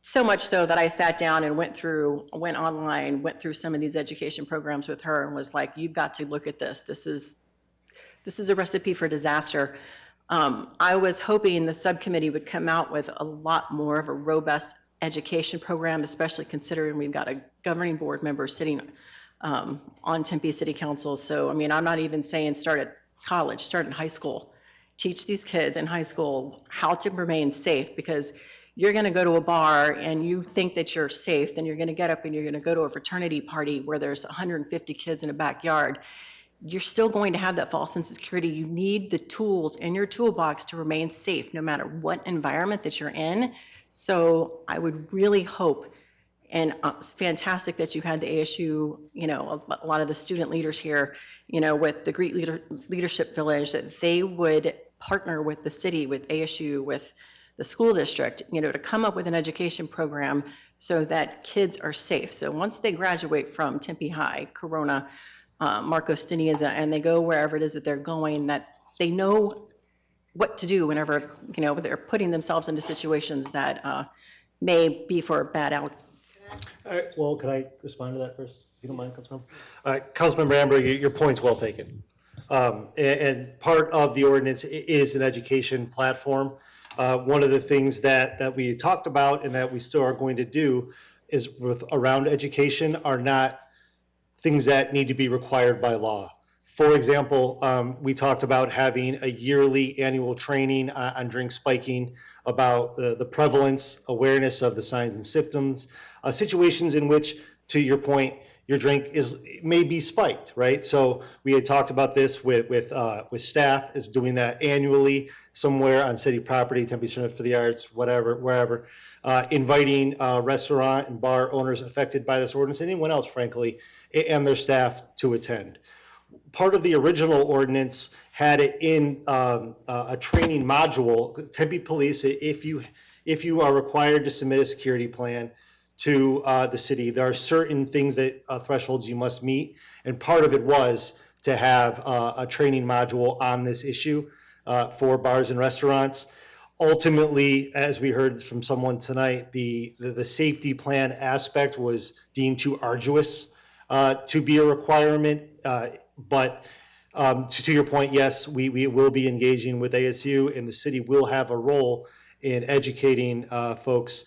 Q: So much so that I sat down and went online, went through some of these education programs with her and was like, you've got to look at this. this is a recipe for disaster. I was hoping the subcommittee would come out with a lot more of a robust education program, especially considering we've got a governing board member sitting on Tempe City Council. So, I mean, I'm not even saying start at college, start in high school. Teach these kids in high school how to remain safe, because you're going to go to a bar and you think that you're safe, then you're going to get up and you're going to go to a fraternity party where there's 150 kids in a backyard. You're still going to have that false sense of security. You need the tools in your toolbox to remain safe no matter what environment that you're in. So I would really hope, and it's fantastic that you had the ASU, you know, a lot of the student leaders here, you know, with the Great Leadership Village, that they would partner with the city, with ASU, with the school district, you know, to come up with an education program so that kids are safe. So once they graduate from Tempe High, Corona, Marcos Diniza, and they go wherever it is that they're going, that they know what to do whenever, you know, they're putting themselves into situations that may be for bad outcomes.
P: All right, well, can I respond to that first, if you don't mind, Councilmember? Councilmember Amber, your point's well taken. And part of the ordinance is an education platform. One of the things that we talked about and that we still are going to do is around education are not things that need to be required by law. For example, we talked about having a yearly annual training on drink spiking, about the prevalence, awareness of the signs and symptoms, situations in which, to your point, your drink may be spiked, right? So we had talked about this with staff is doing that annually somewhere on city property, Tempe Center for the Arts, whatever, wherever, inviting restaurant and bar owners affected by this ordinance, and anyone else, frankly, and their staff to attend. Part of the original ordinance had it in a training module. Tempe Police, if you are required to submit a security plan to the city, there are certain things that thresholds you must meet, and part of it was to have a training module on this issue for bars and restaurants. Ultimately, as we heard from someone tonight, the safety plan aspect was deemed too arduous to be a requirement. But to your point, yes, we will be engaging with ASU, and the city will have a role in educating folks,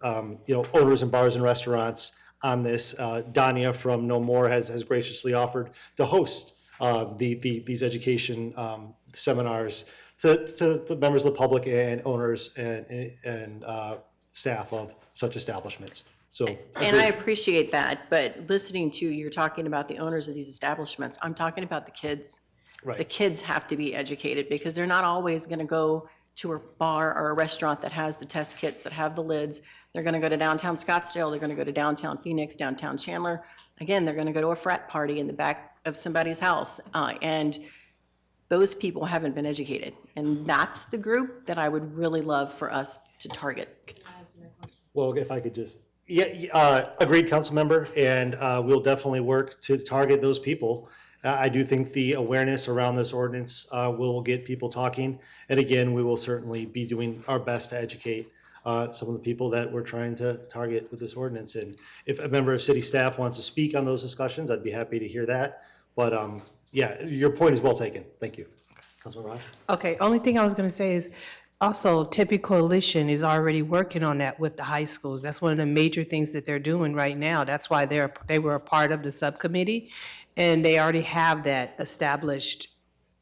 P: you know, owners and bars and restaurants on this. Dania from No More has graciously offered to host these education seminars to the members of the public and owners and staff of such establishments. So,
Q: and I appreciate that, but listening to you're talking about the owners of these establishments, I'm talking about the kids.
P: Right.
Q: The kids have to be educated, because they're not always going to go to a bar or a restaurant that has the test kits, that have the lids. They're going to go to downtown Scottsdale, they're going to go to downtown Phoenix, downtown Chandler. Again, they're going to go to a frat party in the back of somebody's house, and those people haven't been educated. And that's the group that I would really love for us to target.
P: Well, if I could just, agreed, council member, and we'll definitely work to target those people. I do think the awareness around this ordinance will get people talking. And again, we will certainly be doing our best to educate some of the people that we're trying to target with this ordinance. And if a member of city staff wants to speak on those discussions, I'd be happy to hear that. But yeah, your point is well taken. Thank you. Councilman Raj?
T: Okay, only thing I was going to say is also Tempe Coalition is already working on that with the high schools. That's one of the major things that they're doing right now. That's why they were a part of the subcommittee, and they already have that established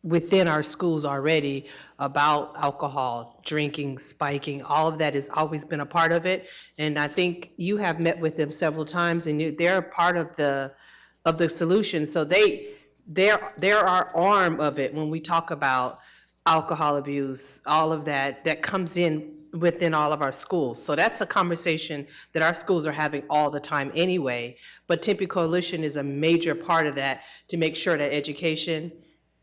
T: within our schools already about alcohol, drinking, spiking. All of that has always been a part of it. And I think you have met with them several times, and they're part of the solution. So they're our arm of it when we talk about alcohol abuse, all of that comes in within all of our schools. So that's a conversation that our schools are having all the time anyway. But Tempe Coalition is a major part of that, to make sure that education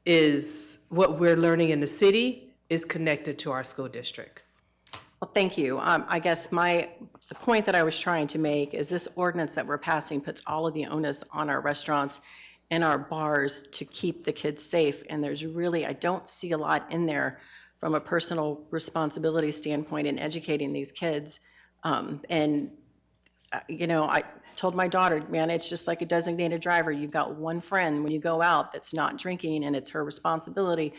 T: is what we're learning in the city is connected to our school district.
Q: Well, thank you. I guess the point that I was trying to make is this ordinance that we're passing puts all of the onus on our restaurants and our bars to keep the kids safe. And there's really, I don't see a lot in there from a personal responsibility standpoint in educating these kids. And You know, I told my daughter, man, it's just like a designated driver. You've got one friend when you go out that's not drinking, and it's her responsibility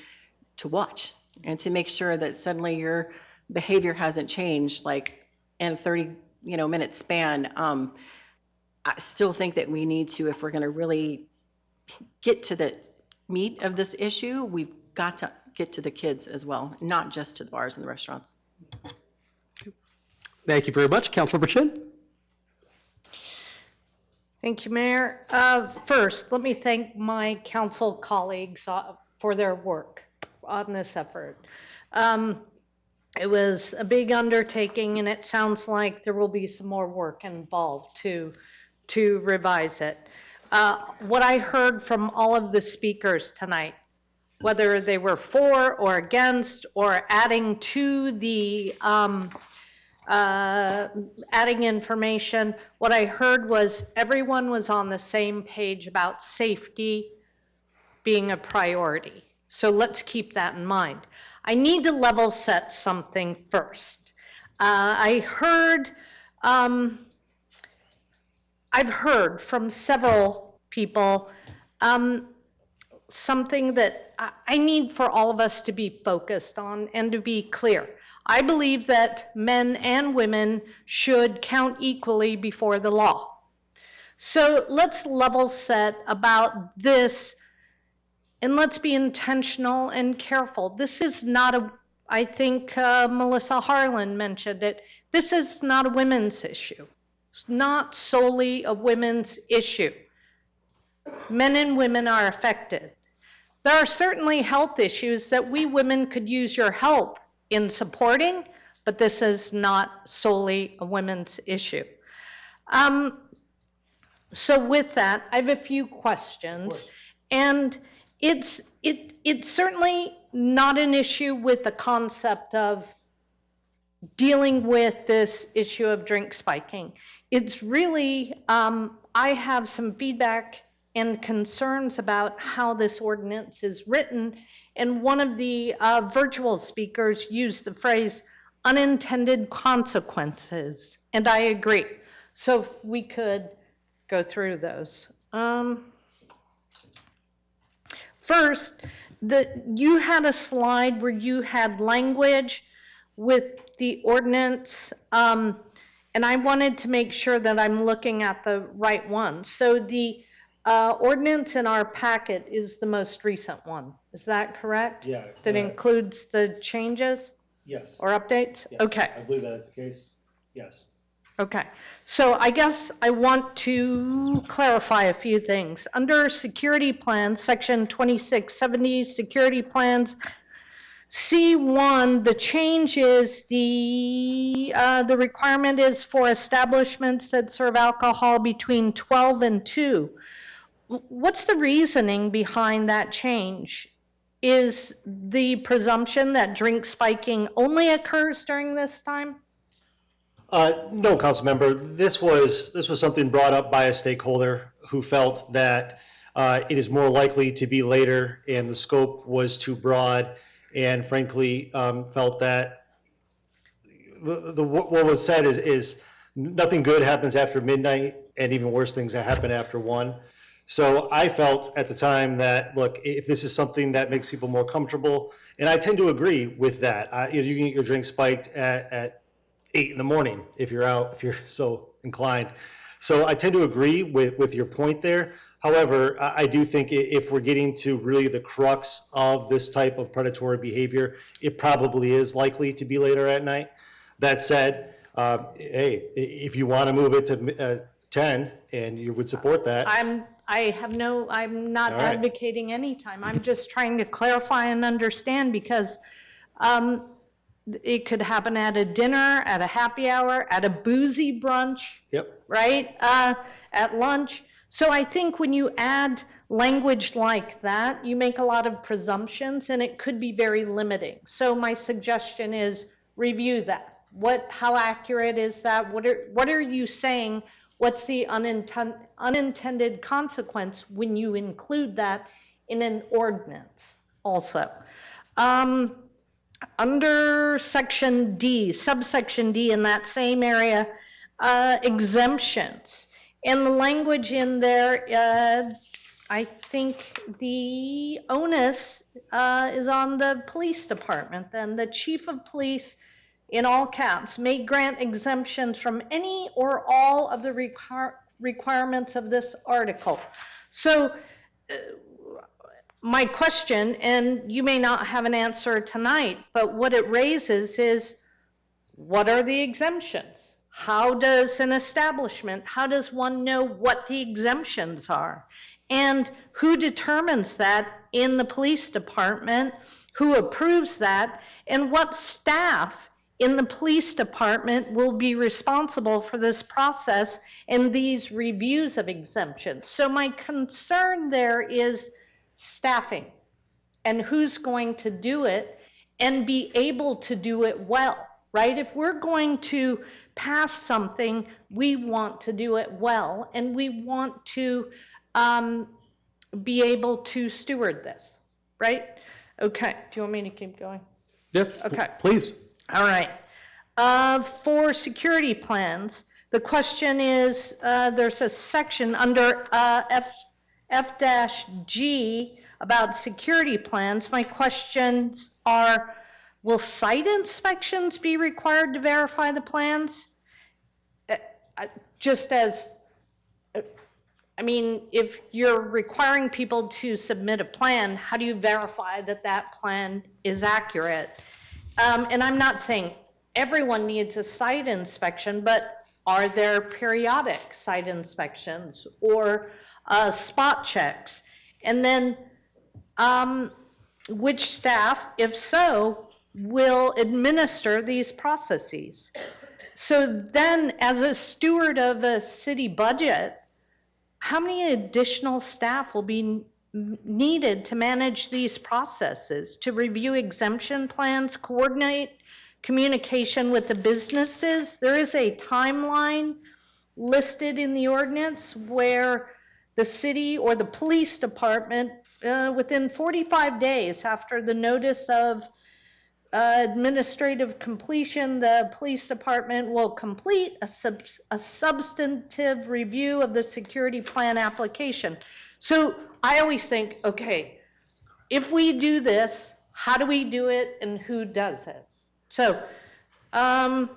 Q: to watch and to make sure that suddenly your behavior hasn't changed, like in a 30, minute span. I still think that we need to, if we're going to really get to the meat of this issue, we've got to get to the kids as well, not just to the bars and the restaurants.
A: Thank you very much. Councilmember Chin.
B: Thank you, Mayor. First, let me thank my council colleagues for their work on this effort. It was a big undertaking, and it sounds like there will be some more work involved to revise it. What I heard from all of the speakers tonight, whether they were for or against or adding to the adding information, what I heard was everyone was on the same page about safety being a priority. So let's keep that in mind. I need to level set something first. I've heard from several people something that I need for all of us to be focused on and to be clear. I believe that men and women should count equally before the law. So let's level set about this, and let's be intentional and careful. This is not I think Melissa Harlan mentioned it, this is not a women's issue. It's not solely a women's issue. Men and women are affected. There are certainly health issues that we women could use your help in supporting, but this is not solely a women's issue. So with that, I have a few questions, and it's certainly not an issue with the concept of dealing with this issue of drink spiking. It's really, I have some feedback and concerns about how this ordinance is written, and one of the virtual speakers used the phrase unintended consequences, and I agree. So if we could go through those. First, you had a slide where you had language with the ordinance, and I wanted to make sure that I'm looking at the right one. So the ordinance in our packet is the most recent one. Is that correct?
P: Yeah.
B: That includes the changes?
P: Yes.
B: Or updates?
P: Yes,
B: Okay.
P: I believe that is the case. Yes.
B: Okay. So I guess I want to clarify a few things. Under security plans, section 2670, security plans, C1, the change is the requirement is for establishments that serve alcohol between 12 and 2. What's the reasoning behind that change? Is the presumption that drink spiking only occurs during this time?
P: No, council member. This was something brought up by a stakeholder who felt that it is more likely to be later, and the scope was too broad, and frankly felt that what was said is nothing good happens after midnight, and even worse things that happen after 1. So I felt at the time that, look, if this is something that makes people more comfortable, and I tend to agree with that. You can get your drink spiked at 8 in the morning if you're so inclined. So I tend to agree with your point there. However, I do think if we're getting to really the crux of this type of predatory behavior, it probably is likely to be later at night. That said, hey, if you want to move it to 10 and you would support that.
B: I'm not advocating any time. I'm just trying to clarify and understand, because it could happen at a dinner, at a happy hour, at a boozy brunch.
P: Yep.
B: Right? At lunch. So I think when you add language like that, you make a lot of presumptions, and it could be very limiting. So my suggestion is review that. How accurate is that? What are you saying? What's the unintended consequence when you include that in an ordinance also? Under section D, subsection D, in that same area, exemptions. And the language in there, I think the onus is on the police department. Then the chief of police, in all caps, may grant exemptions from any or all of the requirements of this article. So my question, and you may not have an answer tonight, but what it raises is, what are the exemptions? How does an establishment, how does one know what the exemptions are? And who determines that in the police department? Who approves that? And what staff in the police department will be responsible for this process and these reviews of exemptions? So my concern there is staffing and who's going to do it and be able to do it well, right? If we're going to pass something, we want to do it well, and we want to be able to steward this, right? Okay, do you want me to keep going?
A: Yeah,
B: okay.
A: Please.
B: All right. For security plans, the question is, there's a section under F-G about security plans. My questions are, will site inspections be required to verify the plans? Just as, I mean, if you're requiring people to submit a plan, how do you verify that that plan is accurate? And I'm not saying everyone needs a site inspection, but are there periodic site inspections or spot checks? And then which staff, if so, will administer these processes? So then, as a steward of a city budget, how many additional staff will be needed to manage these processes, to review exemption plans, coordinate communication with the businesses? There is a timeline listed in the ordinance where the city or the police department, within 45 days after the notice of administrative completion, the police department will complete a substantive review of the security plan application. So I always think, okay, if we do this, how do we do it and who does it? So, and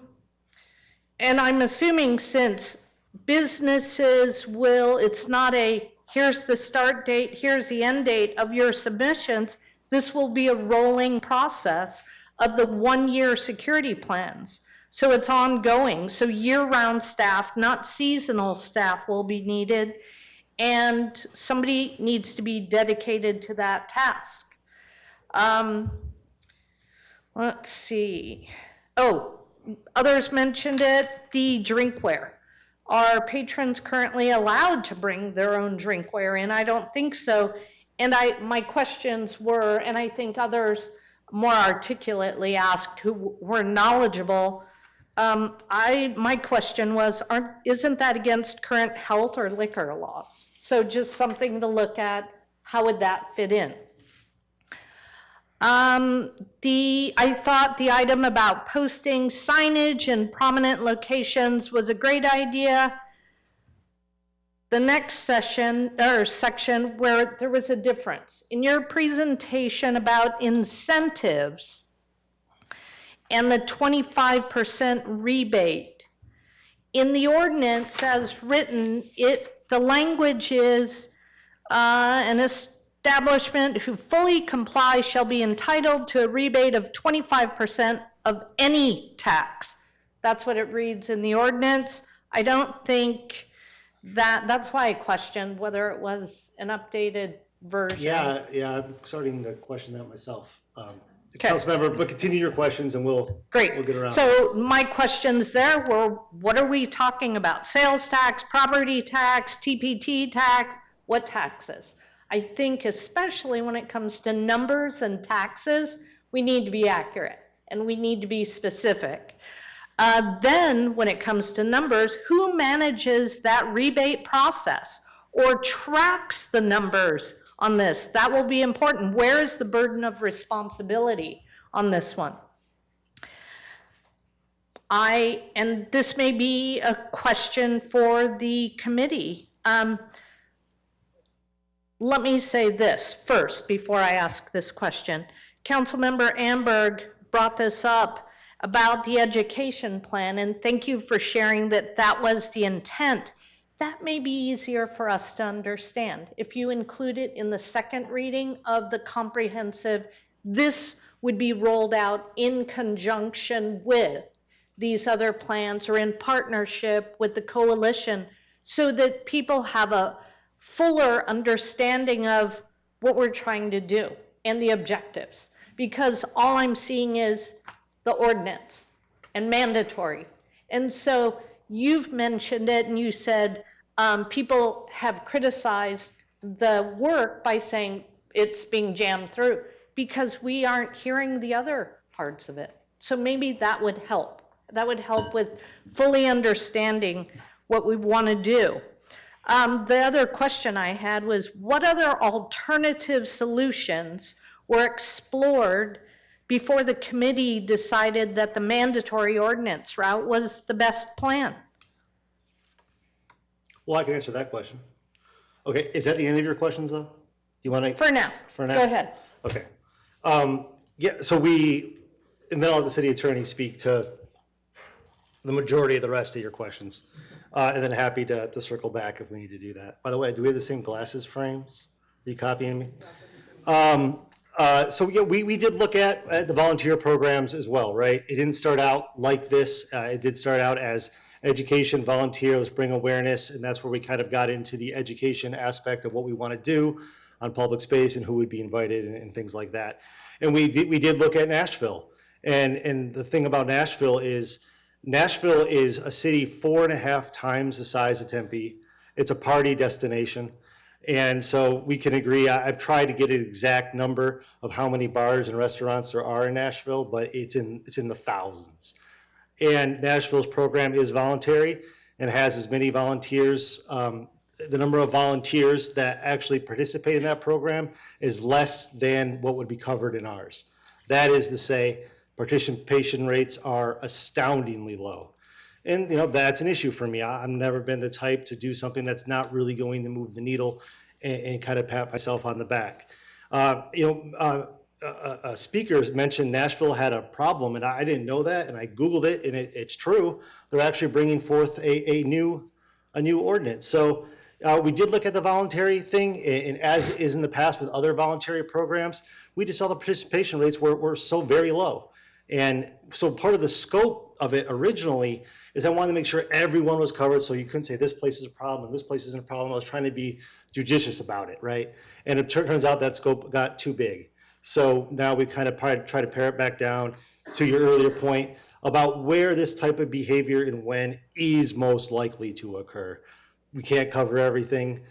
B: I'm assuming since businesses will, it's not a, here's the start date, here's the end date of your submissions, this will be a rolling process of the 1-year security plans. So it's ongoing. So year-round staff, not seasonal staff, will be needed, and somebody needs to be dedicated to that task. Let's see. Oh, others mentioned it, the drinkware. Are patrons currently allowed to bring their own drinkware in? I don't think so. And my questions were, and I think others more articulately asked who were knowledgeable, my question was, isn't that against current health or liquor laws? So just something to look at, how would that fit in? I thought the item about posting signage in prominent locations was a great idea. The next section where there was a difference. In your presentation about incentives and the 25% rebate, in the ordinance as written, the language is an establishment who fully complies shall be entitled to a rebate of 25% of any tax. That's what it reads in the ordinance. I don't think that's why I questioned whether it was an updated version.
P: Yeah, I'm starting to question that myself. Councilmember, but continue your questions and we'll get around.
B: So my questions there were, what are we talking about? Sales tax, property tax, TPT tax, what taxes? I think especially when it comes to numbers and taxes, we need to be accurate and we need to be specific. Then when it comes to numbers, who manages that rebate process or tracks the numbers on this? That will be important. Where is the burden of responsibility on this one? and this may be a question for the committee. Let me say this first before I ask this question. Councilmember Amberg brought this up about the education plan, and thank you for sharing that that was the intent. That may be easier for us to understand. If you include it in the second reading of the comprehensive, this would be rolled out in conjunction with these other plans or in partnership with the coalition so that people have a fuller understanding of what we're trying to do and the objectives. Because all I'm seeing is the ordinance and mandatory. And so you've mentioned it and you said people have criticized the work by saying it's being jammed through because we aren't hearing the other parts of it. So maybe that would help. That would help with fully understanding what we want to do. The other question I had was, what other alternative solutions were explored before the committee decided that the mandatory ordinance route was the best plan?
P: Well, I can answer that question. Okay, is that the end of your questions, though? Do you want to?
B: For now.
P: For now?
B: Go ahead.
P: Okay. Yeah, so and then I'll have the city attorney speak to the majority of the rest of your questions. And then happy to circle back if we need to do that. By the way, do we have the same glasses frames? Are you copying me? So yeah, we did look at the volunteer programs as well, right? It didn't start out like this. It did start out as education, volunteer, let's bring awareness, and that's where we kind of got into the education aspect of what we want to do on public space and who would be invited and things like that. And we did look at Nashville. And the thing about Nashville is a city 4.5 times the size of Tempe. It's a party destination. And so we can agree, I've tried to get an exact number of how many bars and restaurants there are in Nashville, but it's in the thousands. And Nashville's program is voluntary and has as many volunteers. The number of volunteers that actually participate in that program is less than what would be covered in ours. That is to say, participation rates are astoundingly low. And that's an issue for me. I've never been the type to do something that's not really going to move the needle and kind of pat myself on the back. Speakers mentioned Nashville had a problem, and I didn't know that, and I Googled it, and it's true. They're actually bringing forth a new ordinance. So we did look at the voluntary thing, and as is in the past with other voluntary programs, we just saw the participation rates were so very low. And so part of the scope of it originally is I wanted to make sure everyone was covered, so you couldn't say this place is a problem and this place isn't a problem. I was trying to be judicious about it, right? And it turns out that scope got too big. So now we kind of try to pare it back down to your earlier point about where this type of behavior and when is most likely to occur. We can't cover everything.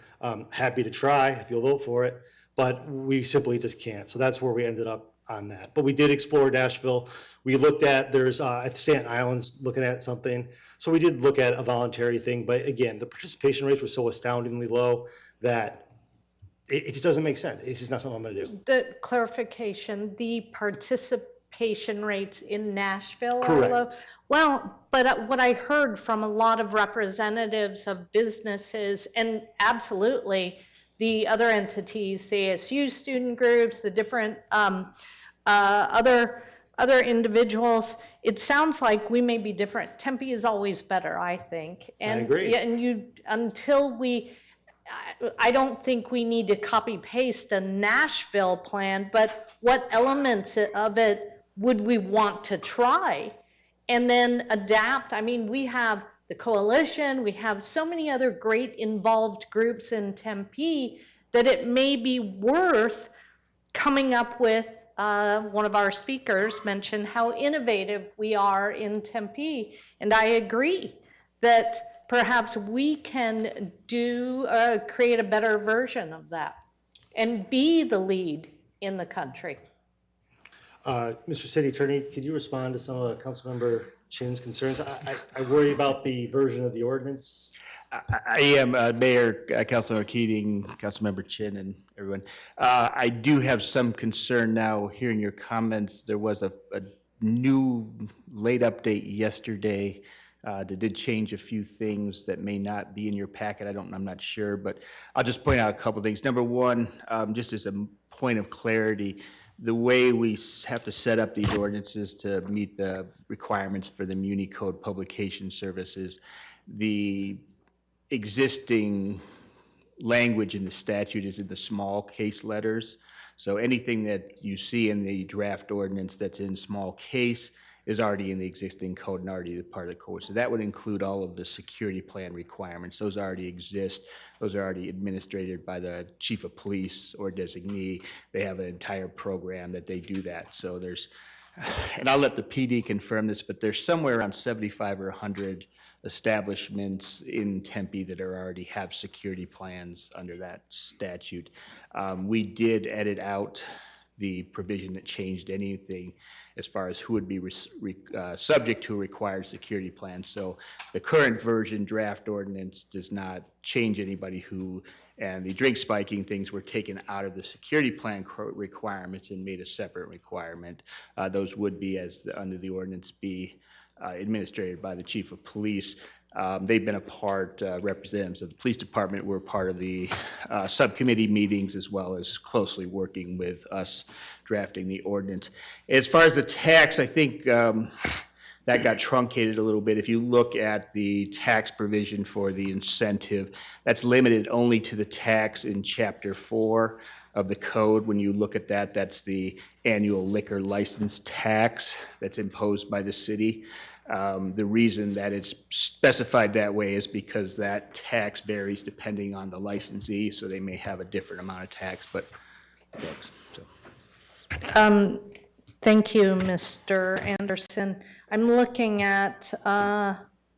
P: Happy to try if you'll vote for it, but we simply just can't. So that's where we ended up on that. But we did explore Nashville. We looked at, there's Staten Island's looking at something. So we did look at a voluntary thing, but again, the participation rates were so astoundingly low that it just doesn't make sense. It's just not something I'm gonna do.
B: The clarification, the participation rates in Nashville are low?
P: Correct.
B: Well, but what I heard from a lot of representatives of businesses, and absolutely the other entities, the ASU student groups, the different other individuals, it sounds like we may be different. Tempe is always better, I think. And,
P: I agree.
B: And I don't think we need to copy paste a Nashville plan, but what elements of it would we want to try and then adapt? I mean, we have the coalition, we have so many other great involved groups in Tempe that it may be worth coming up with. One of our speakers mentioned how innovative we are in Tempe, and I agree that perhaps we can create a better version of that and be the lead in the country.
P: Mr. City Attorney, could you respond to some of Councilmember Chin's concerns? I worry about the version of the ordinance.
C: I am Mayor, Councilmember Keating, Councilmember Chin, and everyone. I do have some concern now hearing your comments. There was a new late update yesterday that did change a few things that may not be in your packet. I'm not sure, but I'll just point out a couple things. Number one, just as a point of clarity, the way we have to set up these ordinances to meet the requirements for the Muni Code publication services, the existing language in the statute is in the small case letters. So anything that you see in the draft ordinance that's in small case is already in the existing code and already part of the code. So that would include all of the security plan requirements. Those already exist. Those are already administered by the chief of police or designee. They have an entire program that they do that. So there's, and I'll let the PD confirm this, but there's somewhere around 75 or 100 establishments in Tempe that already have security plans under that statute. We did edit out the provision that changed anything as far as who would be subject to a required security plan. So the current version draft ordinance does not change anybody who, and the drink spiking things were taken out of the security plan requirements and made a separate requirement. Those would be, as under the ordinance, be administered by the chief of police. They've been a part, representatives of the police department were part of the subcommittee meetings as well as closely working with us drafting the ordinance. As far as the tax, I think that got truncated a little bit. If you look at the tax provision for the incentive, that's limited only to the tax in Chapter 4 of the code. When you look at that, that's the annual liquor license tax that's imposed by the city. The reason that it's specified that way is because that tax varies depending on the licensee, so they may have a different amount of tax, but thanks. So.
B: Thank you, Mr. Anderson. I'm looking at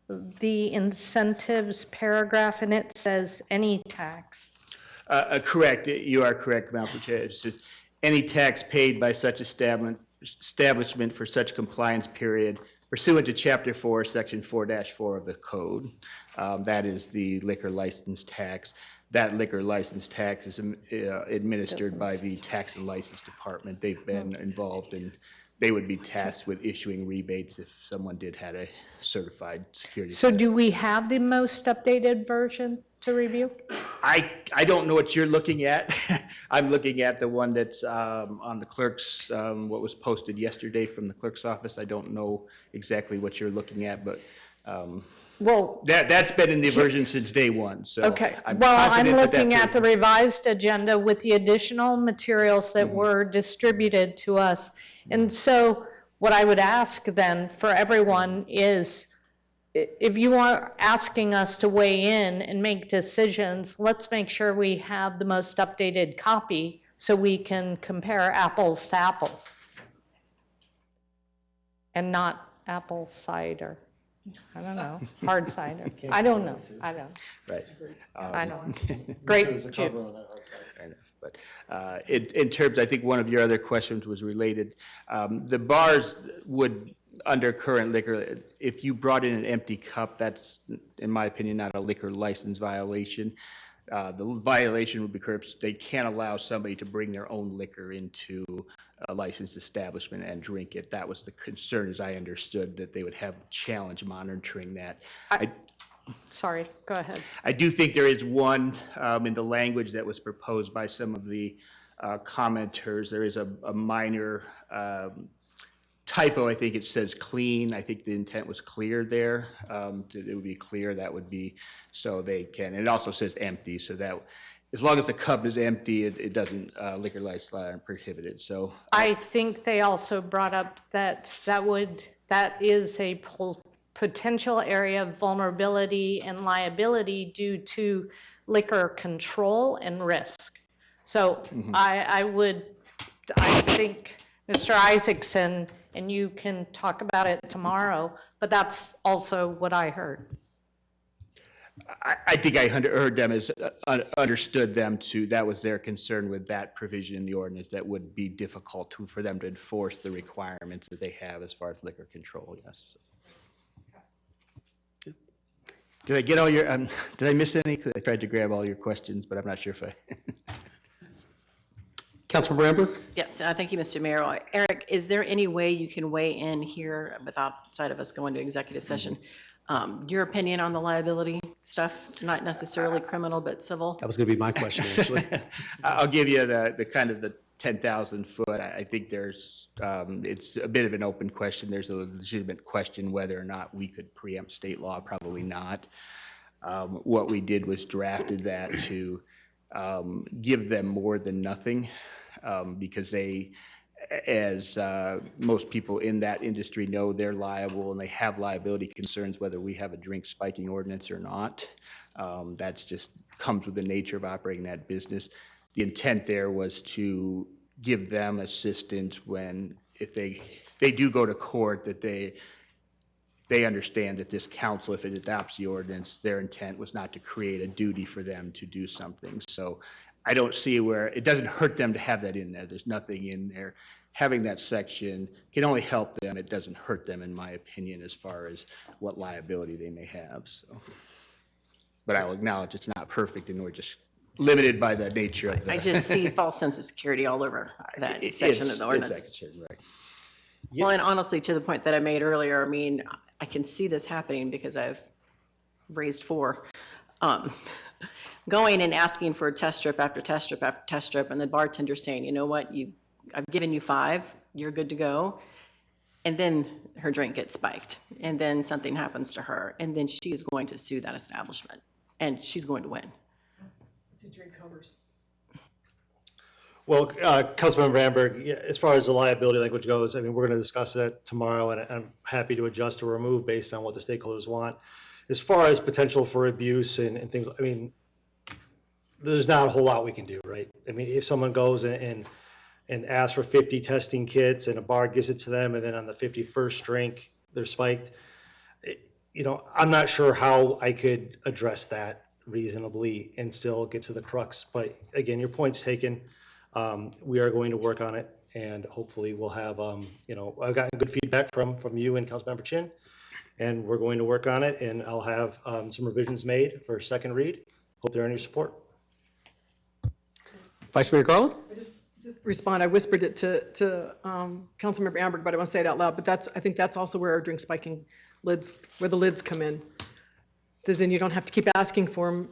B: the incentives paragraph, and it says any tax.
C: Correct. You are correct, Council Chair. It says any tax paid by such establishment for such compliance period pursuant to Chapter 4, Section 4-4 of the code. That is the liquor license tax. That liquor license tax is administered by the Tax and License Department. They've been involved, and they would be tasked with issuing rebates if someone did have a certified security.
B: So do we have the most updated version to review?
C: I don't know what you're looking at. I'm looking at the one that's on the clerk's, what was posted yesterday from the clerk's office. I don't know exactly what you're looking at, but
B: well,
C: that's been in the version since day one. So
B: okay. I'm looking at the revised agenda with the additional materials that were distributed to us. And so what I would ask then for everyone is, if you are asking us to weigh in and make decisions, let's make sure we have the most updated copy so we can compare apples to apples and not apple cider. I don't know, hard cider. I don't know. I don't.
C: Right.
B: I don't. Great juice.
C: But in terms, I think one of your other questions was related. The bars would, under current liquor, if you brought in an empty cup, that's, in my opinion, not a liquor license violation. The violation would be they can't allow somebody to bring their own liquor into a licensed establishment and drink it. That was the concern, as I understood, that they would have challenge monitoring that.
B: Sorry, go ahead.
C: I do think there is one in the language that was proposed by some of the commenters. There is a minor typo. I think it says clean. I think the intent was clear there. It would be clear. That would be so they can. It also says empty, so that as long as the cup is empty, it doesn't liquor license law aren't prohibited. So
B: I think they also brought up that that is a potential area of vulnerability and liability due to liquor control and risk. So I think Mr. Isaacson, and you can talk about it tomorrow, but that's also what I heard.
C: I think I heard them as understood them to, that was their concern with that provision in the ordinance, that would be difficult for them to enforce the requirements that they have as far as liquor control, yes. Did I get all your, did I miss any? I tried to grab all your questions, but I'm not sure if I.
A: Councilmember Amber?
Q: Yes, thank you, Mr. Mayor. Eric, is there any way you can weigh in here without outside of us going to executive session? Your opinion on the liability stuff, not necessarily criminal, but civil?
A: That was going to be my question, actually.
C: I'll give you the kind of the 10,000 foot. I think there's, it's a bit of an open question. There's a legitimate question whether or not we could preempt state law, probably not. What we did was drafted that to give them more than nothing because they, as most people in that industry know, they're liable and they have liability concerns whether we have a drink spiking ordinance or not. That's just comes with the nature of operating that business. The intent there was to give them assistance when, if they do go to court, that they understand that this council, if it adopts the ordinance, their intent was not to create a duty for them to do something. So I don't see where, it doesn't hurt them to have that in there. There's nothing in there. Having that section can only help them. It doesn't hurt them, in my opinion, as far as what liability they may have. So, but I'll acknowledge it's not perfect and we're just limited by the nature of the.
Q: I just see false sense of security all over that section of the ordinance.
C: Right.
Q: Well, and honestly, to the point that I made earlier, I mean, I can see this happening because I've raised 4. Going and asking for a test strip after test strip after test strip, and the bartender saying, you know what, I've given you 5, you're good to go. And then her drink gets spiked, and then something happens to her, and then she's going to sue that establishment, and she's going to win.
E: It's a drink covers.
P: Well, Councilmember Amberg, yeah, as far as the liability language goes, I mean, we're going to discuss that tomorrow, and I'm happy to adjust or remove based on what the stakeholders want. As far as potential for abuse and things, I mean, there's not a whole lot we can do, right? I mean, if someone goes and asks for 50 testing kits and a bar gives it to them, and then on the 51st drink, they're spiked, you know, I'm not sure how I could address that reasonably and still get to the crux. But again, your point's taken. We are going to work on it, and hopefully we'll have, you know, I've gotten good feedback from you and Councilmember Chin, and we're going to work on it, and I'll have some revisions made for second read. Hope they're in your support.
A: Vice Mayor Garland?
E: Just respond. I whispered it to Councilmember Amberg, but I won't say it out loud. But I think that's also where our drink spiking lids, where the lids come in. Because then you don't have to keep asking for them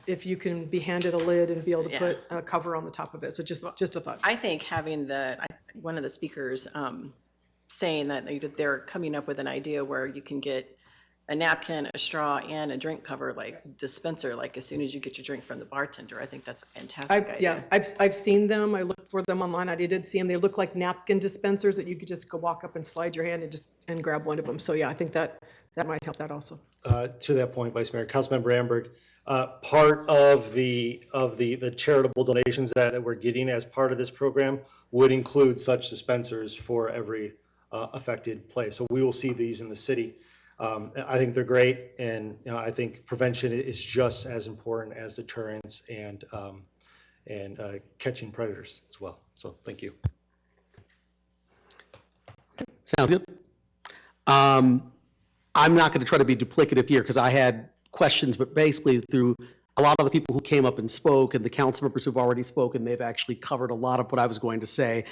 E: if you can be handed a lid and be able to put a cover on the top of it. So just a thought.
Q: I think having one of the speakers saying that they're coming up with an idea where you can get a napkin, a straw, and a drink cover, like dispenser, like as soon as you get your drink from the bartender. I think that's a fantastic idea.
E: Yeah, I've seen them. I looked for them online. I did see them. They look like napkin dispensers that you could just go walk up and slide your hand and grab one of them. So yeah, I think that might help that also.
P: To that point, Vice Mayor, Councilmember Amberg, part of the charitable donations that we're getting as part of this program would include such dispensers for every affected place. So we will see these in the city. I think they're great, and you know, I think prevention is just as important as deterrence and catching predators as well. So thank you.
A: Sounds good. I'm not going to try to be duplicative here because I had questions, but basically through a lot of the people who came up and spoke and the council members who've already spoken, they've actually covered a lot of what I was going to say.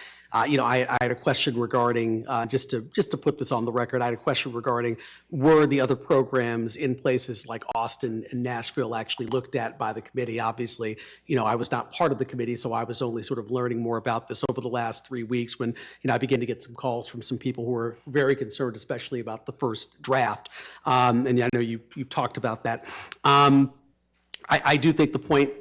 A: You know, I had a question regarding, just to put this on the record, I had a question regarding were the other programs in places like Austin and Nashville actually looked at by the committee? Obviously, you know, I was not part of the committee, so I was only sort of learning more about this over the last 3 weeks when, you know, I began to get some calls from some people who were very concerned, especially about the first draft. And I know you've talked about that. I do think the point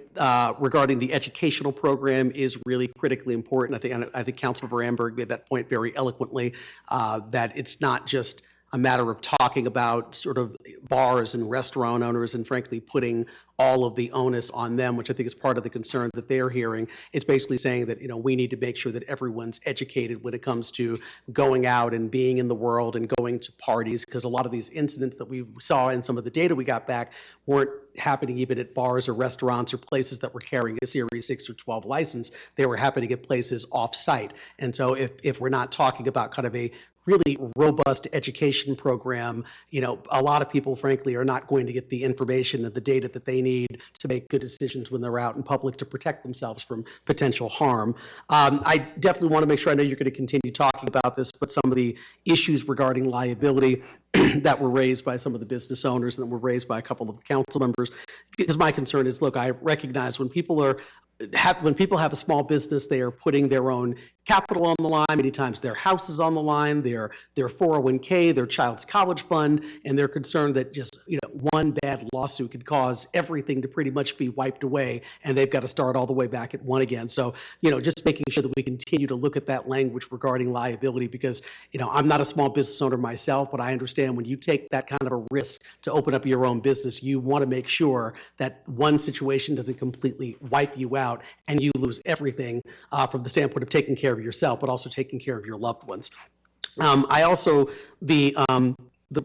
A: regarding the educational program is really critically important. I think Councilmember Amberg made that point very eloquently, that it's not just a matter of talking about sort of bars and restaurant owners and frankly putting all of the onus on them, which I think is part of the concern that they're hearing. It's basically saying that, you know, we need to make sure that everyone's educated when it comes to going out and being in the world and going to parties, because a lot of these incidents that we saw in some of the data we got back weren't happening even at bars or restaurants or places that were carrying a Series 6 or 12 license. They were happening at places off-site. And so if we're not talking about kind of a really robust education program, a lot of people, frankly, are not going to get the information and the data that they need to make good decisions when they're out in public to protect themselves from potential harm. I definitely want to make sure, I know you're going to continue talking about this, but some of the issues regarding liability that were raised by some of the business owners and that were raised by a couple of the council members, because my concern is, look, I recognize when people have a small business, they are putting their own capital on the line, many times their house is on the line, their 401k, their child's college fund, and they're concerned that just one bad lawsuit could cause everything to pretty much be wiped away, and they've got to start all the way back at one again. So, just making sure that we continue to look at that language regarding liability, because, I'm not a small business owner myself, but I understand when you take that kind of a risk to open up your own business, you want to make sure that one situation doesn't completely wipe you out and you lose everything from the standpoint of taking care of yourself, but also taking care of your loved ones. I also,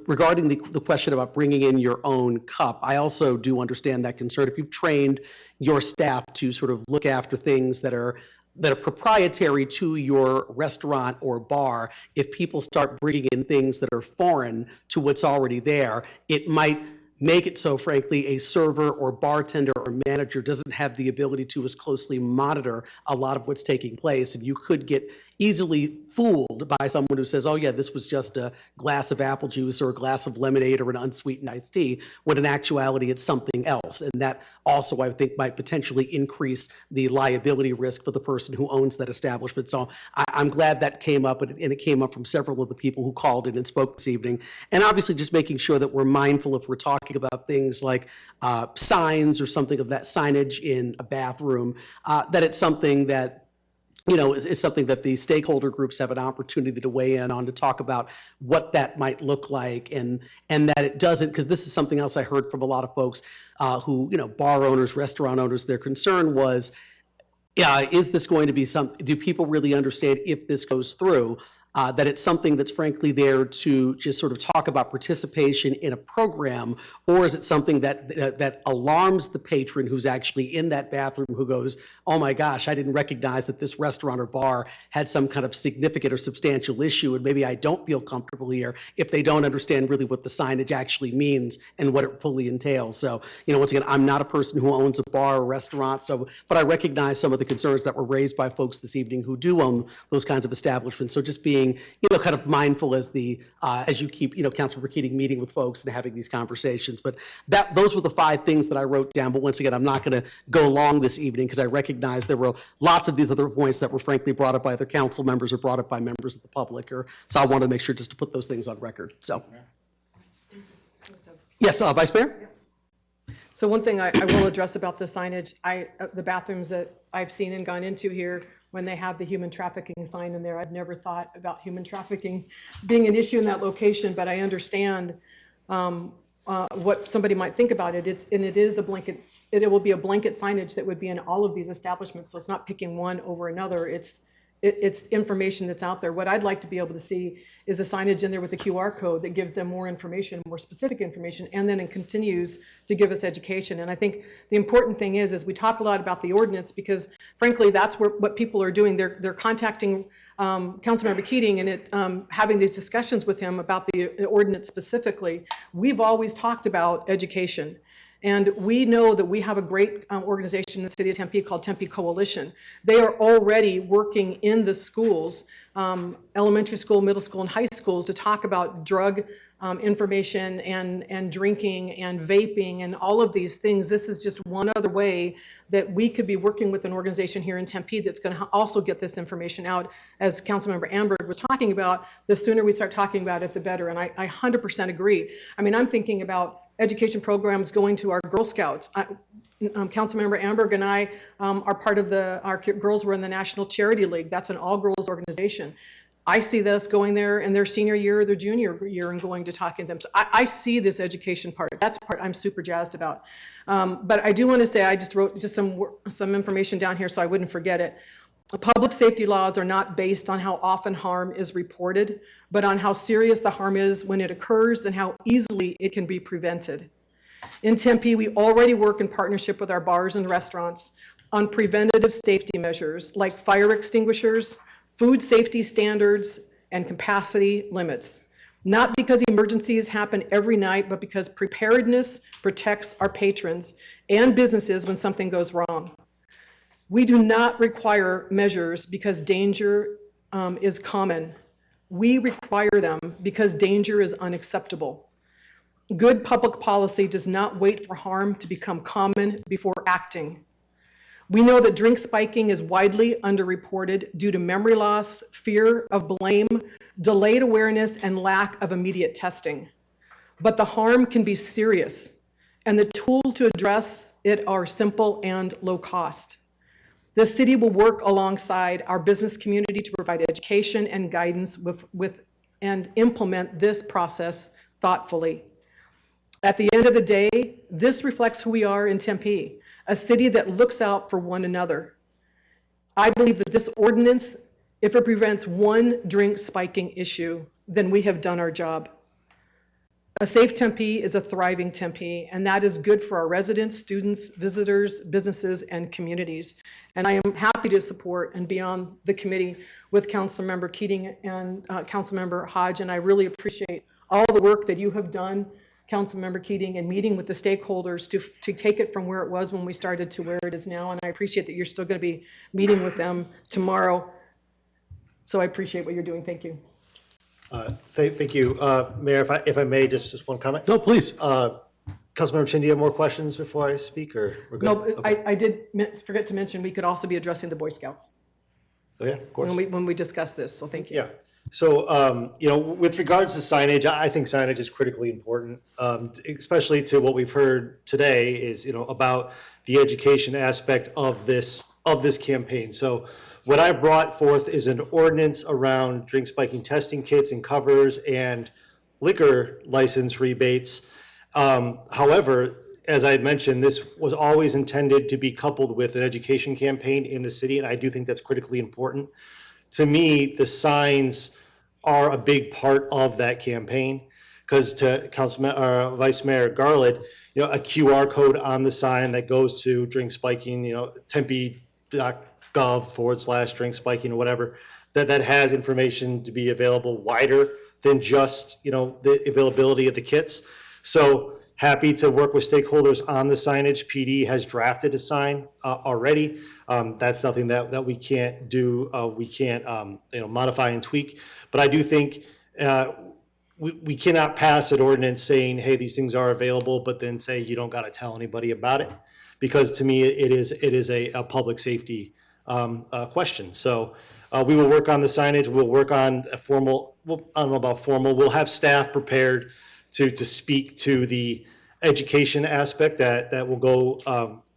A: regarding the question about bringing in your own cup, I also do understand that concern. If you've trained your staff to sort of look after things that are proprietary to your restaurant or bar, if people start bringing in things that are foreign to what's already there, it might make it so, frankly, a server or bartender or manager doesn't have the ability to as closely monitor a lot of what's taking place. And you could get easily fooled by someone who says, oh yeah, this was just a glass of apple juice or a glass of lemonade or an unsweetened iced tea, when in actuality it's something else. And that also, I think, might potentially increase the liability risk for the person who owns that establishment. So I'm glad that came up, and it came up from several of the people who called in and spoke this evening. And obviously just making sure that we're mindful, if we're talking about things like signs or something of that signage in a bathroom, that it's something that it's something that the stakeholder groups have an opportunity to weigh in on, to talk about what that might look like, and that it doesn't, because this is something else I heard from a lot of folks who, bar owners, restaurant owners, their concern was, is this going to be do people really understand if this goes through? That it's something that's frankly there to just sort of talk about participation in a program, or is it something that alarms the patron who's actually in that bathroom, who goes, oh my gosh, I didn't recognize that this restaurant or bar had some kind of significant or substantial issue, and maybe I don't feel comfortable here, if they don't understand really what the signage actually means and what it fully entails. So, once again, I'm not a person who owns a bar or restaurant, but I recognize some of the concerns that were raised by folks this evening who do own those kinds of establishments. So just being, kind of mindful as you keep, Councilmember Keating meeting with folks and having these conversations. But those were the 5 things that I wrote down. But once again, I'm not going to go long this evening, because I recognize there were lots of these other points that were frankly brought up by other council members or brought up by members of the public. So I wanted to make sure just to put those things on record. So, yes, Vice Mayor?
E: So one thing I will address about the signage, the bathrooms that I've seen and gone into here, when they have the human trafficking sign in there, I've never thought about human trafficking being an issue in that location, but I understand what somebody might think about it. It will be a blanket signage that would be in all of these establishments. So it's not picking one over another. It's information that's out there. What I'd like to be able to see is a signage in there with a QR code that gives them more information, more specific information, and then it continues to give us education. And I think the important thing is we talk a lot about the ordinance, because frankly, that's what people are doing. They're contacting Councilmember Keating and having these discussions with him about the ordinance specifically. We've always talked about education. And we know that we have a great organization in the city of Tempe called Tempe Coalition. They are already working in the schools, elementary school, middle school, and high schools, to talk about drug information and drinking and vaping and all of these things. This is just one other way that we could be working with an organization here in Tempe that's going to also get this information out. As Councilmember Amberg was talking about, the sooner we start talking about it, the better. And I 100% agree. I mean, I'm thinking about education programs going to our Girl Scouts. Councilmember Amberg and I are part of our girls were in the National Charity League. That's an all-girls organization. I see this going there in their senior year or their junior year and going to talking to them. So I see this education part. That's the part I'm super jazzed about. But I do want to say, I just wrote some information down here so I wouldn't forget it. Public safety laws are not based on how often harm is reported, but on how serious the harm is when it occurs and how easily it can be prevented. In Tempe, we already work in partnership with our bars and restaurants on preventative safety measures like fire extinguishers, food safety standards, and capacity limits. Not because emergencies happen every night, but because preparedness protects our patrons and businesses when something goes wrong. We do not require measures because danger is common. We require them because danger is unacceptable. Good public policy does not wait for harm to become common before acting. We know that drink spiking is widely underreported due to memory loss, fear of blame, delayed awareness, and lack of immediate testing. But the harm can be serious, and the tools to address it are simple and low cost. The city will work alongside our business community to provide education and guidance and implement this process thoughtfully. At the end of the day, this reflects who we are in Tempe, a city that looks out for one another. I believe that this ordinance, if it prevents one drink spiking issue, then we have done our job. A safe Tempe is a thriving Tempe, and that is good for our residents, students, visitors, businesses, and communities. And I am happy to support and be on the committee with Councilmember Keating and Councilmember Hodge, and I really appreciate all the work that you have done, Councilmember Keating, and meeting with the stakeholders to take it from where it was when we started to where it is now, and I appreciate that you're still going to be meeting with them tomorrow. So I appreciate what you're doing. Thank you.
P: Thank you. Mayor, if I may, just one comment?
A: No, please.
P: Councilmember Chin, do you have more questions before I speak, or we're good?
E: No,
P: Okay.
E: I did forget to mention, we could also be addressing the Boy Scouts
P: Oh, yeah, of course.
E: when we discuss this, so thank you.
P: Yeah. So, with regards to signage, I think signage is critically important, especially to what we've heard today is, about the education aspect of this campaign. So what I brought forth is an ordinance around drink spiking testing kits and covers and liquor license rebates. However, as I had mentioned, this was always intended to be coupled with an education campaign in the city, and I do think that's critically important. To me, the signs are a big part of that campaign, because to Vice Mayor Garland, a QR code on the sign that goes to drink spiking, tempe.gov/drink spiking or whatever, that has information to be available wider than just, the availability of the kits. So happy to work with stakeholders on the signage. PD has drafted a sign already. That's nothing that we can't do. We can't modify and tweak. But I do think we cannot pass an ordinance saying, hey, these things are available, but then say you don't got to tell anybody about it, because to me it is a public safety question. So we will work on the signage. We'll work on a formal. Well, I don't know about formal. We'll have staff prepared to speak to the education aspect that will go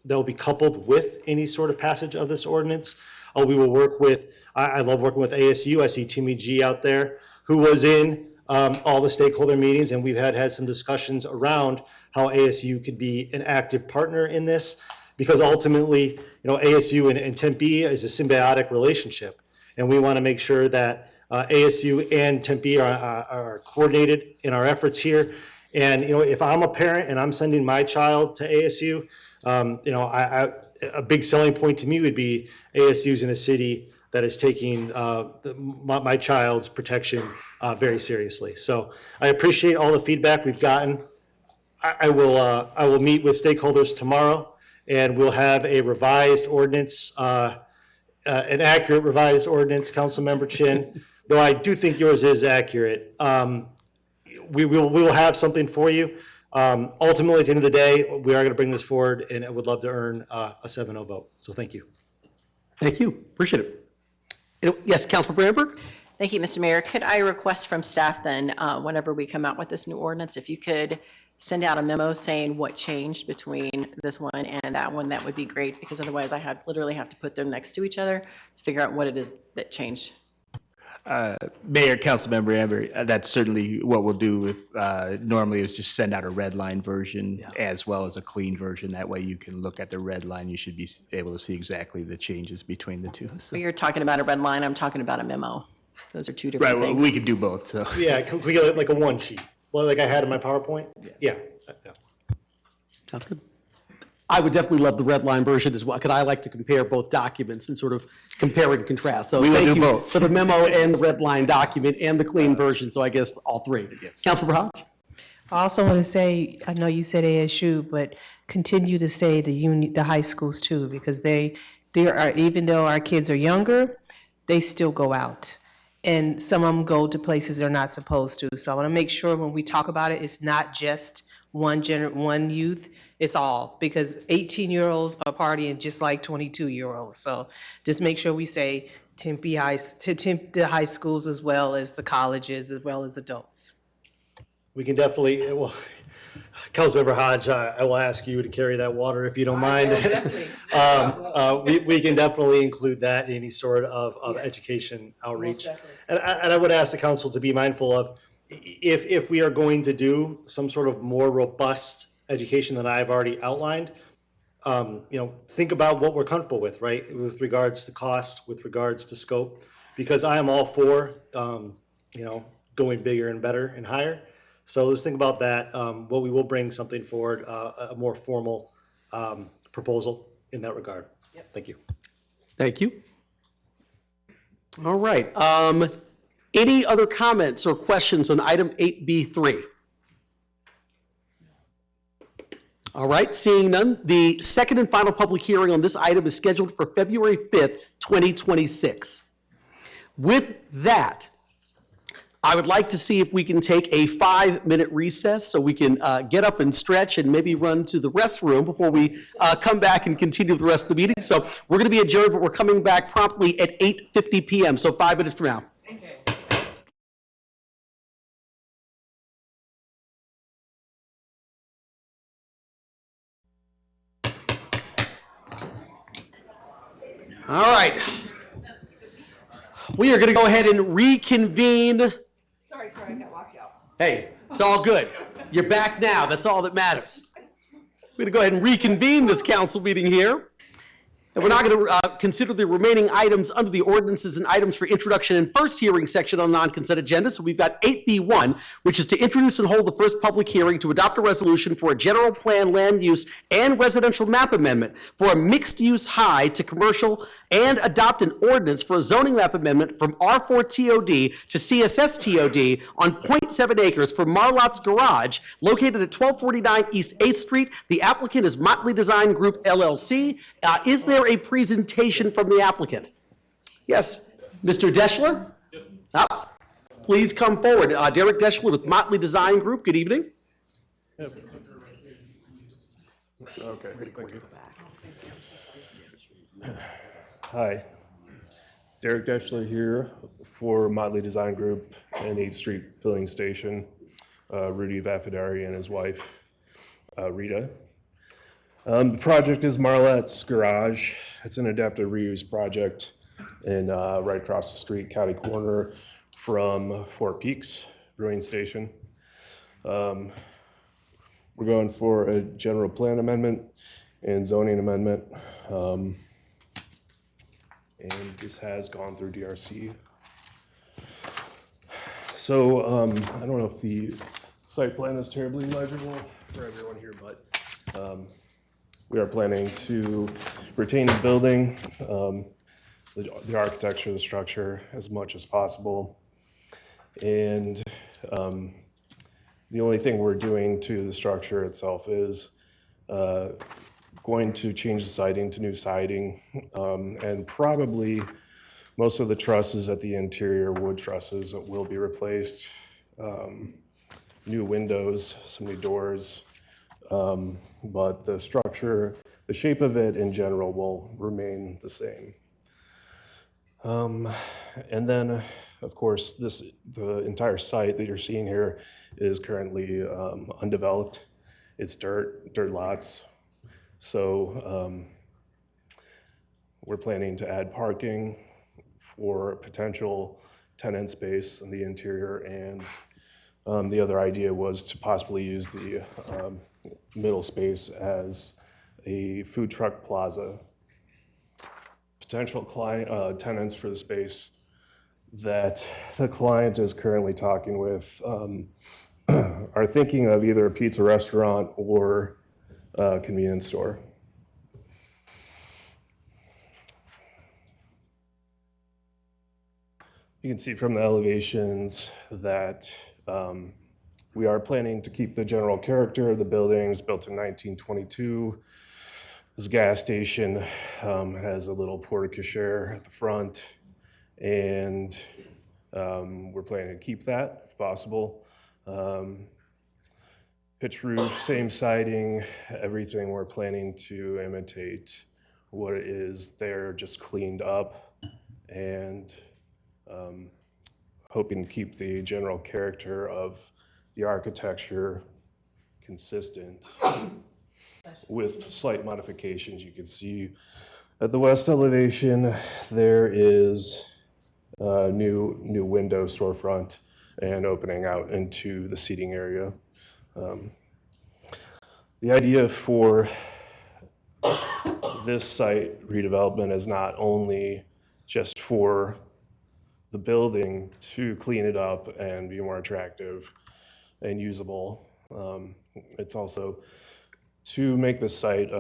P: that will be coupled with any sort of passage of this ordinance. We will work with. I love working with ASU. I see Timmy G out there, who was in all the stakeholder meetings, and we've had some discussions around how ASU could be an active partner in this, because ultimately, ASU and Tempe is a symbiotic relationship, and we want to make sure that ASU and Tempe are coordinated in our efforts here. And if I'm a parent and I'm sending my child to ASU, a big selling point to me would be ASU's in a city that is taking my child's protection very seriously. So I appreciate all the feedback we've gotten. I will meet with stakeholders tomorrow, and we'll have a revised ordinance, an accurate revised ordinance, Councilmember Chin. Though I do think yours is accurate. We will have something for you. Ultimately, at the end of the day, we are going to bring this forward, and I would love to earn a 7-0 vote. So thank you.
A: Thank you. Appreciate it. Yes, Councilmember Amberg?
Q: Thank you, Mr. Mayor. Could I request from staff then, whenever we come out with this new ordinance, if you could send out a memo saying what changed between this one and that one, that would be great, because otherwise I literally have to put them next to each other to figure out what it is that changed.
C: Mayor, Councilmember Amber, that's certainly what we'll do. Normally is just send out a red line version as well as a clean version. That way you can look at the red line. You should be able to see exactly the changes between the two. So.
Q: Well, you're talking about a red line, I'm talking about a memo. Those are two different
C: right,
Q: things.
C: Well, we could do both. So.
P: Yeah, can we get like a one sheet? Well, like I had in my PowerPoint? Yeah.
A: Sounds good. I would definitely love the red line version as well, because I like to compare both documents and sort of compare and contrast. So
C: We will
A: thank
C: do
A: you
C: both.
A: for the memo and the red line document and the clean version, so I guess all three.
C: Yes.
A: Councilmember Hodge?
T: I also want to say, I know you said ASU, but continue to say the high schools too, because they are, even though our kids are younger, they still go out. And some of them go to places they're not supposed to. So I want to make sure when we talk about it, it's not just one youth, it's all, because 18-year-olds are partying just like 22-year-olds. So just make sure we say Tempe the high schools as well as the colleges, as well as adults.
P: We can definitely, well, Councilmember Hodge, I will ask you to carry that water if you don't mind. We can definitely include that in any sort of education outreach. And I would ask the council to be mindful of, if we are going to do some sort of more robust education than I've already outlined, think about what we're comfortable with, right? With regards to cost, with regards to scope, because I am all for, going bigger and better and higher. So let's think about that. Well, we will bring something forward, a more formal proposal in that regard. Thank you.
A: Thank you. All right. Any other comments or questions on item 8B3? All right, seeing none, the second and final public hearing on this item is scheduled for February 5th, 2026. With that, I would like to see if we can take a 5-minute recess so we can get up and stretch and maybe run to the restroom before we come back and continue the rest of the meeting. So we're going to be adjourned, but we're coming back promptly at 8:50 p.m., so 5 minutes from now. All right. We are going to go ahead and reconvene.
E: Sorry, Craig, I got locked out.
A: Hey, it's all good. You're back now. That's all that matters. We're going to go ahead and reconvene this council meeting here. And we're not going to consider the remaining items under the ordinances and items for introduction and first hearing section on the non-consent agenda. So we've got 8B1, which is to introduce and hold the first public hearing to adopt a resolution for a general plan land use and residential map amendment for a mixed-use high to commercial, and adopt an ordinance for a zoning map amendment from R4 TOD to CSS TOD on 0.7 acres for Marlot's Garage located at 1249 East 8th Street. The applicant is Motley Design Group LLC. Is there a presentation from the applicant? Yes, Mr. Deschler? Please come forward. Derek Deschler with Motley Design Group. Good evening.
D: Okay, thank you. Hi, Derek Deschler here for Motley Design Group and 8th Street Filling Station. Rudy Vaffidari and his wife, Rita. The project is Marlette's Garage. It's an adaptive reuse project in right across the street, County Corner from Fort Peaks Brewing Station. We're going for a general plan amendment and zoning amendment. And this has gone through DRC. So I don't know if the site plan is terribly legible for everyone here, but we are planning to retain the building, the architecture, the structure as much as possible. And the only thing we're doing to the structure itself is going to change the siding to new siding, and probably most of the trusses at the interior, wood trusses, will be replaced. New windows, some new doors, but the structure, the shape of it in general will remain the same. And then, of course, the entire site that you're seeing here is currently undeveloped. It's dirt lots. So we're planning to add parking for potential tenant space in the interior, and the other idea was to possibly use the middle space as a food truck plaza. Potential client tenants for the space that the client is currently talking with are thinking of either a pizza restaurant or a convenience store.
G: You can see from the elevations that we are planning to keep the general character of the building. It was built in 1922. This gas station has a little porte-cochere at the front, and we're planning to keep that if possible. Pitch roof, same siding, everything we're planning to imitate what it is there, just cleaned up, and hoping to keep the general character of the architecture consistent with slight modifications. You can see at the west elevation, there is a new window storefront and opening out into the seating area. The idea for this site redevelopment is not only just for the building to clean it up and be more attractive and usable. It's also to make the site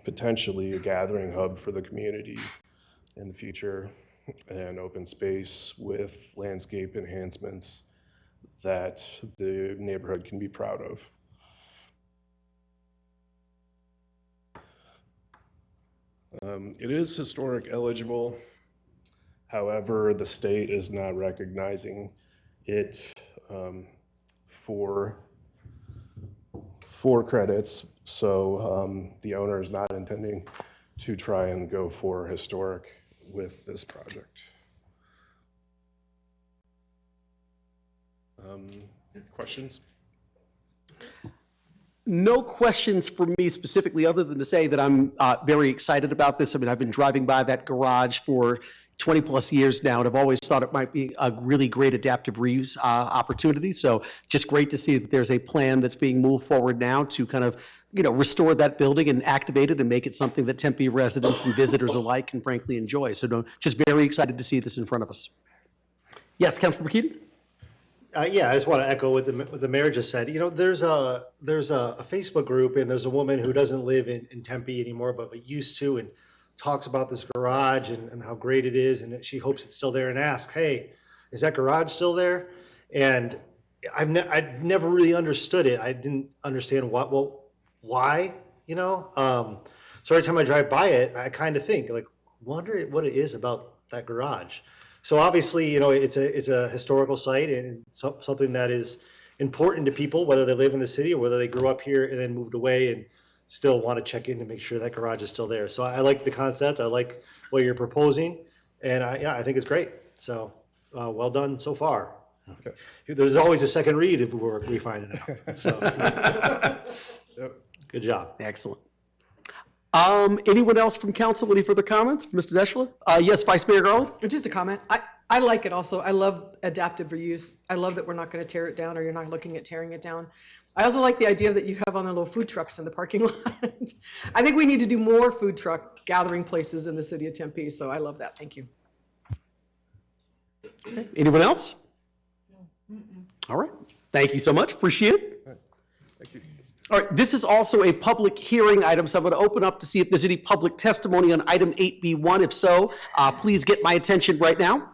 G: potentially a gathering hub for the community in the future, and open space with landscape enhancements that the neighborhood can be proud of. It is historic eligible. However, the state is not recognizing it for credits, so the owner is not intending to try and go for historic with this project. Questions?
A: No questions for me specifically, other than to say that I'm very excited about this. I mean, I've been driving by that garage for 20 plus years now, and I've always thought it might be a really great adaptive reuse opportunity. So just great to see that there's a plan that's being moved forward now to kind of, restore that building and activate it and make it something that Tempe residents and visitors alike can frankly enjoy. So just very excited to see this in front of us. Yes, Councilmember Keating?
P: Yeah, I just want to echo what the mayor just said. There's a Facebook group, and there's a woman who doesn't live in Tempe anymore, but used to, and talks about this garage and how great it is, and she hopes it's still there, and asks, "Hey, is that garage still there?" And I've never really understood it. I didn't understand why. So every time I drive by it, I kind of think wonder what it is about that garage. So obviously, it's a historical site, and it's something that is important to people, whether they live in the city or whether they grew up here and then moved away and still want to check in to make sure that garage is still there. So I like the concept. I like what you're proposing, and I think it's great. So well done so far. Okay. There's always a second read if we find it out. So good job.
A: Excellent. Anyone else from council? Any further comments? Mr. Deschler? Yes, Vice Mayor Garland?
E: Just a comment. I like it also. I love adaptive reuse. I love that we're not going to tear it down, or you're not looking at tearing it down. I also like the idea that you have on the little food trucks in the parking lot. I think we need to do more food truck gathering places in the city of Tempe, so I love that. Thank you.
A: Okay. Anyone else? All right. Thank you so much. Appreciate it.
G: Thank you.
A: All right, this is also a public hearing item, so I'm going to open up to see if there's any public testimony on item 8B1. If so, please get my attention right now.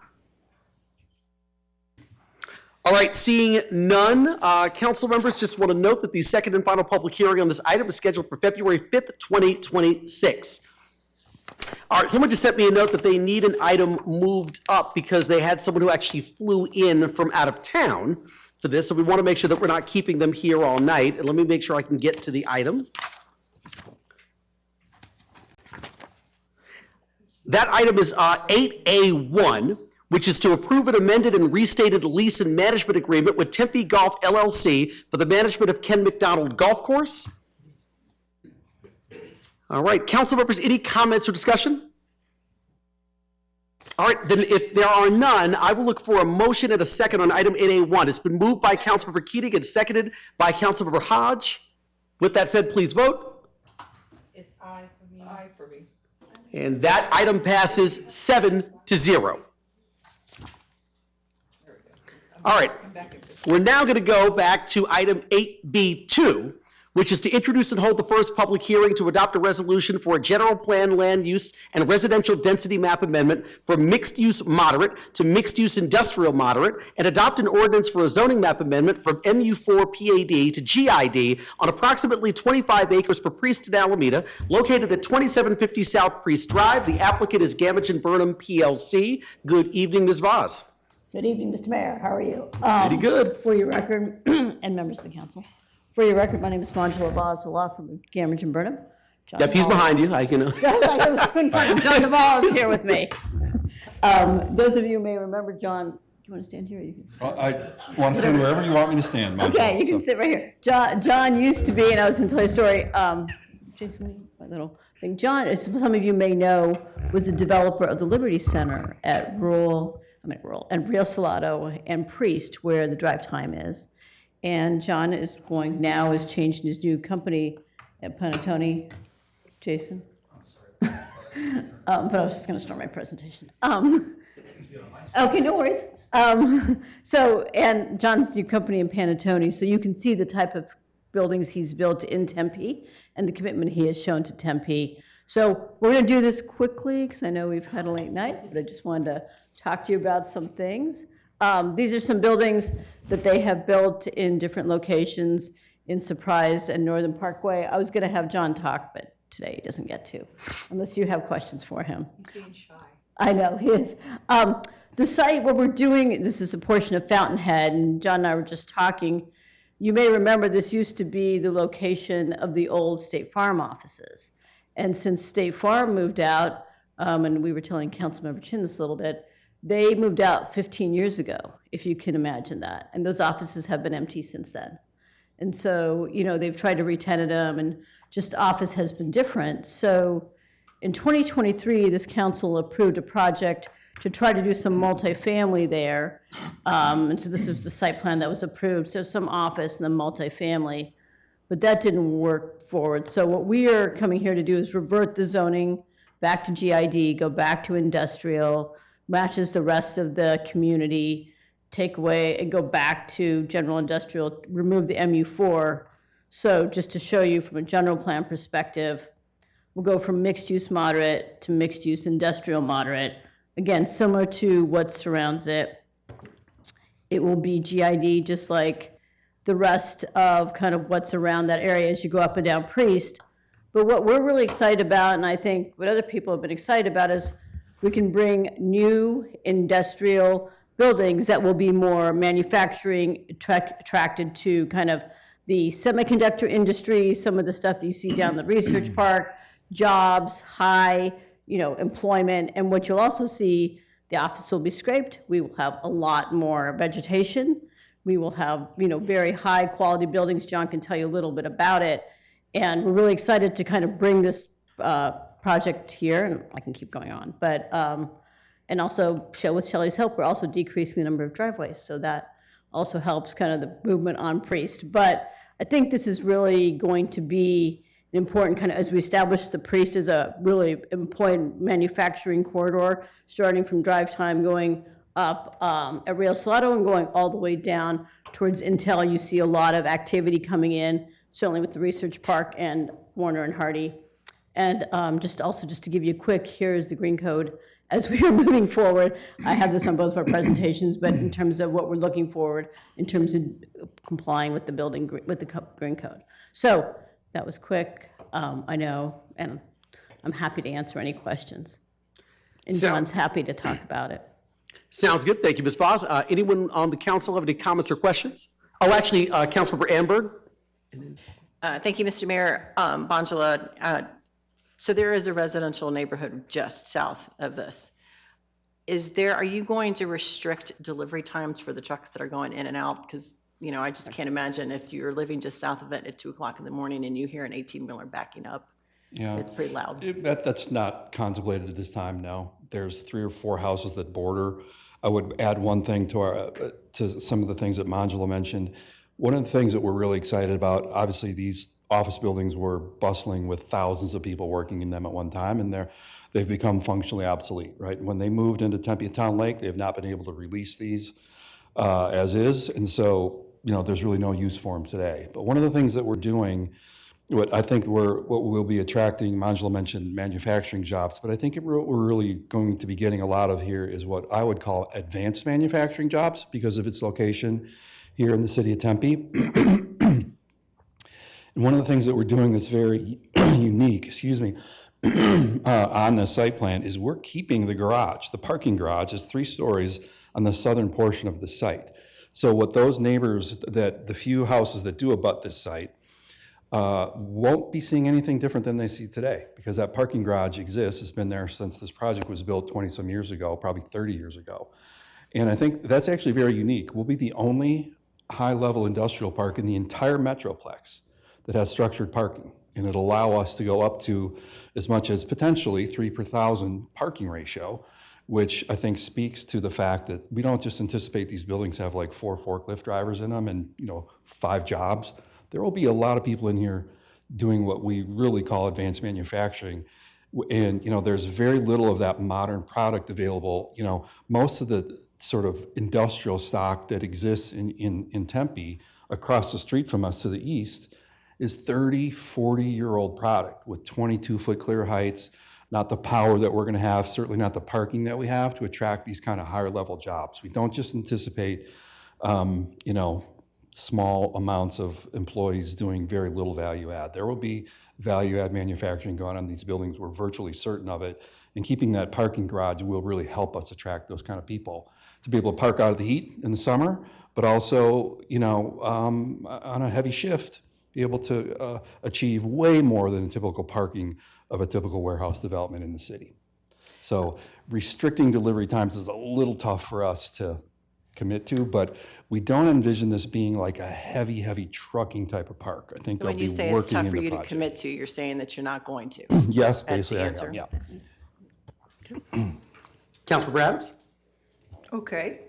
A: All right, seeing none, council members, just want to note that the second and final public hearing on this item is scheduled for February 5th, 2026. All right, someone just sent me a note that they need an item moved up because they had someone who actually flew in from out of town for this, so we want to make sure that we're not keeping them here all night. And let me make sure I can get to the item. That item is 8A1, which is to approve an amended and restated lease and management agreement with Tempe Golf LLC for the management of Ken McDonald Golf Course. All right, council members, any comments or discussion? All right, then if there are none, I will look for a motion and a second on item 8A1. It's been moved by Councilmember Keating and seconded by Councilmember Hodge. With that said, please vote.
T: It's aye for me. Aye for me.
A: And that item passes 7-0. All right, we're now going to go back to item 8B2, which is to introduce and hold the first public hearing to adopt a resolution for a general plan land use and residential density map amendment from mixed-use moderate to mixed-use industrial moderate, and adopt an ordinance for a zoning map amendment from MU4 PAD to GID on approximately 25 acres for Priest and Alameda, located at 2750 South Priest Drive. The applicant is Gamage & Burnham PLC. Good evening, Ms. Voss.
U: Good evening, Mr. Mayor. How are you?
A: Pretty good.
U: For your record, and members of the council, for your record, my name is Angela Voss, law from Gamage & Burnham. John
A: Yep, he's
U: Duvall-
A: behind you. I can.
U: I couldn't find him. John Duvall is here with me. Those of you may remember John. Do you want to stand here? Or you can.
V: I want to stand wherever you want me to stand.
U: Okay, you can sit right here. John used to be, and I was going to tell you a story. Jason, my little thing. John, as some of you may know, was the developer of the Liberty Center at Rio Salado and Priest, where the drive time is. And John is has changed his new company at Panettone. Jason? But I was just going to start my presentation. Okay, no worries. And John's new company in Panettone, so you can see the type of buildings he's built in Tempe and the commitment he has shown to Tempe. So we're going to do this quickly because I know we've had a late night, but I just wanted to talk to you about some things. These are some buildings that they have built in different locations in Surprise and Northern Parkway. I was going to have John talk, but today he doesn't get to, unless you have questions for him.
E: He's being shy.
U: I know, he is. The site, what we're doing, this is a portion of Fountainhead, and John and I were just talking. You may remember this used to be the location of the old State Farm offices. And since State Farm moved out, and we were telling Councilmember Chin this a little bit, they moved out 15 years ago, if you can imagine that. And those offices have been empty since then. And so, they've tried to re-tenant them, and just office has been different. So in 2023, this council approved a project to try to do some multifamily there. And so this is the site plan that was approved. So some office and then multifamily, but that didn't work forward. So what we are coming here to do is revert the zoning back to GID, go back to industrial, matches the rest of the community, take away and go back to general industrial, remove the MU4. So just to show you from a general plan perspective, we'll go from mixed use moderate to mixed use industrial moderate. Again, similar to what surrounds it. It will be GID just like the rest of kind of what's around that area as you go up and down Priest. But what we're really excited about, and I think what other people have been excited about, is we can bring new industrial buildings that will be more manufacturing attracted to kind of the semiconductor industry, some of the stuff that you see down the research park, jobs, high, employment. And what you'll also see, the office will be scraped. We will have a lot more vegetation. We will have, very high quality buildings. John can tell you a little bit about it. And we're really excited to kind of bring this project here, and I can keep going on, but, and also show with Shelley's help, we're also decreasing the number of driveways. So that also helps kind of the movement on Priest. But I think this is really going to be an important kind of, as we establish the Priest as a really important manufacturing corridor, starting from drive time going up at Rio Salado and going all the way down towards Intel. You see a lot of activity coming in, certainly with the research park and Warner and Hardy. And just to give you a quick, here's the green code. As we are moving forward, I have this on both of our presentations, but in terms of what we're looking forward, in terms of complying with the building, with the green code. So that was quick, I know, and I'm happy to answer any questions. And John's happy to talk about it.
A: Sounds good. Thank you, Ms. Voss. Anyone on the council have any comments or questions? Oh, actually, Councilmember Amberg.
Q: Thank you, Mr. Mayor. Bongela, so there is a residential neighborhood just south of this. Are you going to restrict delivery times for the trucks that are going in and out? Because, I just can't imagine if you're living just south of it at 2 o'clock in the morning and you hear an 18-wheeler backing up.
V: Yeah,
Q: it's pretty loud.
V: That's not contemplated at this time, no. There's 3 or 4 houses that border. I would add one thing to some of the things that Manjula mentioned. One of the things that we're really excited about, obviously these office buildings were bustling with thousands of people working in them at one time, and they've become functionally obsolete, right? When they moved into Tempe Town Lake, they have not been able to release these as is, and so there's really no use for them today. But one of the things that we're doing, what I think what we'll be attracting, Manjula mentioned manufacturing jobs, but I think we're really going to be getting a lot of here is what I would call advanced manufacturing jobs because of its location here in the city of Tempe. And one of the things that we're doing that's very unique, on this site plan is we're keeping the garage. The parking garage is 3 stories on the southern portion of the site. So what those neighbors, that the few houses that do abut this site, won't be seeing anything different than they see today because that parking garage exists. It's been there since this project was built 20 some years ago, probably 30 years ago. And I think that's actually very unique. We'll be the only high-level industrial park in the entire Metroplex that has structured parking. And it'll allow us to go up to as much as potentially 3 per 1,000 parking ratio, which I think speaks to the fact that we don't just anticipate these buildings have like 4 forklift drivers in them and 5 jobs. There will be a lot of people in here doing what we really call advanced manufacturing. And there's very little of that modern product available. Most of the sort of industrial stock that exists in Tempe across the street from us to the east is 30, 40-year-old product with 22-foot clear heights, not the power that we're going to have, certainly not the parking that we have to attract these kind of higher level jobs. We don't just anticipate, small amounts of employees doing very little value add. There will be value add manufacturing going on in these buildings. We're virtually certain of it. And keeping that parking garage will really help us attract those kind of people to be able to park out of the heat in the summer, but also, on a heavy shift, be able to achieve way more than the typical parking of a typical warehouse development in the city. So restricting delivery times is a little tough for us to commit to, but we don't envision this being like a heavy, heavy trucking type of park. I think
Q: So
V: they'll
Q: when you
V: be
Q: say it's
V: working
Q: tough
V: in
Q: for
V: the
Q: you to
V: project.
Q: commit to, you're saying that you're not going to?
V: Yes,
Q: That's the
V: basically, I
Q: answer.
V: am, yeah.
A: Councilmember Adams?
F: Okay.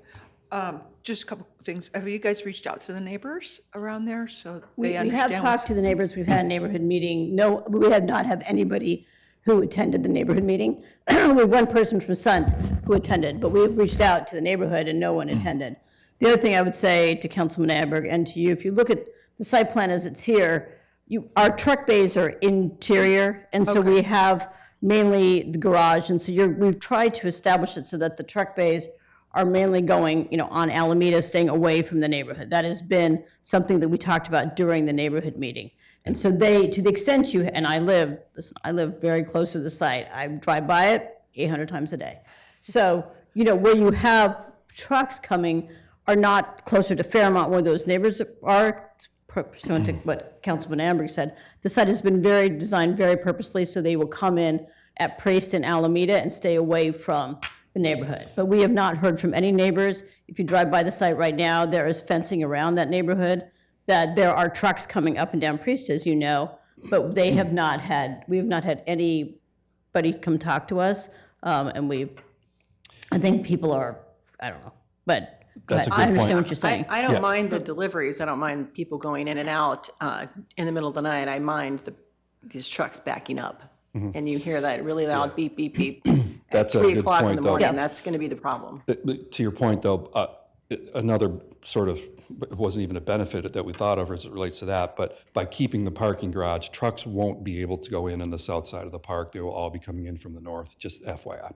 F: Just a couple of things. Have you guys reached out to the neighbors around there so
U: We
F: they
U: have
F: understand?
U: talked to the neighbors, we've had a neighborhood meeting. No, we have not had anybody who attended the neighborhood meeting. We have one person from Sunt who attended, but we've reached out to the neighborhood and no one attended. The other thing I would say to Councilman Adberg and to you, if you look at the site plan as it's here, our truck bays are interior, and so we have mainly the garage, and so we've tried to establish it so that the truck bays are mainly going, on Alameda, staying away from the neighborhood. That has been something that we talked about during the neighborhood meeting. And so to the extent and I live very close to the site. I drive by it 800 times a day. So, where you have trucks coming are not closer to Fairmont where those neighbors are, pursuant to what Councilman Amberg said. The site has been designed very purposely so they will come in at Priest and Alameda and stay away from the neighborhood. But we have not heard from any neighbors. If you drive by the site right now, there is fencing around that neighborhood, that there are trucks coming up and down Priest, as you know, but we have not had anybody come talk to us. And I think people are, I don't know, but
V: That's a good
U: I understand
V: point.
U: what you're saying.
Q: I don't mind the deliveries. I don't mind people going in and out in the middle of the night. I mind these trucks backing up. And you hear that really loud beep, beep, beep
V: That's
Q: at
V: a
Q: 3
V: good
Q: o'clock in
V: point,
Q: the
V: though.
Q: morning. That's going to be the problem.
V: To your point, though, another sort of, it wasn't even a benefit that we thought of as it relates to that, but by keeping the parking garage, trucks won't be able to go in on the south side of the park. They will all be coming in from the north, just FYI.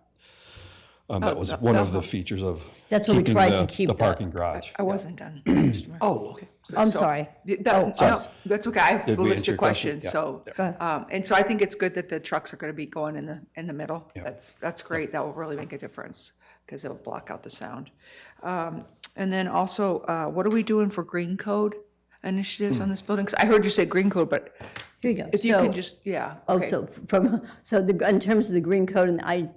V: That was one of the features of
U: That's what we
V: keeping
U: tried to keep
V: the
U: that.
V: parking garage.
F: I wasn't done. Mr. Mayor.
A: Oh, okay.
U: I'm sorry.
F: No, that's okay. I have
V: Did
F: a
V: we
F: list
V: answer
F: of
V: your question?
F: questions,
V: Yeah.
F: so, and so I think it's good that the trucks are going to be going in the middle. That's great. That will really make a difference because it'll block out the sound. And then also, what are we doing for green code initiatives on this building? 'Cause I heard you say green code, but
U: Here you go.
F: if you can just, yeah. okay.
U: In terms of the green code and the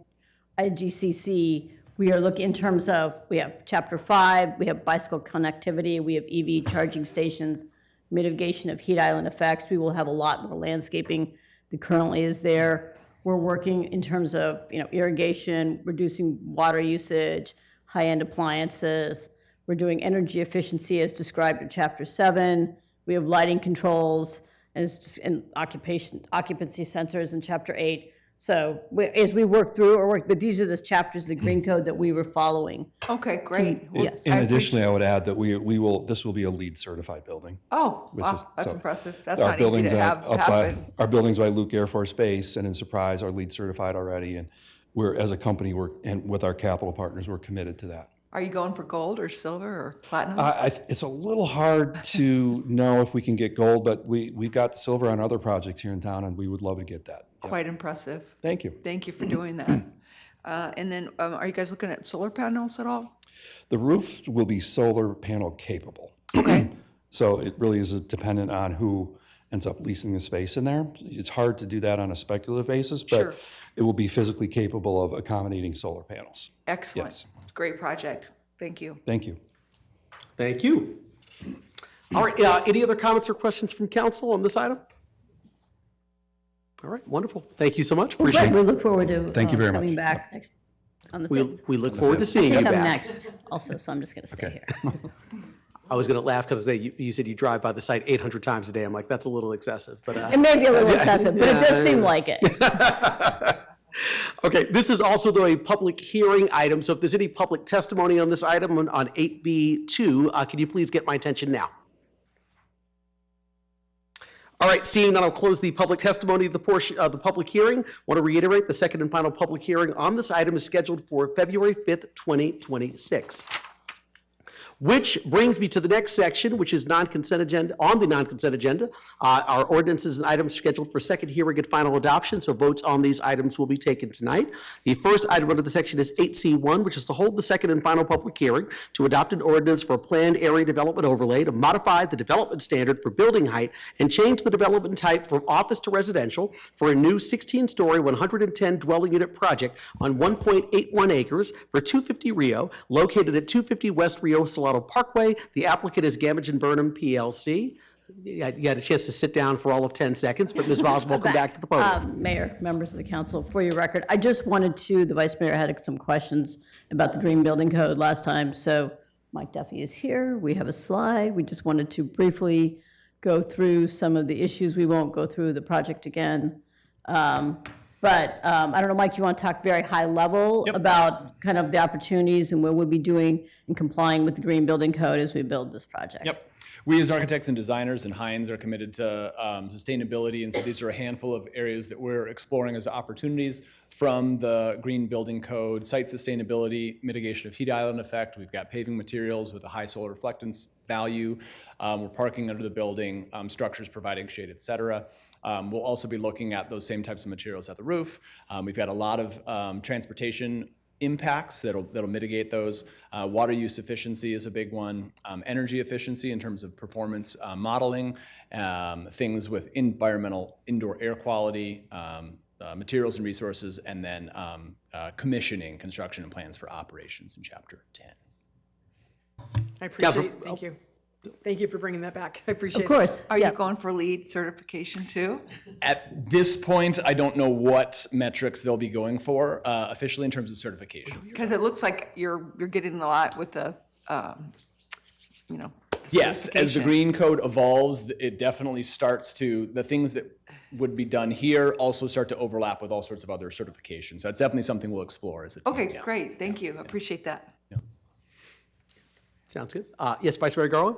U: IGCC, we are looking in terms of, we have Chapter 5, we have bicycle connectivity, we have EV charging stations, mitigation of heat island effects. We will have a lot more landscaping that currently is there. We're working in terms of, irrigation, reducing water usage, high-end appliances. We're doing energy efficiency as described in Chapter 7. We have lighting controls and occupancy sensors in Chapter 8. So as we work through or work, but these are the chapters of the green code that we were following.
F: Okay, great. Well,
U: Yes.
V: And additionally, I would add that we will, this will be a LEED certified building.
F: Oh,
V: which
F: wow,
V: is-
F: that's
V: so
F: impressive. That's
V: our
F: not easy
V: buildings
F: to
V: at-
F: have
V: up by-
F: happen.
V: Our buildings by Luke Air Force Base and in Surprise are LEED certified already. And we're, as a company, and with our capital partners, we're committed to that.
F: Are you going for gold or silver or platinum?
V: It's a little hard to know if we can get gold, but we've got silver on other projects here in town, and we would love to get that.
F: Quite impressive.
V: Thank you.
F: Thank you for doing that. And then, are you guys looking at solar panels at all?
V: The roof will be solar panel capable. Okay. So it really is dependent on who ends up leasing the space in there. It's hard to do that on a speculative basis, but
F: Sure.
V: it will be physically capable of accommodating solar panels.
F: Excellent.
V: Yes.
F: It's a great project. Thank you.
V: Thank you.
A: Thank you. All right, any other comments or questions from council on this item? All right, wonderful. Thank you so much.
U: Well,
A: Appreciate
U: great. We
A: it.
U: look forward to
V: Thank you very
U: coming
V: much.
U: back next on the
A: We
U: 5th.
A: look forward to seeing
U: I
A: you
U: think I'm
A: back.
U: next also, so I'm just going to stay here.
A: I was going to laugh because you said you drive by the site 800 times a day. I'm like, that's a little excessive. But
U: It may be a little excessive, but it does seem like it.
A: Okay, this is also though a public hearing item, so if there's any public testimony on this item on 8B2, can you please get my attention now? All right, seeing that, I'll close the public testimony of the portion of the public hearing. Want to reiterate the second and final public hearing on this item is scheduled for February 5th, 2026. Which brings me to the next section, which is non-consent agenda. On the non-consent agenda, our ordinances and items scheduled for second hearing and final adoption, so votes on these items will be taken tonight. The first item under the section is 8C1, which is to hold the second and final public hearing to adopt an ordinance for a planned area development overlay to modify the development standard for building height and change the development type from office to residential for a new 16-story, 110 dwelling unit project on 1.81 acres for 250 Rio, located at 250 West Rio Salado Parkway. The applicant is Gamage & Burnham PLC. You had a chance to sit down for all of 10 seconds, but Ms. Voss, welcome back to the podium.
U: Mayor, members of the council, for your record, I just wanted to, the vice mayor had some questions about the green building code last time, so Mike Duffy is here. We have a slide. We just wanted to briefly go through some of the issues. We won't go through the project again. But I don't know, Mike, you want to talk very high level about kind of the opportunities and what we'll be doing in complying with the green building code as we build this project?
H: Yep. We as architects and designers and Hines are committed to sustainability, and so these are a handful of areas that we're exploring as opportunities from the green building code: site sustainability, mitigation of heat island effect. We've got paving materials with a high solar reflectance value. We're parking under the building, structures providing shade, et cetera. We'll also be looking at those same types of materials at the roof. We've got a lot of transportation impacts that'll mitigate those. Water use efficiency is a big one. Energy efficiency in terms of performance modeling, things with environmental indoor air quality, materials and resources, and then commissioning, construction, and plans for operations in Chapter 10.
E: I appreciate it. Thank you. Thank you for bringing that back. I appreciate it.
U: Of course.
F: Are you going for LEED certification too?
H: At this point, I don't know what metrics they'll be going for officially in terms of certification.
F: Because it looks like you're getting a lot with the,
H: Yes, as the
F: certification.
H: green code evolves, it definitely starts to, the things that would be done here also start to overlap with all sorts of other certifications. So that's definitely something we'll explore as a team.
F: Okay,
H: yeah.
F: great. Thank you. Appreciate that.
A: Sounds good. Yes, Vice Mayor Garland?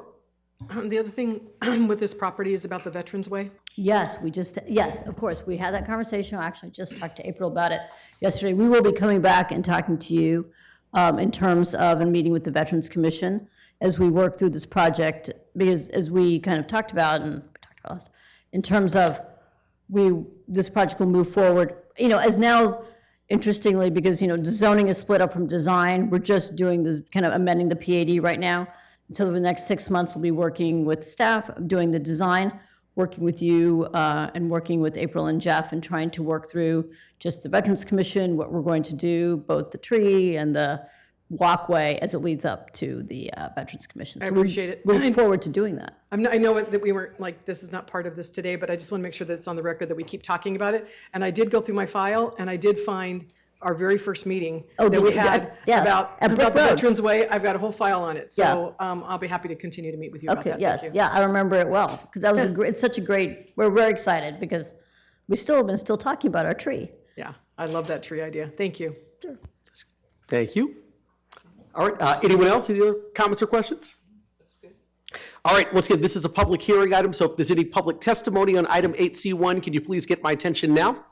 E: The other thing with this property is about the Veterans Way.
U: Yes, yes, of course. We had that conversation. I actually just talked to April about it yesterday. We will be coming back and talking to you in terms of a meeting with the Veterans Commission as we work through this project, because as we kind of talked about in terms of this project will move forward, as now, interestingly, because, zoning is split up from design, we're just doing this, kind of amending the PAD right now. So the next 6 months, we'll be working with staff, doing the design, working with you and working with April and Jeff and trying to work through just the Veterans Commission, what we're going to do, both the tree and the walkway as it leads up to the Veterans Commission.
E: I
U: So
E: appreciate it.
U: We look forward to doing that.
E: I know that we weren't, this is not part of this today, but I just want to make sure that it's on the record that we keep talking about it. And I did go through my file, and I did find our very first meeting that we had about the Veterans Way. I've got a whole file on it. So I'll be happy to continue to meet with you about that.
U: Yes,
E: Thank you.
U: yeah, I remember it well, because that was it's such a great, we're very excited because we still have been talking about our tree.
E: Yeah, I love that tree idea. Thank you.
A: Thank you. All right, anyone else? Any other comments or questions? All right, once again, this is a public hearing item, so if there's any public testimony on item 8C1, can you please get my attention now?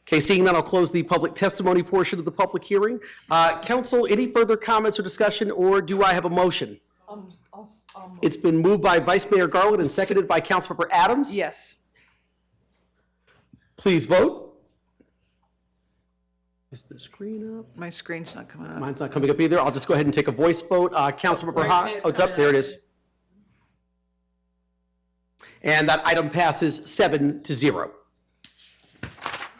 A: Okay, seeing none, I'll close the public testimony portion of the public hearing. Council, any further comments or discussion, or do I have a motion? It's been moved by Vice Mayor Garland and seconded by Councilmember Adams.
F: Yes.
A: Please vote. Is the screen up?
F: My screen's not coming up.
A: Mine's not coming up either. I'll just go ahead and take a voice vote. Councilmember Hodge. Oh, it's up. There it is. And that item passes 7-0.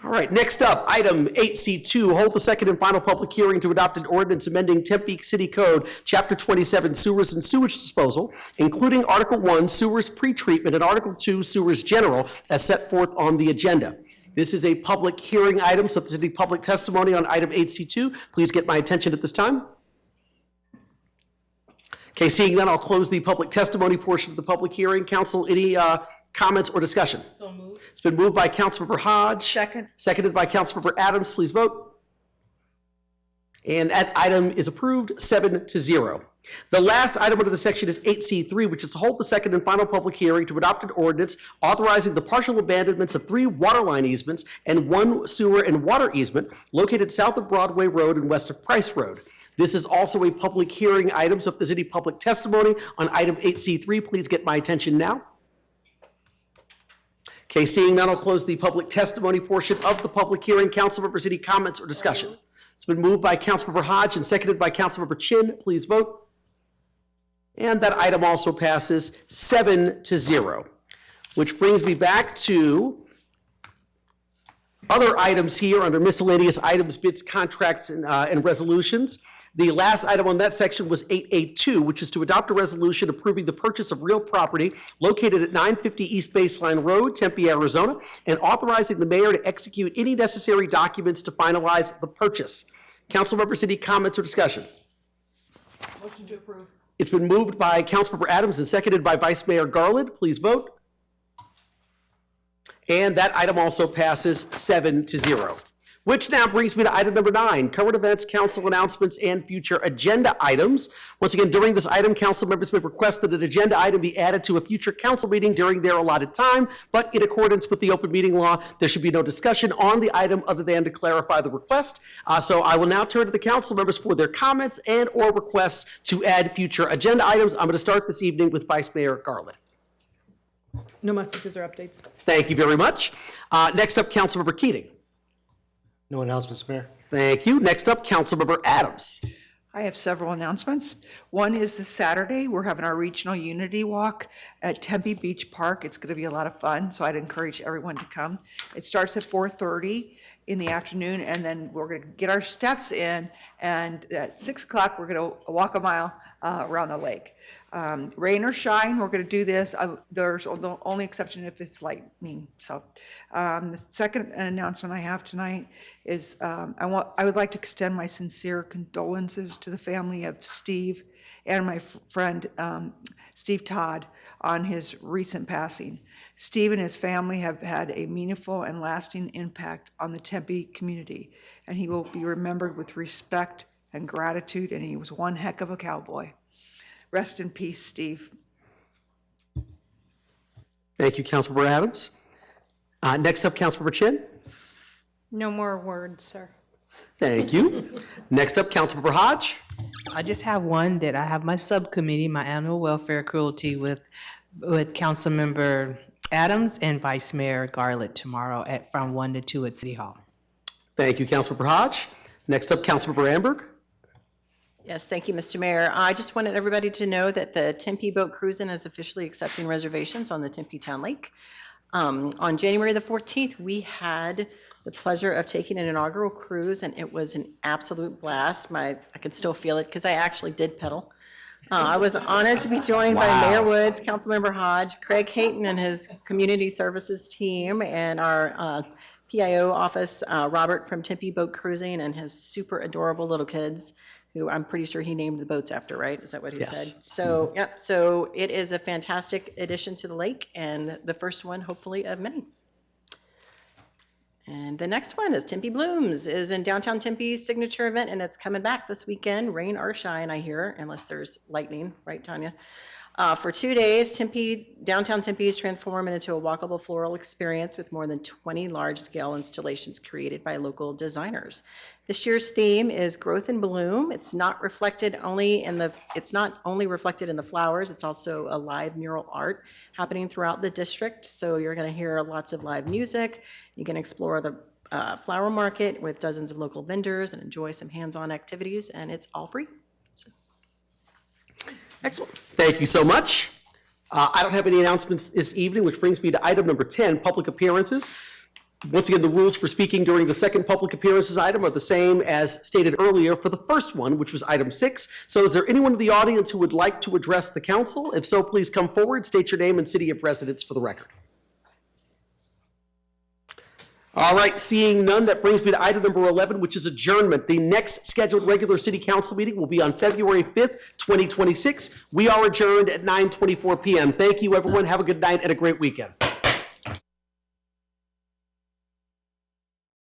A: All right, next up, item 8C2, hold the second and final public hearing to adopt an ordinance amending Tempe City Code, Chapter 27, Sewers and Sewage Disposal, including Article 1, Sewers Pretreatment, and Article 2, Sewers General, as set forth on the agenda. This is a public hearing item, so if there's any public testimony on item 8C2, please get my attention at this time. Okay, seeing none, I'll close the public testimony portion of the public hearing. Council, any comments or discussion? So moved. It's been moved by Councilmember Hodge.
F: Second.
A: Seconded by Councilmember Adams. Please vote. And that item is approved, 7-0. The last item under the section is 8C3, which is to hold the second and final public hearing to adopt an ordinance authorizing the partial abandonments of 3 waterline easements and 1 sewer and water easement located south of Broadway Road and west of Price Road. This is also a public hearing item, so if there's any public testimony on item 8C3, please get my attention now. Okay, seeing none, I'll close the public testimony portion of the public hearing. Council members, any comments or discussion? It's been moved by Councilmember Hodge and seconded by Councilmember Chin. Please vote. And that item also passes 7-0, which brings me back to other items here under miscellaneous items, bids, contracts, and resolutions. The last item on that section was 8A2, which is to adopt a resolution approving the purchase of real property located at 950 East Baseline Road, Tempe, Arizona, and authorizing the mayor to execute any necessary documents to finalize the purchase. Council members, any comments or discussion?
E: Motion to approve.
A: It's been moved by Councilmember Adams and seconded by Vice Mayor Garland. Please vote. And that item also passes 7-0. Which now brings me to item number 9, current events, council announcements, and future agenda items. Once again, during this item, council members may request that an agenda item be added to a future council meeting during their allotted time, but in accordance with the open meeting law, there should be no discussion on the item other than to clarify the request. So I will now turn to the council members for their comments and or requests to add future agenda items. I'm going to start this evening with Vice Mayor Garland.
E: No messages or updates.
A: Thank you very much. Next up, Councilmember Keating.
P: No announcements, Mayor.
A: Thank you. Next up, Councilmember Adams.
F: I have several announcements. One is this Saturday, we're having our regional unity walk at Tempe Beach Park. It's going to be a lot of fun, so I'd encourage everyone to come. It starts at 4:30 in the afternoon, and then we're going to get our steps in, and at 6 o'clock, we're going to walk a mile around the lake. Rain or shine, we're going to do this. There's the only exception if it's lightning. So the second announcement I have tonight is I would like to extend my sincere condolences to the family of Steve and my friend Steve Todd on his recent passing. Steve and his family have had a meaningful and lasting impact on the Tempe community, and he will be remembered with respect and gratitude, and he was one heck of a cowboy. Rest in peace, Steve.
A: Thank you, Councilmember Adams. Next up, Councilmember Chin.
B: No more words, sir.
A: Thank you. Next up, Councilmember Hodge.
T: I just have one that I have my subcommittee, my annual welfare cruelty with Councilmember Adams and Vice Mayor Garland tomorrow from 1 to 2 at City Hall.
A: Thank you, Councilmember Hodge. Next up, Councilmember Amberg.
Q: Yes, thank you, Mr. Mayor. I just wanted everybody to know that the Tempe Boat Cruising is officially accepting reservations on the Tempe Town Lake. On January the 14th, we had the pleasure of taking an inaugural cruise, and it was an absolute blast. I can still feel it because I actually did pedal. I was honored to be joined by Mayor Woods, Councilmember Hodge, Craig Hayton and his community services team, and our PIO office, Robert from Tempe Boat Cruising, and his super adorable little kids, who I'm pretty sure he named the boats after, right? Is that what he said? So, yep, so it is a fantastic addition to the lake, and the first one, hopefully, of many. And the next one is Tempe Blooms is in downtown Tempe's signature event, and it's coming back this weekend, rain or shine, I hear, unless there's lightning, right, Tanya? For 2 days, downtown Tempe is transformed into a walkable floral experience with more than 20 large-scale installations created by local designers. This year's theme is growth and bloom. It's not only reflected in the flowers, it's also a live mural art happening throughout the district. So you're going to hear lots of live music. You can explore the flower market with dozens of local vendors and enjoy some hands-on activities, and it's all free.
A: Excellent. Thank you so much. I don't have any announcements this evening, which brings me to item number 10, public appearances. Once again, the rules for speaking during the second public appearances item are the same as stated earlier for the first one, which was item 6. So is there anyone in the audience who would like to address the council? If so, please come forward, state your name and city of residence for the record. All right, seeing none, that brings me to item number 11, which is adjournment. The next scheduled regular city council meeting will be on February 5th, 2026. We are adjourned at 9:24 p.m. Thank you, everyone. Have a good night and a great weekend.